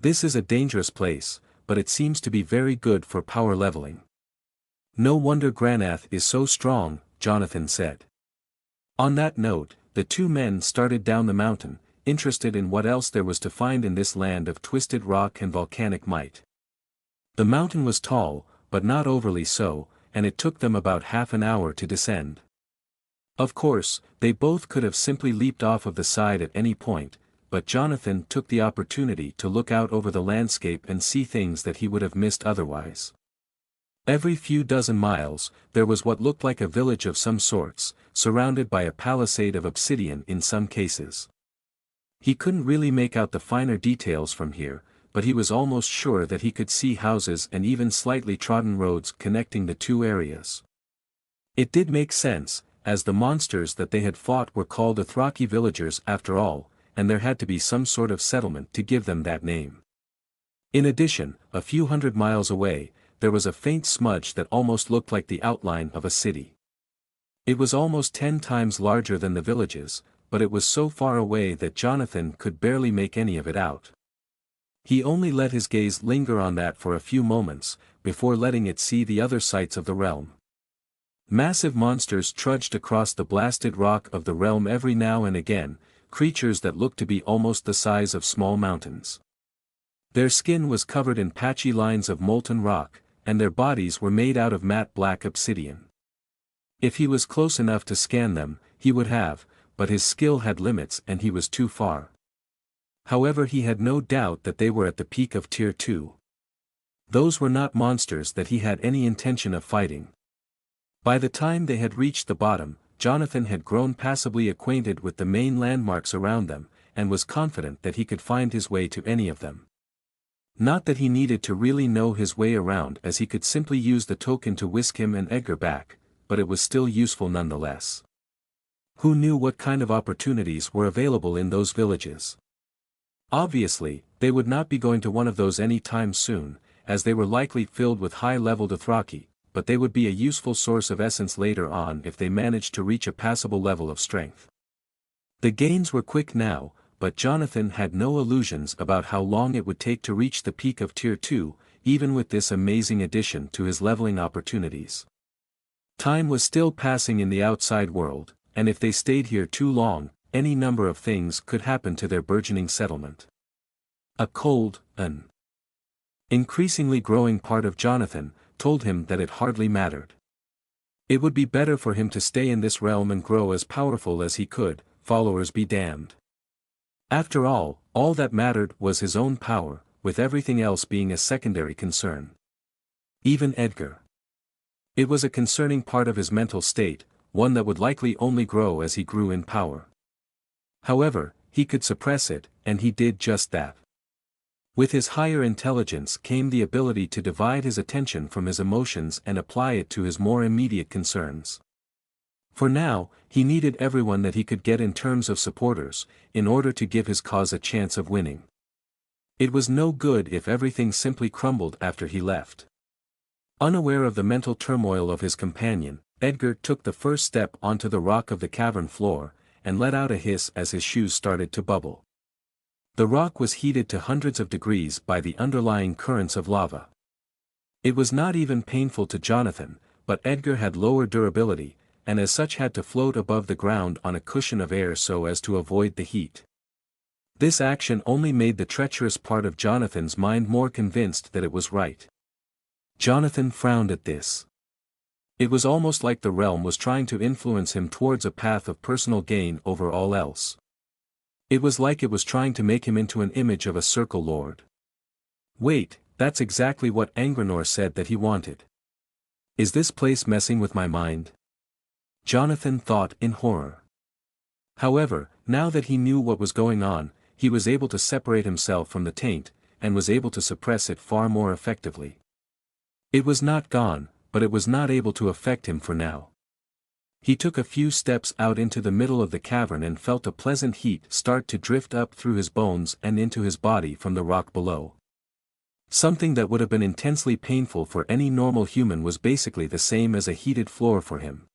This is a dangerous place, but it seems to be very good for power leveling. No wonder Granath is so strong, Jonathan said. On that note, the 2 men started down the mountain, interested in what else there was to find in this land of twisted rock and volcanic might. The mountain was tall, but not overly so, and it took them about half an hour to descend. Of course, they both could have simply leaped off of the side at any point, but Jonathan took the opportunity to look out over the landscape and see things that he would have missed otherwise. Every few dozen miles, there was what looked like a village of some sorts, surrounded by a palisade of obsidian in some cases. He couldn't really make out the finer details from here, but he was almost sure that he could see houses and even slightly trodden roads connecting the 2 areas. It did make sense, as the monsters that they had fought were called Dothraki villagers after all, and there had to be some sort of settlement to give them that name. In addition, a few hundred miles away, there was a faint smudge that almost looked like the outline of a city. It was almost 10 times larger than the villages, but it was so far away that Jonathan could barely make any of it out. He only let his gaze linger on that for a few moments, before letting it see the other sights of the realm. Massive monsters trudged across the blasted rock of the realm every now and again, creatures that looked to be almost the size of small mountains. Their skin was covered in patchy lines of molten rock, and their bodies were made out of matte black obsidian. If he was close enough to scan them, he would have, but his skill had limits and he was too far. However, he had no doubt that they were at the peak of Tier 2. Those were not monsters that he had any intention of fighting. By the time they had reached the bottom, Jonathan had grown passably acquainted with the main landmarks around them, and was confident that he could find his way to any of them. Not that he needed to really know his way around, as he could simply use the token to whisk him and Edgar back, but it was still useful nonetheless. Who knew what kind of opportunities were available in those villages? Obviously, they would not be going to one of those any time soon, as they were likely filled with high-level Dothraki, but they would be a useful source of essence later on if they managed to reach a passable level of strength. The gains were quick now, but Jonathan had no illusions about how long it would take to reach the peak of Tier 2, even with this amazing addition to his leveling opportunities. Time was still passing in the outside world, and if they stayed here too long, any number of things could happen to their burgeoning settlement. A cold, an increasingly growing part of Jonathan, told him that it hardly mattered. It would be better for him to stay in this realm and grow as powerful as he could, followers be damned. After all that mattered was his own power, with everything else being a secondary concern. Even Edgar. It was a concerning part of his mental state, one that would likely only grow as he grew in power. However, he could suppress it, and he did just that. With his higher intelligence came the ability to divide his attention from his emotions and apply it to his more immediate concerns. For now, he needed everyone that he could get in terms of supporters, in order to give his cause a chance of winning. It was no good if everything simply crumbled after he left. Unaware of the mental turmoil of his companion, Edgar took the first step onto the rock of the cavern floor, and let out a hiss as his shoes started to bubble. The rock was heated to hundreds of degrees by the underlying currents of lava. It was not even painful to Jonathan, but Edgar had lower durability, and as such had to float above the ground on a cushion of air so as to avoid the heat. This action only made the treacherous part of Jonathan's mind more convinced that it was right. Jonathan frowned at this. It was almost like the realm was trying to influence him towards a path of personal gain over all else. It was like it was trying to make him into an image of a circle lord. Wait, that's exactly what Angranor said that he wanted. Is this place messing with my mind? Jonathan thought in horror. However, now that he knew what was going on, he was able to separate himself from the taint, and was able to suppress it far more effectively. It was not gone, but it was not able to affect him for now. He took a few steps out into the middle of the cavern and felt a pleasant heat start to drift up through his bones and into his body from the rock below. Something that would have been intensely painful for any normal human was basically the same as a heated floor for him.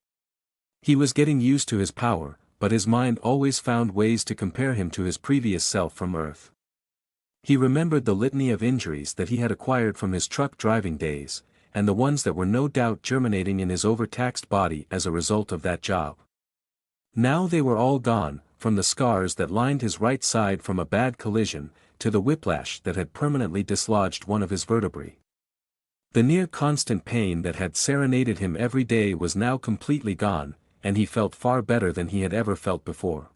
He was getting used to his power, but his mind always found ways to compare him to his previous self from Earth. He remembered the litany of injuries that he had acquired from his truck driving days, and the ones that were no doubt germinating in his overtaxed body as a result of that job. Now they were all gone, from the scars that lined his right side from a bad collision, to the whiplash that had permanently dislodged one of his vertebrae. The near-constant pain that had serenaded him every day was now completely gone, and he felt far better than he had ever felt before.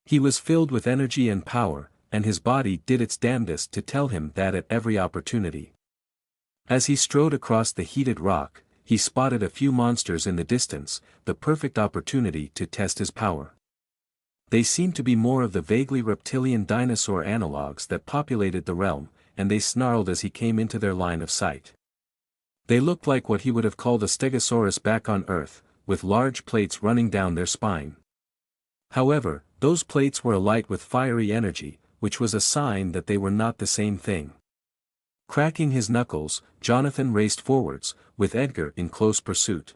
He was filled with energy and power, and his body did its damnedest to tell him that at every opportunity. As he strode across the heated rock, he spotted a few monsters in the distance, the perfect opportunity to test his power. They seemed to be more of the vaguely reptilian dinosaur analogues that populated the realm, and they snarled as he came into their line of sight. They looked like what he would have called a stegosaurus back on Earth, with large plates running down their spine. However, those plates were alight with fiery energy, which was a sign that they were not the same thing. Cracking his knuckles, Jonathan raced forwards, with Edgar in close pursuit.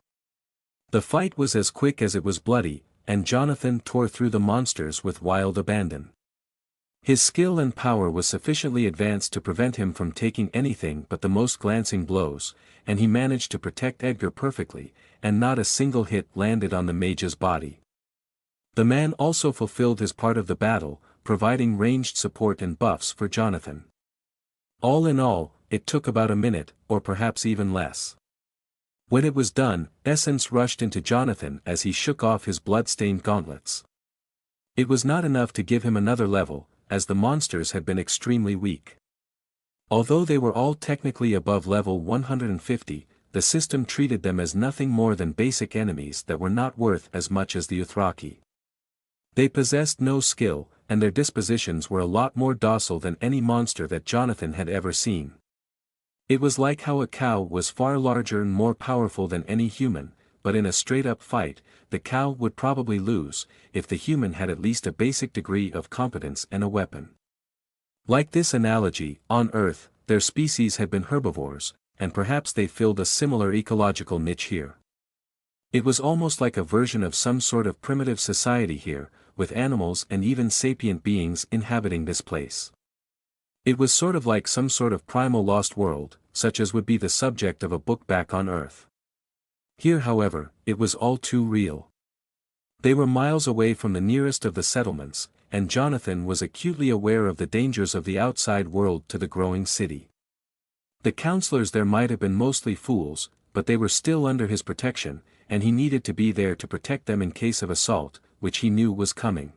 The fight was as quick as it was bloody, and Jonathan tore through the monsters with wild abandon. His skill and power was sufficiently advanced to prevent him from taking anything but the most glancing blows, and he managed to protect Edgar perfectly, and not a single hit landed on the mage's body. The man also fulfilled his part of the battle, providing ranged support and buffs for Jonathan. All in all, it took about a minute, or perhaps even less. When it was done, essence rushed into Jonathan as he shook off his blood-stained gauntlets. It was not enough to give him another level, as the monsters had been extremely weak. Although they were all technically above level 150, the system treated them as nothing more than basic enemies that were not worth as much as the Uthraki. They possessed no skill, and their dispositions were a lot more docile than any monster that Jonathan had ever seen. It was like how a cow was far larger and more powerful than any human, but in a straight-up fight, the cow would probably lose, if the human had at least a basic degree of competence and a weapon. Like this analogy, on Earth, their species had been herbivores, and perhaps they filled a similar ecological niche here. It was almost like a version of some sort of primitive society here, with animals and even sapient beings inhabiting this place. It was sort of like some sort of primal lost world, such as would be the subject of a book back on Earth. Here however, it was all too real. They were miles away from the nearest of the settlements, and Jonathan was acutely aware of the dangers of the outside world to the growing city. The counselors there might have been mostly fools, but they were still under his protection, and he needed to be there to protect them in case of assault, which he knew was coming.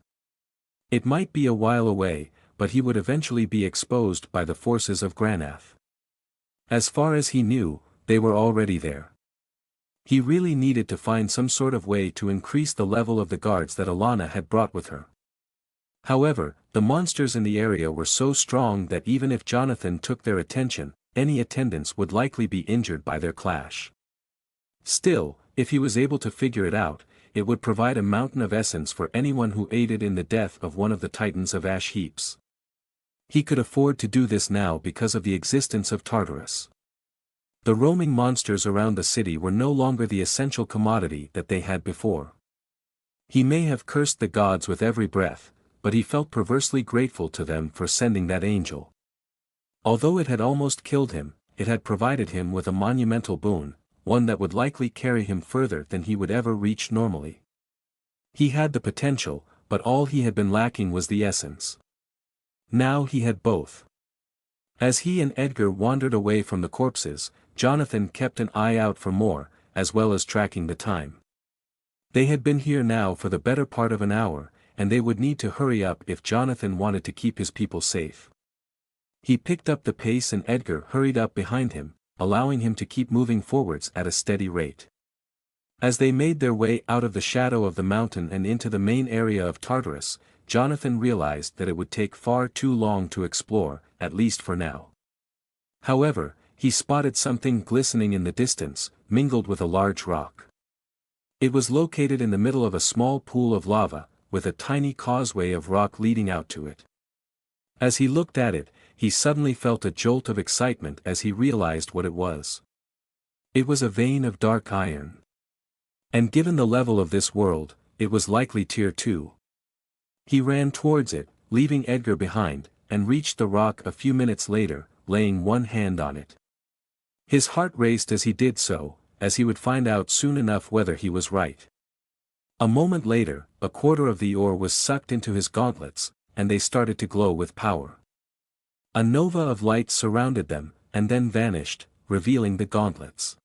It might be a while away, but he would eventually be exposed by the forces of Granath. As far as he knew, they were already there. He really needed to find some sort of way to increase the level of the guards that Alana had brought with her. However, the monsters in the area were so strong that even if Jonathan took their attention, any attendants would likely be injured by their clash. Still, if he was able to figure it out, it would provide a mountain of essence for anyone who aided in the death of one of the titans of ash heaps. He could afford to do this now because of the existence of Tartarus. The roaming monsters around the city were no longer the essential commodity that they had before. He may have cursed the gods with every breath, but he felt perversely grateful to them for sending that angel. Although it had almost killed him, it had provided him with a monumental boon, one that would likely carry him further than he would ever reach normally. He had the potential, but all he had been lacking was the essence. Now he had both. As he and Edgar wandered away from the corpses, Jonathan kept an eye out for more, as well as tracking the time. They had been here now for the better part of an hour, and they would need to hurry up if Jonathan wanted to keep his people safe. He picked up the pace and Edgar hurried up behind him, allowing him to keep moving forwards at a steady rate. As they made their way out of the shadow of the mountain and into the main area of Tartarus, Jonathan realized that it would take far too long to explore, at least for now. However, he spotted something glistening in the distance, mingled with a large rock. It was located in the middle of a small pool of lava, with a tiny causeway of rock leading out to it. As he looked at it, he suddenly felt a jolt of excitement as he realized what it was. It was a vein of dark iron. And given the level of this world, it was likely tier 2. He ran towards it, leaving Edgar behind, and reached the rock a few minutes later, laying one hand on it. His heart raced as he did so, as he would find out soon enough whether he was right. A moment later, a quarter of the ore was sucked into his gauntlets, and they started to glow with power. A nova of light surrounded them, and then vanished, revealing the gauntlets.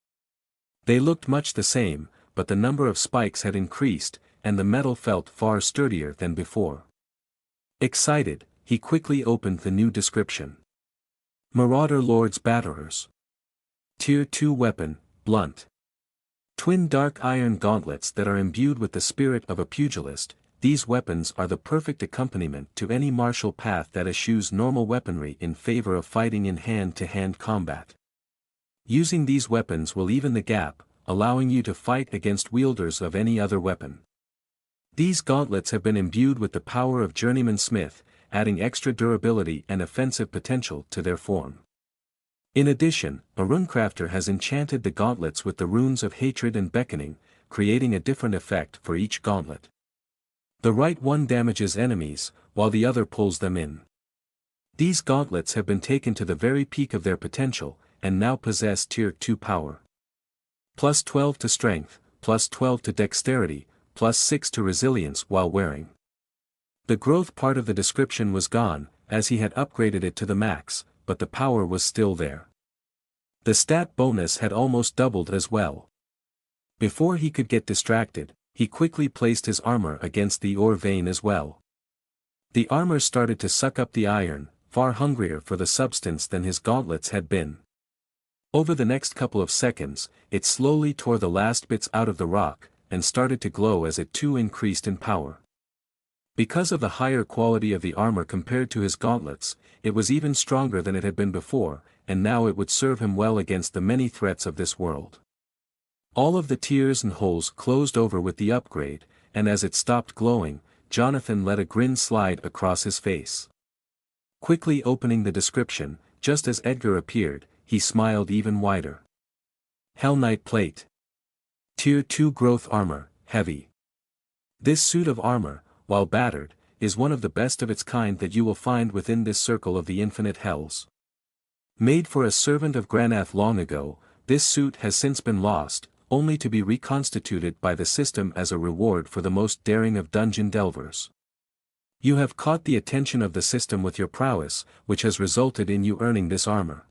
They looked much the same, but the number of spikes had increased, and the metal felt far sturdier than before. Excited, he quickly opened the new description. Marauder Lord's Batterers. Tier 2 weapon, blunt. Twin dark iron gauntlets that are imbued with the spirit of a pugilist. These weapons are the perfect accompaniment to any martial path that eschews normal weaponry in favor of fighting in hand-to-hand combat. Using these weapons will even the gap, allowing you to fight against wielders of any other weapon. These gauntlets have been imbued with the power of Journeyman Smith, adding extra durability and offensive potential to their form. In addition, a runecrafter has enchanted the gauntlets with the runes of hatred and beckoning, creating a different effect for each gauntlet. The right one damages enemies, while the other pulls them in. These gauntlets have been taken to the very peak of their potential, and now possess tier 2 power. Plus 12 to strength, plus 12 to dexterity, plus 6 to resilience while wearing. The growth part of the description was gone, as he had upgraded it to the max, but the power was still there. The stat bonus had almost doubled as well. Before he could get distracted, he quickly placed his armor against the ore vein as well. The armor started to suck up the iron, far hungrier for the substance than his gauntlets had been. Over the next couple of seconds, it slowly tore the last bits out of the rock, and started to glow as it too increased in power. Because of the higher quality of the armor compared to his gauntlets, it was even stronger than it had been before, and now it would serve him well against the many threats of this world. All of the tears and holes closed over with the upgrade, and as it stopped glowing, Jonathan let a grin slide across his face. Quickly opening the description, just as Edgar appeared, he smiled even wider. Hell Knight Plate. Tier 2 growth armor, heavy. This suit of armor, while battered, is one of the best of its kind that you will find within this circle of the infinite hells. Made for a servant of Granath long ago, this suit has since been lost, only to be reconstituted by the system as a reward for the most daring of dungeon delvers. You have caught the attention of the system with your prowess, which has resulted in you earning this armor.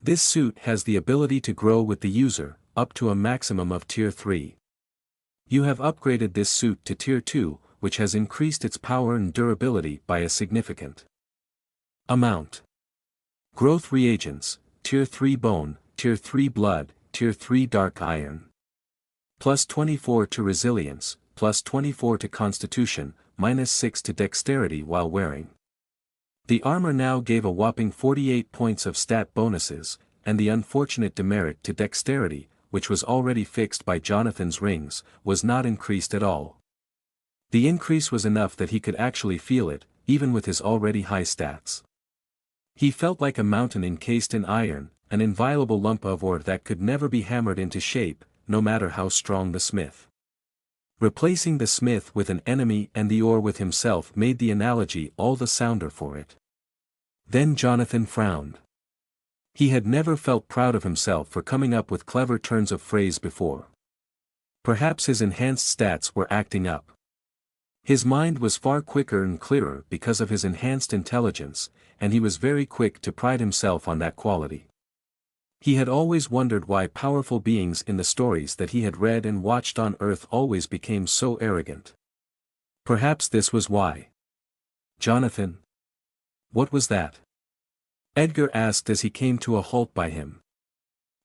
This suit has the ability to grow with the user, up to a maximum of tier 3. You have upgraded this suit to tier 2, which has increased its power and durability by a significant amount. Growth reagents, tier 3 bone, tier 3 blood, tier 3 dark iron. Plus 24 to resilience, plus 24 to constitution, minus 6 to dexterity while wearing. The armor now gave a whopping 48 points of stat bonuses, and the unfortunate demerit to dexterity, which was already fixed by Jonathan's rings, was not increased at all. The increase was enough that he could actually feel it, even with his already high stats. He felt like a mountain encased in iron, an inviolable lump of ore that could never be hammered into shape, no matter how strong the smith. Replacing the smith with an enemy and the ore with himself made the analogy all the sounder for it. Then Jonathan frowned. He had never felt proud of himself for coming up with clever turns of phrase before. Perhaps his enhanced stats were acting up. His mind was far quicker and clearer because of his enhanced intelligence, and he was very quick to pride himself on that quality. He had always wondered why powerful beings in the stories that he had read and watched on Earth always became so arrogant. Perhaps this was why. Jonathan? What was that? Edgar asked as he came to a halt by him.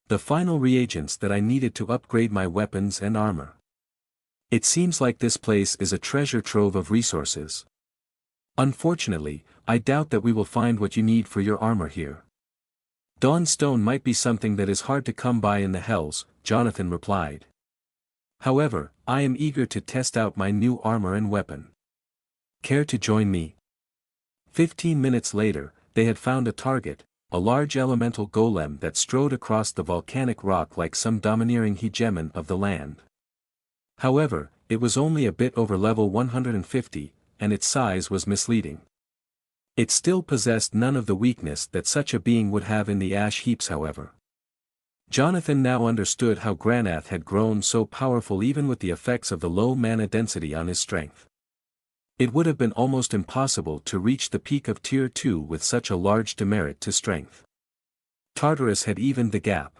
The final reagents that I needed to upgrade my weapons and armor. It seems like this place is a treasure trove of resources. Unfortunately, I doubt that we will find what you need for your armor here. Dawn stone might be something that is hard to come by in the Hells, Jonathan replied. However, I am eager to test out my new armor and weapon. Care to join me? 15 minutes later, they had found a target, a large elemental golem that strode across the volcanic rock like some domineering hegemon of the land. However, it was only a bit over level 150, and its size was misleading. It still possessed none of the weakness that such a being would have in the ash heaps however. Jonathan now understood how Granath had grown so powerful even with the effects of the low mana density on his strength. It would have been almost impossible to reach the peak of Tier 2 with such a large demerit to strength. Tartarus had evened the gap.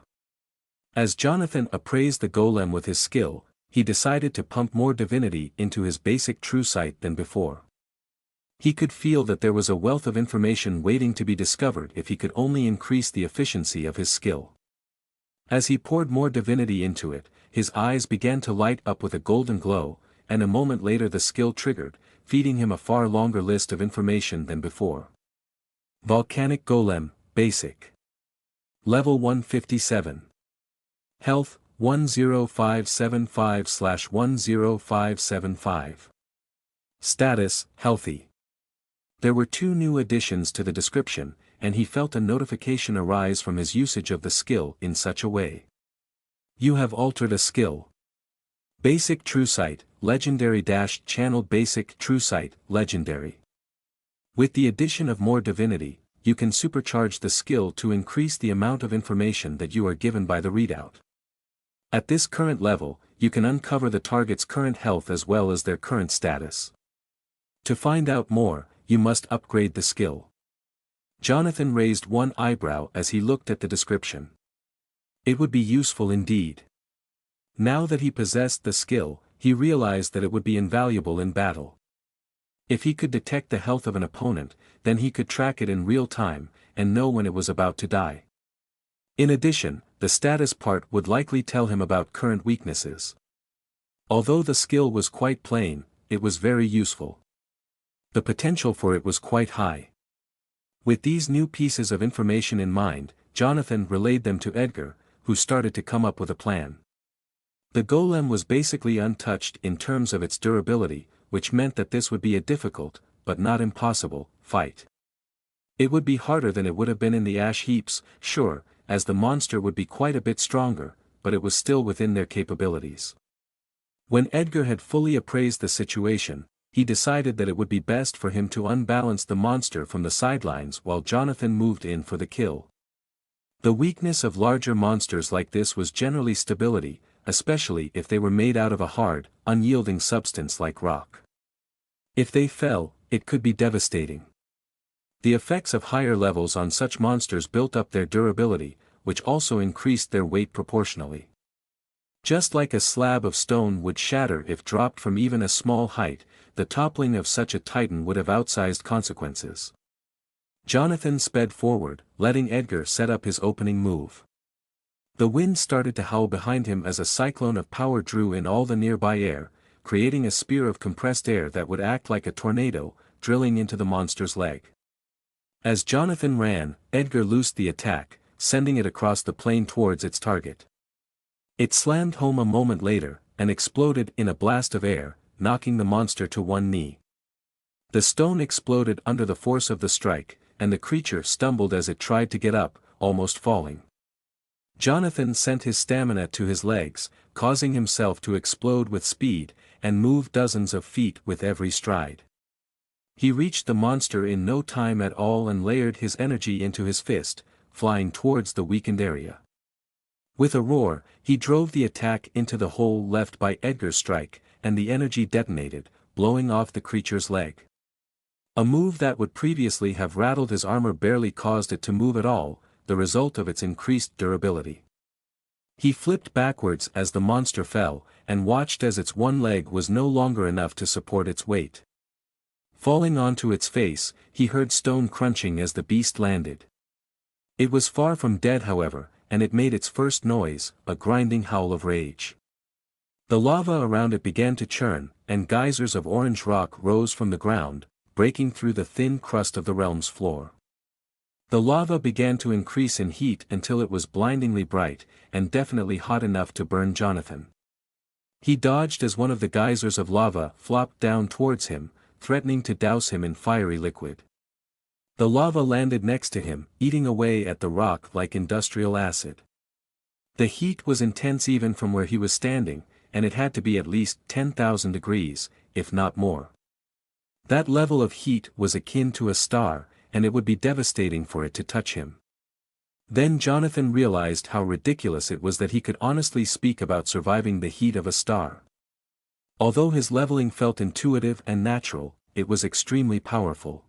As Jonathan appraised the golem with his skill, he decided to pump more divinity into his basic true sight than before. He could feel that there was a wealth of information waiting to be discovered if he could only increase the efficiency of his skill. As he poured more divinity into it, his eyes began to light up with a golden glow, and a moment later the skill triggered, feeding him a far longer list of information than before. Volcanic Golem, Basic. Level 157. Health, 10575/10575. Status, Healthy. There were 2 new additions to the description, and he felt a notification arise from his usage of the skill in such a way. You have altered a skill. Basic True Sight, Legendary - Channeled Basic True Sight, Legendary. With the addition of more divinity, you can supercharge the skill to increase the amount of information that you are given by the readout. At this current level, you can uncover the target's current health as well as their current status. To find out more, you must upgrade the skill. Jonathan raised one eyebrow as he looked at the description. It would be useful indeed. Now that he possessed the skill, he realized that it would be invaluable in battle. If he could detect the health of an opponent, then he could track it in real time, and know when it was about to die. In addition, the status part would likely tell him about current weaknesses. Although the skill was quite plain, it was very useful. The potential for it was quite high. With these new pieces of information in mind, Jonathan relayed them to Edgar, who started to come up with a plan. The golem was basically untouched in terms of its durability, which meant that this would be a difficult, but not impossible, fight. It would be harder than it would have been in the ash heaps, sure, as the monster would be quite a bit stronger, but it was still within their capabilities. When Edgar had fully appraised the situation, he decided that it would be best for him to unbalance the monster from the sidelines while Jonathan moved in for the kill. The weakness of larger monsters like this was generally stability, especially if they were made out of a hard, unyielding substance like rock. If they fell, it could be devastating. The effects of higher levels on such monsters built up their durability, which also increased their weight proportionally. Just like a slab of stone would shatter if dropped from even a small height, the toppling of such a titan would have outsized consequences. Jonathan sped forward, letting Edgar set up his opening move. The wind started to howl behind him as a cyclone of power drew in all the nearby air, creating a spear of compressed air that would act like a tornado, drilling into the monster's leg. As Jonathan ran, Edgar loosed the attack, sending it across the plain towards its target. It slammed home a moment later, and exploded in a blast of air, knocking the monster to one knee. The stone exploded under the force of the strike, and the creature stumbled as it tried to get up, almost falling. Jonathan sent his stamina to his legs, causing himself to explode with speed, and move dozens of feet with every stride. He reached the monster in no time at all and layered his energy into his fist, flying towards the weakened area. With a roar, he drove the attack into the hole left by Edgar's strike, and the energy detonated, blowing off the creature's leg. A move that would previously have rattled his armor barely caused it to move at all, the result of its increased durability. He flipped backwards as the monster fell, and watched as its one leg was no longer enough to support its weight. Falling onto its face, he heard stone crunching as the beast landed. It was far from dead however, and it made its first noise, a grinding howl of rage. The lava around it began to churn, and geysers of orange rock rose from the ground, breaking through the thin crust of the realm's floor. The lava began to increase in heat until it was blindingly bright, and definitely hot enough to burn Jonathan. He dodged as one of the geysers of lava flopped down towards him, threatening to douse him in fiery liquid. The lava landed next to him, eating away at the rock like industrial acid. The heat was intense even from where he was standing, and it had to be at least 10,000 degrees, if not more. That level of heat was akin to a star, and it would be devastating for it to touch him. Then Jonathan realized how ridiculous it was that he could honestly speak about surviving the heat of a star. Although his leveling felt intuitive and natural, it was extremely powerful.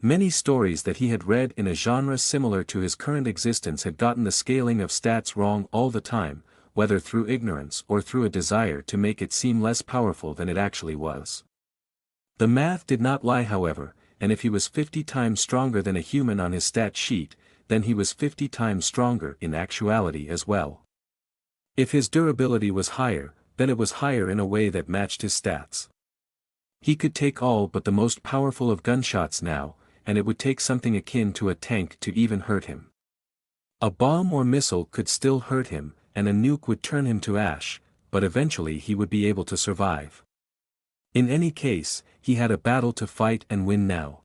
Many stories that he had read in a genre similar to his current existence had gotten the scaling of stats wrong all the time, whether through ignorance or through a desire to make it seem less powerful than it actually was. The math did not lie however, and if he was 50 times stronger than a human on his stat sheet, then he was 50 times stronger in actuality as well. If his durability was higher, then it was higher in a way that matched his stats. He could take all but the most powerful of gunshots now, and it would take something akin to a tank to even hurt him. A bomb or missile could still hurt him, and a nuke would turn him to ash, but eventually he would be able to survive. In any case, he had a battle to fight and win now.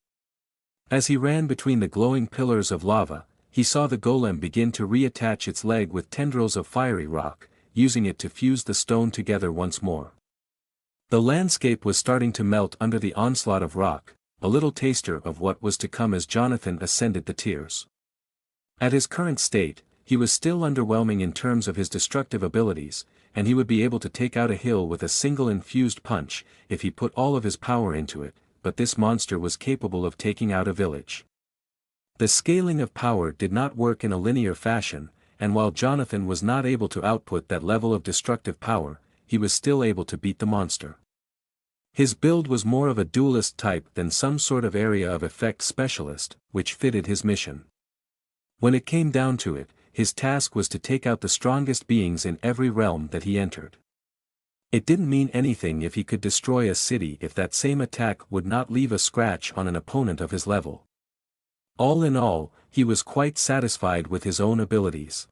As he ran between the glowing pillars of lava, he saw the golem begin to reattach its leg with tendrils of fiery rock, using it to fuse the stone together once more. The landscape was starting to melt under the onslaught of rock, a little taster of what was to come as Jonathan ascended the tiers. At his current state, he was still underwhelming in terms of his destructive abilities, and he would be able to take out a hill with a single infused punch, if he put all of his power into it, but this monster was capable of taking out a village. The scaling of power did not work in a linear fashion, and while Jonathan was not able to output that level of destructive power, he was still able to beat the monster. His build was more of a duelist type than some sort of area of effect specialist, which fitted his mission. When it came down to it, his task was to take out the strongest beings in every realm that he entered. It didn't mean anything if he could destroy a city if that same attack would not leave a scratch on an opponent of his level. All in all, he was quite satisfied with his own abilities.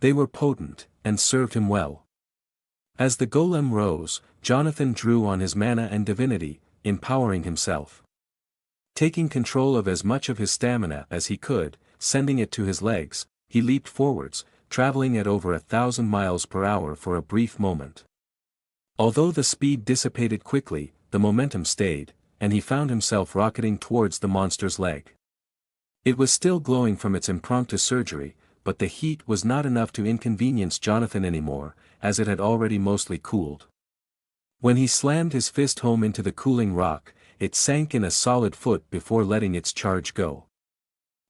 They were potent, and served him well. As the golem rose, Jonathan drew on his mana and divinity, empowering himself. Taking control of as much of his stamina as he could, sending it to his legs, he leaped forwards, traveling at over 1,000 miles per hour for a brief moment. Although the speed dissipated quickly, the momentum stayed, and he found himself rocketing towards the monster's leg. It was still glowing from its impromptu surgery, but the heat was not enough to inconvenience Jonathan anymore, as it had already mostly cooled. When he slammed his fist home into the cooling rock, it sank in a solid foot before letting its charge go.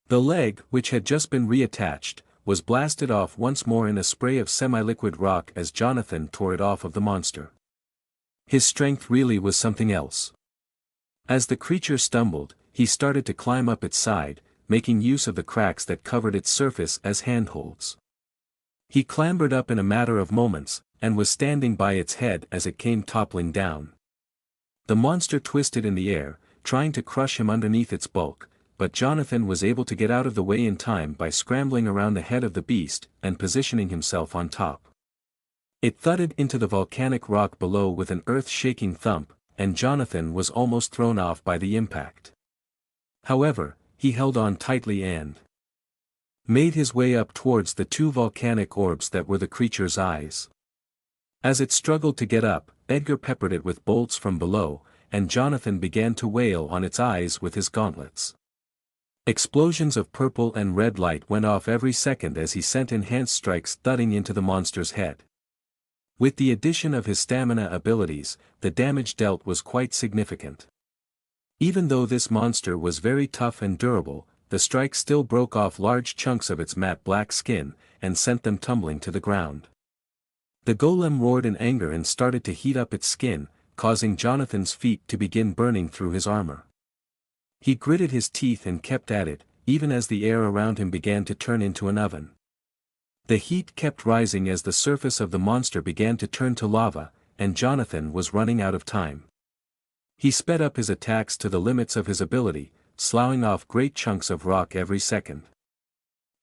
The leg, which had just been reattached, was blasted off once more in a spray of semi-liquid rock as Jonathan tore it off of the monster. His strength really was something else. As the creature stumbled, he started to climb up its side, making use of the cracks that covered its surface as handholds. He clambered up in a matter of moments, and was standing by its head as it came toppling down. The monster twisted in the air, trying to crush him underneath its bulk, but Jonathan was able to get out of the way in time by scrambling around the head of the beast and positioning himself on top. It thudded into the volcanic rock below with an earth-shaking thump, and Jonathan was almost thrown off by the impact. However, he held on tightly and made his way up towards the two volcanic orbs that were the creature's eyes. As it struggled to get up, Edgar peppered it with bolts from below, and Jonathan began to wail on its eyes with his gauntlets. Explosions of purple and red light went off every second as he sent enhanced strikes thudding into the monster's head. With the addition of his stamina abilities, the damage dealt was quite significant. Even though this monster was very tough and durable, the strike still broke off large chunks of its matte black skin, and sent them tumbling to the ground. The golem roared in anger and started to heat up its skin, causing Jonathan's feet to begin burning through his armor. He gritted his teeth and kept at it, even as the air around him began to turn into an oven. The heat kept rising as the surface of the monster began to turn to lava, and Jonathan was running out of time. He sped up his attacks to the limits of his ability, sloughing off great chunks of rock every second.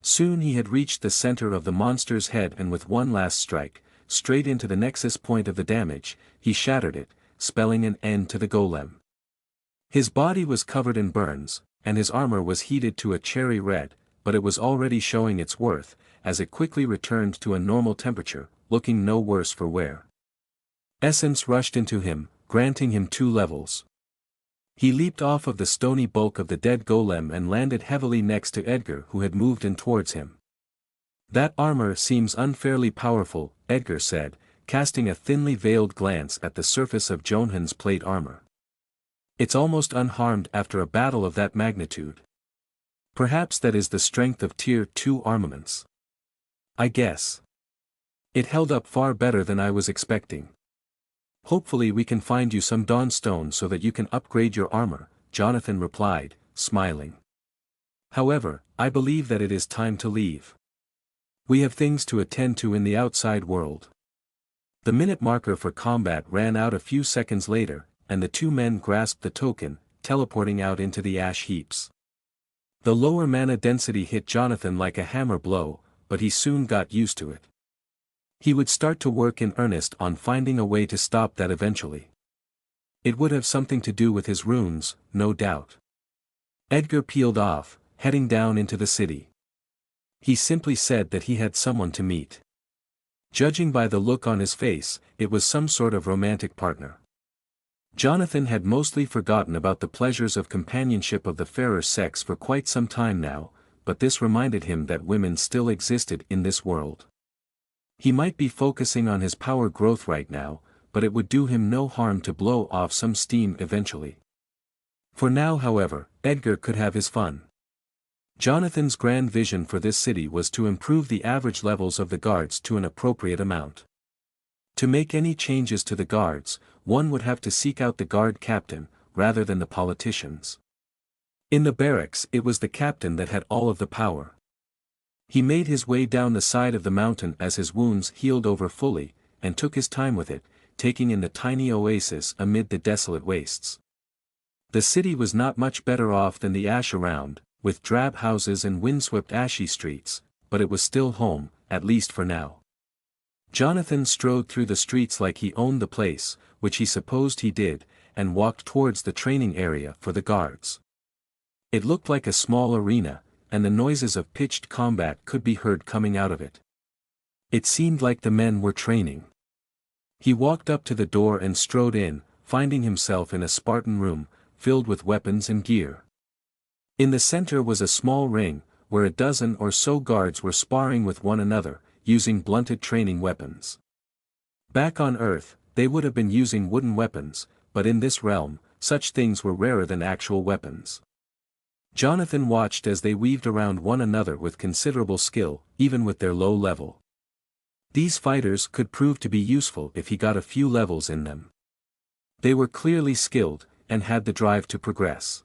Soon he had reached the center of the monster's head, and with one last strike, straight into the nexus point of the damage, he shattered it, spelling an end to the golem. His body was covered in burns, and his armor was heated to a cherry red, but it was already showing its worth, as it quickly returned to a normal temperature, looking no worse for wear. Essence rushed into him, granting him 2 levels. He leaped off of the stony bulk of the dead golem and landed heavily next to Edgar, who had moved in towards him. "That armor seems unfairly powerful," Edgar said, casting a thinly veiled glance at the surface of Jonathan's plate armor. "It's almost unharmed after a battle of that magnitude. Perhaps that is the strength of Tier 2 armaments. I guess. It held up far better than I was expecting. Hopefully we can find you some dawnstone so that you can upgrade your armor," Jonathan replied, smiling. "However, I believe that it is time to leave. We have things to attend to in the outside world." The minute marker for combat ran out a few seconds later, and the 2 men grasped the token, teleporting out into the ash heaps. The lower mana density hit Jonathan like a hammer blow, but he soon got used to it. He would start to work in earnest on finding a way to stop that eventually. It would have something to do with his runes, no doubt. Edgar peeled off, heading down into the city. He simply said that he had someone to meet. Judging by the look on his face, it was some sort of romantic partner. Jonathan had mostly forgotten about the pleasures of companionship of the fairer sex for quite some time now, but this reminded him that women still existed in this world. He might be focusing on his power growth right now, but it would do him no harm to blow off some steam eventually. For now, however, Edgar could have his fun. Jonathan's grand vision for this city was to improve the average levels of the guards to an appropriate amount. To make any changes to the guards, one would have to seek out the guard captain, rather than the politicians. In the barracks it was the captain that had all of the power. He made his way down the side of the mountain as his wounds healed over fully, and took his time with it, taking in the tiny oasis amid the desolate wastes. The city was not much better off than the ash around, with drab houses and windswept ashy streets, but it was still home, at least for now. Jonathan strode through the streets like he owned the place, which he supposed he did, and walked towards the training area for the guards. It looked like a small arena, and the noises of pitched combat could be heard coming out of it. It seemed like the men were training. He walked up to the door and strode in, finding himself in a Spartan room, filled with weapons and gear. In the center was a small ring, where a dozen or so guards were sparring with one another, using blunted training weapons. Back on Earth, they would have been using wooden weapons, but in this realm, such things were rarer than actual weapons. Jonathan watched as they weaved around one another with considerable skill, even with their low level. These fighters could prove to be useful if he got a few levels in them. They were clearly skilled, and had the drive to progress.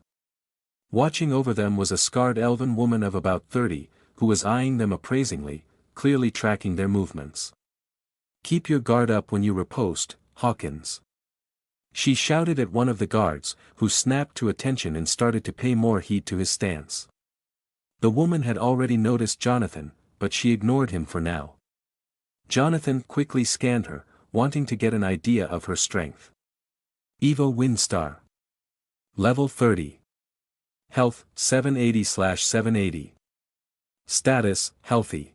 Watching over them was a scarred elven woman of about 30, who was eyeing them appraisingly, clearly tracking their movements. Keep your guard up when you riposte, Hawkins. She shouted at one of the guards, who snapped to attention and started to pay more heed to his stance. The woman had already noticed Jonathan, but she ignored him for now. Jonathan quickly scanned her, wanting to get an idea of her strength. Eva Windstar. Level 30. Health, 780/780. Status, healthy.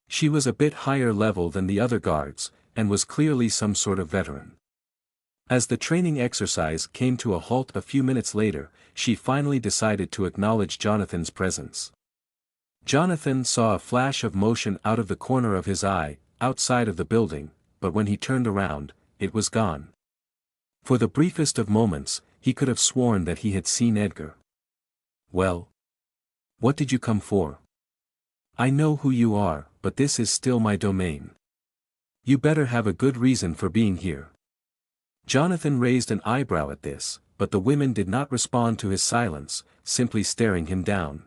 She was a bit higher level than the other guards, and was clearly some sort of veteran. As the training exercise came to a halt a few minutes later, she finally decided to acknowledge Jonathan's presence. Jonathan saw a flash of motion out of the corner of his eye, outside of the building, but when he turned around, it was gone. For the briefest of moments, he could have sworn that he had seen Edgar. Well? What did you come for? I know who you are, but this is still my domain. You better have a good reason for being here. Jonathan raised an eyebrow at this, but the women did not respond to his silence, simply staring him down.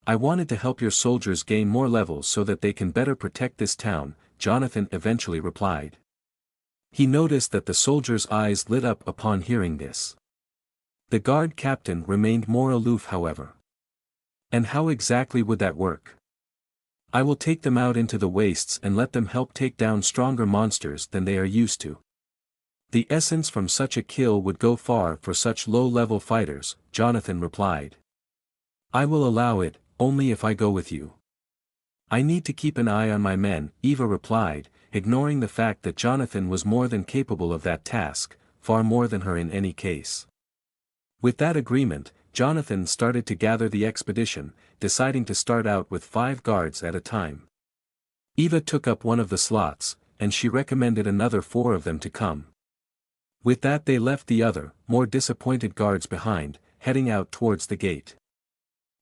I wanted to help your soldiers gain more levels so that they can better protect this town, Jonathan eventually replied. He noticed that the soldiers' eyes lit up upon hearing this. The guard captain remained more aloof, however. And how exactly would that work? I will take them out into the wastes and let them help take down stronger monsters than they are used to. The essence from such a kill would go far for such low-level fighters, Jonathan replied. I will allow it, only if I go with you. I need to keep an eye on my men, Eva replied, ignoring the fact that Jonathan was more than capable of that task, far more than her in any case. With that agreement, Jonathan started to gather the expedition, deciding to start out with 5 guards at a time. Eva took up one of the slots, and she recommended another 4 of them to come. With that they left the other, more disappointed guards behind, heading out towards the gate.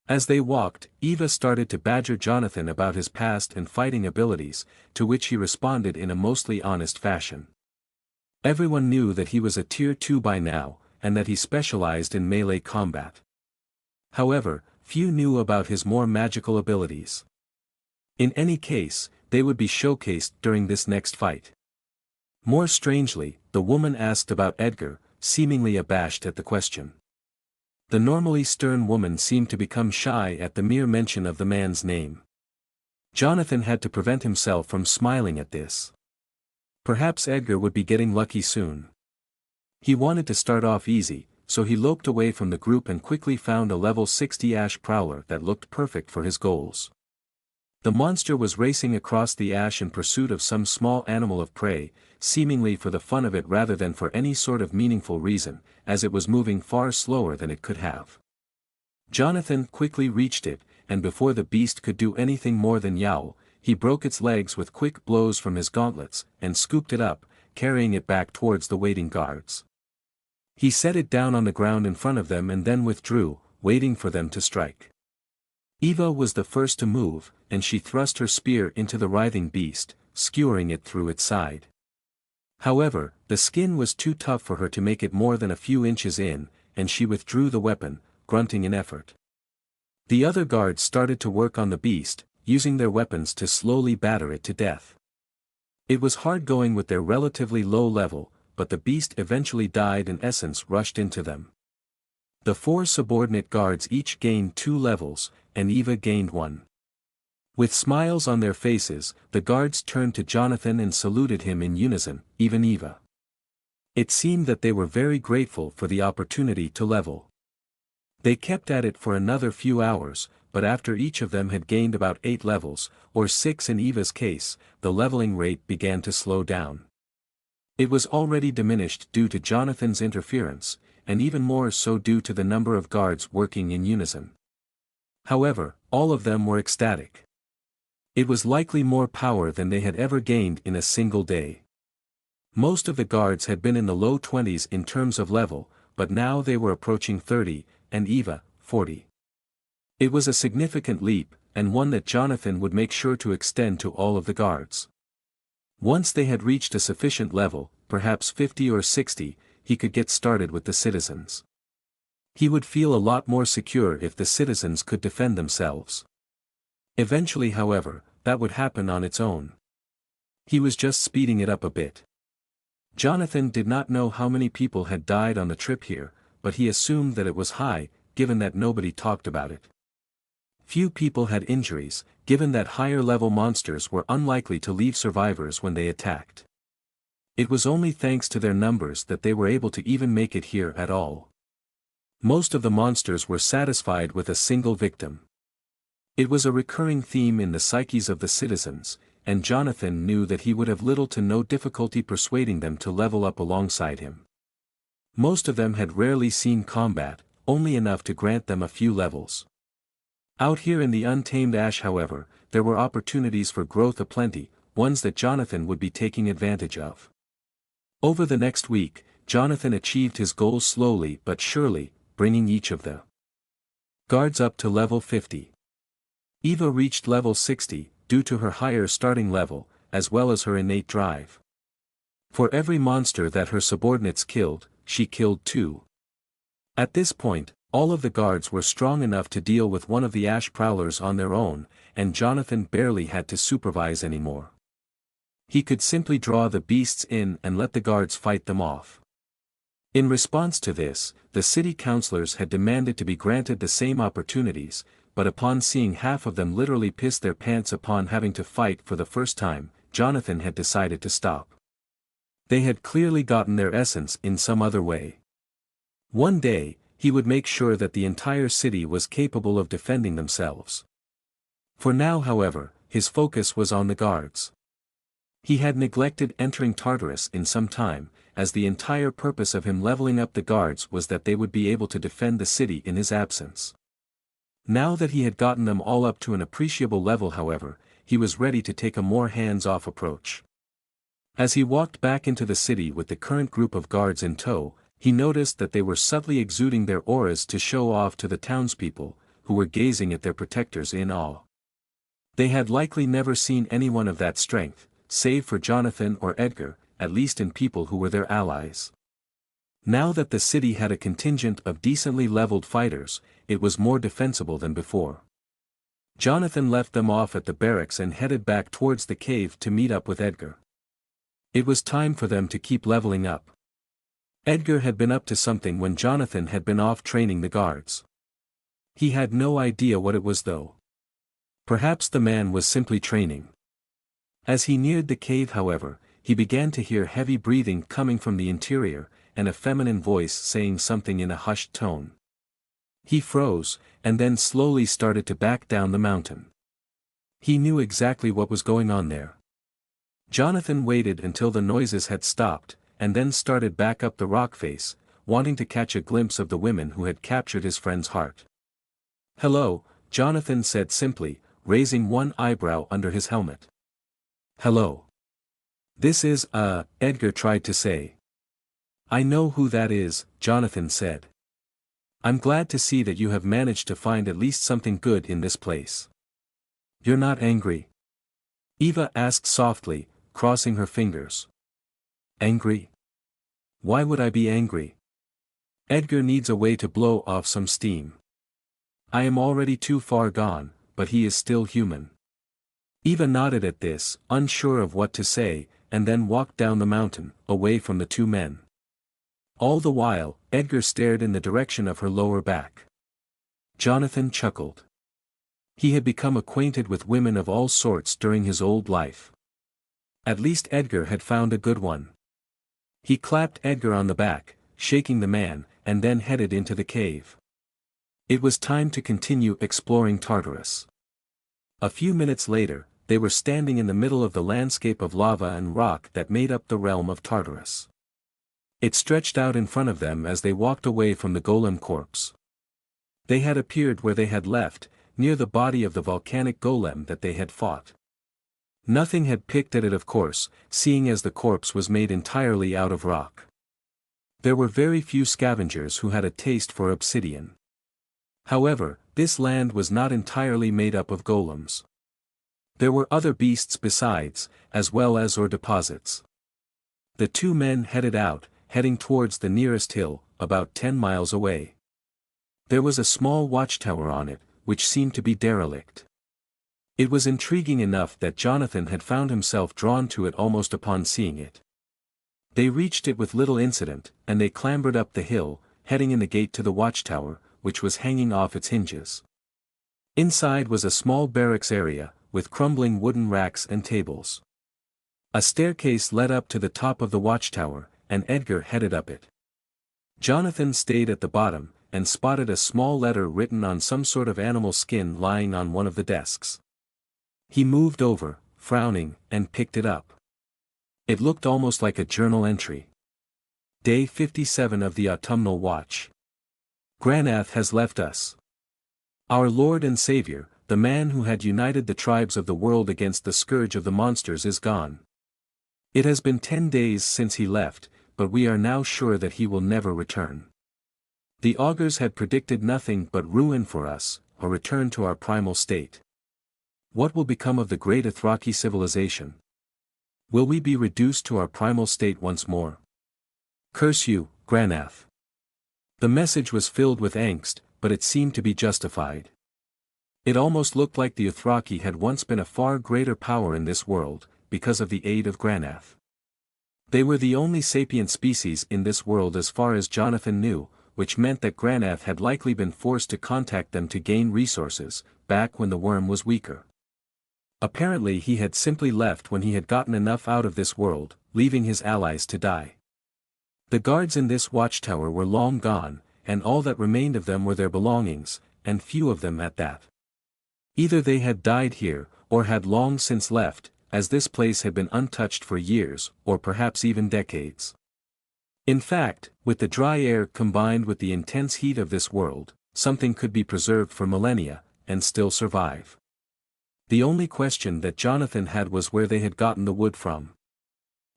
As they walked, Eva started to badger Jonathan about his past and fighting abilities, to which he responded in a mostly honest fashion. Everyone knew that he was a Tier 2 by now, and that he specialized in melee combat. However, few knew about his more magical abilities. In any case, they would be showcased during this next fight. More strangely, the woman asked about Edgar, seemingly abashed at the question. The normally stern woman seemed to become shy at the mere mention of the man's name. Jonathan had to prevent himself from smiling at this. Perhaps Edgar would be getting lucky soon. He wanted to start off easy, so he loped away from the group and quickly found a level 60 Ash Prowler that looked perfect for his goals. The monster was racing across the ash in pursuit of some small animal of prey, seemingly for the fun of it rather than for any sort of meaningful reason, as it was moving far slower than it could have. Jonathan quickly reached it, and before the beast could do anything more than yowl, he broke its legs with quick blows from his gauntlets, and scooped it up, carrying it back towards the waiting guards. He set it down on the ground in front of them and then withdrew, waiting for them to strike. Eva was the first to move, and she thrust her spear into the writhing beast, skewering it through its side. However, the skin was too tough for her to make it more than a few inches in, and she withdrew the weapon, grunting in effort. The other guards started to work on the beast, using their weapons to slowly batter it to death. It was hard going with their relatively low level, but the beast eventually died and essence rushed into them. The 4 subordinate guards each gained 2 levels, and Eva gained 1. With smiles on their faces, the guards turned to Jonathan and saluted him in unison, even Eva. It seemed that they were very grateful for the opportunity to level. They kept at it for another few hours, but after each of them had gained about 8 levels, or 6 in Eva's case, the leveling rate began to slow down. It was already diminished due to Jonathan's interference, and even more so due to the number of guards working in unison. However, all of them were ecstatic. It was likely more power than they had ever gained in a single day. Most of the guards had been in the low 20s in terms of level, but now they were approaching 30, and Eva, 40. It was a significant leap, and one that Jonathan would make sure to extend to all of the guards. Once they had reached a sufficient level, perhaps 50 or 60, he could get started with the citizens. He would feel a lot more secure if the citizens could defend themselves. Eventually, however, that would happen on its own. He was just speeding it up a bit. Jonathan did not know how many people had died on the trip here, but he assumed that it was high, given that nobody talked about it. Few people had injuries, given that higher-level monsters were unlikely to leave survivors when they attacked. It was only thanks to their numbers that they were able to even make it here at all. Most of the monsters were satisfied with a single victim. It was a recurring theme in the psyches of the citizens, and Jonathan knew that he would have little to no difficulty persuading them to level up alongside him. Most of them had rarely seen combat, only enough to grant them a few levels. Out here in the untamed Ash, however, there were opportunities for growth aplenty, ones that Jonathan would be taking advantage of. Over the next week, Jonathan achieved his goals slowly but surely, bringing each of the guards up to level 50. Eva reached level 60, due to her higher starting level, as well as her innate drive. For every monster that her subordinates killed, she killed 2. At this point, all of the guards were strong enough to deal with one of the Ash Prowlers on their own, and Jonathan barely had to supervise anymore. He could simply draw the beasts in and let the guards fight them off. In response to this, the city councilors had demanded to be granted the same opportunities, but upon seeing half of them literally piss their pants upon having to fight for the first time, Jonathan had decided to stop. They had clearly gotten their essence in some other way. One day, he would make sure that the entire city was capable of defending themselves. For now, however, his focus was on the guards. He had neglected entering Tartarus in some time, as the entire purpose of him leveling up the guards was that they would be able to defend the city in his absence. Now that he had gotten them all up to an appreciable level, however, he was ready to take a more hands-off approach. As he walked back into the city with the current group of guards in tow, he noticed that they were subtly exuding their auras to show off to the townspeople, who were gazing at their protectors in awe. They had likely never seen anyone of that strength, save for Jonathan or Edgar, at least in people who were their allies. Now that the city had a contingent of decently leveled fighters, it was more defensible than before. Jonathan left them off at the barracks and headed back towards the cave to meet up with Edgar. It was time for them to keep leveling up. Edgar had been up to something when Jonathan had been off training the guards. He had no idea what it was though. Perhaps the man was simply training. As he neared the cave, however, he began to hear heavy breathing coming from the interior, and a feminine voice saying something in a hushed tone. He froze, and then slowly started to back down the mountain. He knew exactly what was going on there. Jonathan waited until the noises had stopped, and then started back up the rock face, wanting to catch a glimpse of the women who had captured his friend's heart. "Hello," Jonathan said simply, raising one eyebrow under his helmet. "Hello. This is, Edgar tried to say. "I know who that is," Jonathan said. "I'm glad to see that you have managed to find at least something good in this place. You're not angry?" Eva asked softly, crossing her fingers. "Angry? Why would I be angry? Edgar needs a way to blow off some steam. I am already too far gone, but he is still human." Eva nodded at this, unsure of what to say, and then walked down the mountain, away from the two men. All the while, Edgar stared in the direction of her lower back. Jonathan chuckled. He had become acquainted with women of all sorts during his old life. At least Edgar had found a good one. He clapped Edgar on the back, shaking the man, and then headed into the cave. It was time to continue exploring Tartarus. A few minutes later, they were standing in the middle of the landscape of lava and rock that made up the realm of Tartarus. It stretched out in front of them as they walked away from the golem corpse. They had appeared where they had left, near the body of the volcanic golem that they had fought. Nothing had picked at it, of course, seeing as the corpse was made entirely out of rock. There were very few scavengers who had a taste for obsidian. However, this land was not entirely made up of golems. There were other beasts besides, as well as ore deposits. The two men headed out, heading towards the nearest hill, about 10 miles away. There was a small watchtower on it, which seemed to be derelict. It was intriguing enough that Jonathan had found himself drawn to it almost upon seeing it. They reached it with little incident, and they clambered up the hill, heading in the gate to the watchtower, which was hanging off its hinges. Inside was a small barracks area, with crumbling wooden racks and tables. A staircase led up to the top of the watchtower, and Edgar headed up it. Jonathan stayed at the bottom, and spotted a small letter written on some sort of animal skin lying on one of the desks. He moved over, frowning, and picked it up. It looked almost like a journal entry. Day 57 of the autumnal watch. Granath has left us. Our Lord and Savior, the man who had united the tribes of the world against the scourge of the monsters, is gone. It has been 10 days since he left, but we are now sure that he will never return. The augurs had predicted nothing but ruin for us, a return to our primal state. What will become of the great Dothraki civilization? Will we be reduced to our primal state once more? Curse you, Granath. The message was filled with angst, but it seemed to be justified. It almost looked like the Dothraki had once been a far greater power in this world, because of the aid of Granath. They were the only sapient species in this world as far as Jonathan knew, which meant that Granath had likely been forced to contact them to gain resources, back when the worm was weaker. Apparently he had simply left when he had gotten enough out of this world, leaving his allies to die. The guards in this watchtower were long gone, and all that remained of them were their belongings, and few of them at that. Either they had died here, or had long since left, as this place had been untouched for years, or perhaps even decades. In fact, with the dry air combined with the intense heat of this world, something could be preserved for millennia, and still survive. The only question that Jonathan had was where they had gotten the wood from.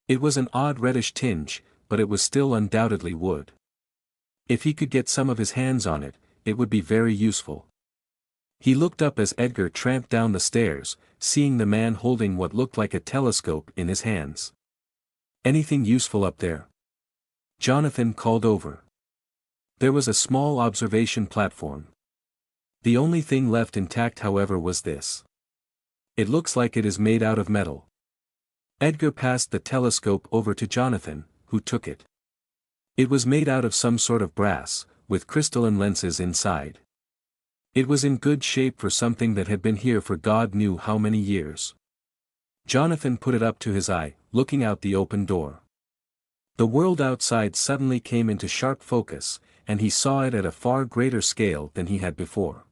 It was an odd reddish tinge, but it was still undoubtedly wood. If he could get some of his hands on it, it would be very useful. He looked up as Edgar tramped down the stairs, seeing the man holding what looked like a telescope in his hands. "Anything useful up there?" Jonathan called over. There was a small observation platform. The only thing left intact, however, was this. "It looks like it is made out of metal." Edgar passed the telescope over to Jonathan, who took it. It was made out of some sort of brass, with crystalline lenses inside. It was in good shape for something that had been here for God knew how many years. Jonathan put it up to his eye, looking out the open door. The world outside suddenly came into sharp focus, and he saw it at a far greater scale than he had before.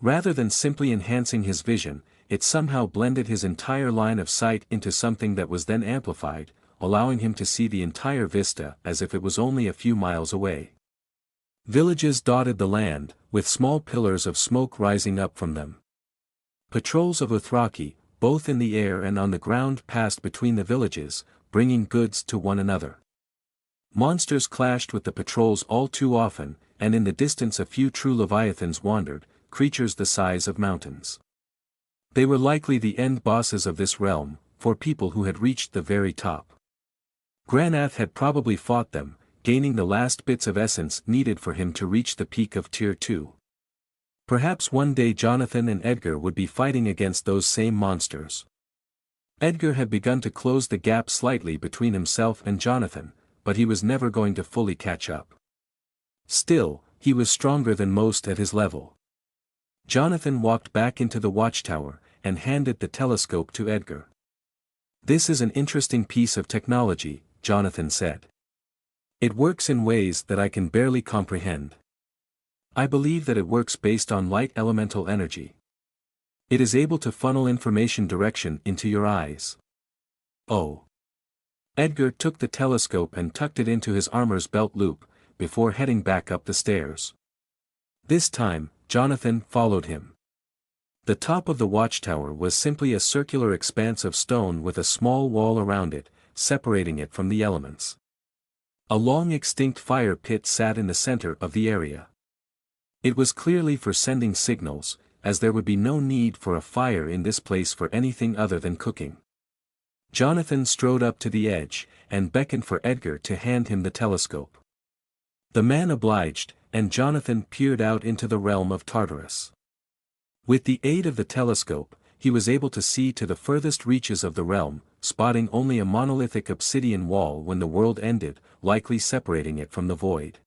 Rather than simply enhancing his vision, it somehow blended his entire line of sight into something that was then amplified, allowing him to see the entire vista as if it was only a few miles away. Villages dotted the land, with small pillars of smoke rising up from them. Patrols of Dothraki, both in the air and on the ground, passed between the villages, bringing goods to one another. Monsters clashed with the patrols all too often, and in the distance a few true leviathans wandered, creatures the size of mountains. They were likely the end bosses of this realm, for people who had reached the very top. Granath had probably fought them, gaining the last bits of essence needed for him to reach the peak of Tier 2. Perhaps one day Jonathan and Edgar would be fighting against those same monsters. Edgar had begun to close the gap slightly between himself and Jonathan, but he was never going to fully catch up. Still, he was stronger than most at his level. Jonathan walked back into the watchtower, and handed the telescope to Edgar. "This is an interesting piece of technology," Jonathan said. "It works in ways that I can barely comprehend. I believe that it works based on light elemental energy. It is able to funnel information direction into your eyes." "Oh." Edgar took the telescope and tucked it into his armor's belt loop, before heading back up the stairs. This time, Jonathan followed him. The top of the watchtower was simply a circular expanse of stone with a small wall around it, separating it from the elements. A long extinct fire pit sat in the center of the area. It was clearly for sending signals, as there would be no need for a fire in this place for anything other than cooking. Jonathan strode up to the edge, and beckoned for Edgar to hand him the telescope. The man obliged, and Jonathan peered out into the realm of Tartarus. With the aid of the telescope, he was able to see to the furthest reaches of the realm, spotting only a monolithic obsidian wall when the world ended, likely separating it from the void.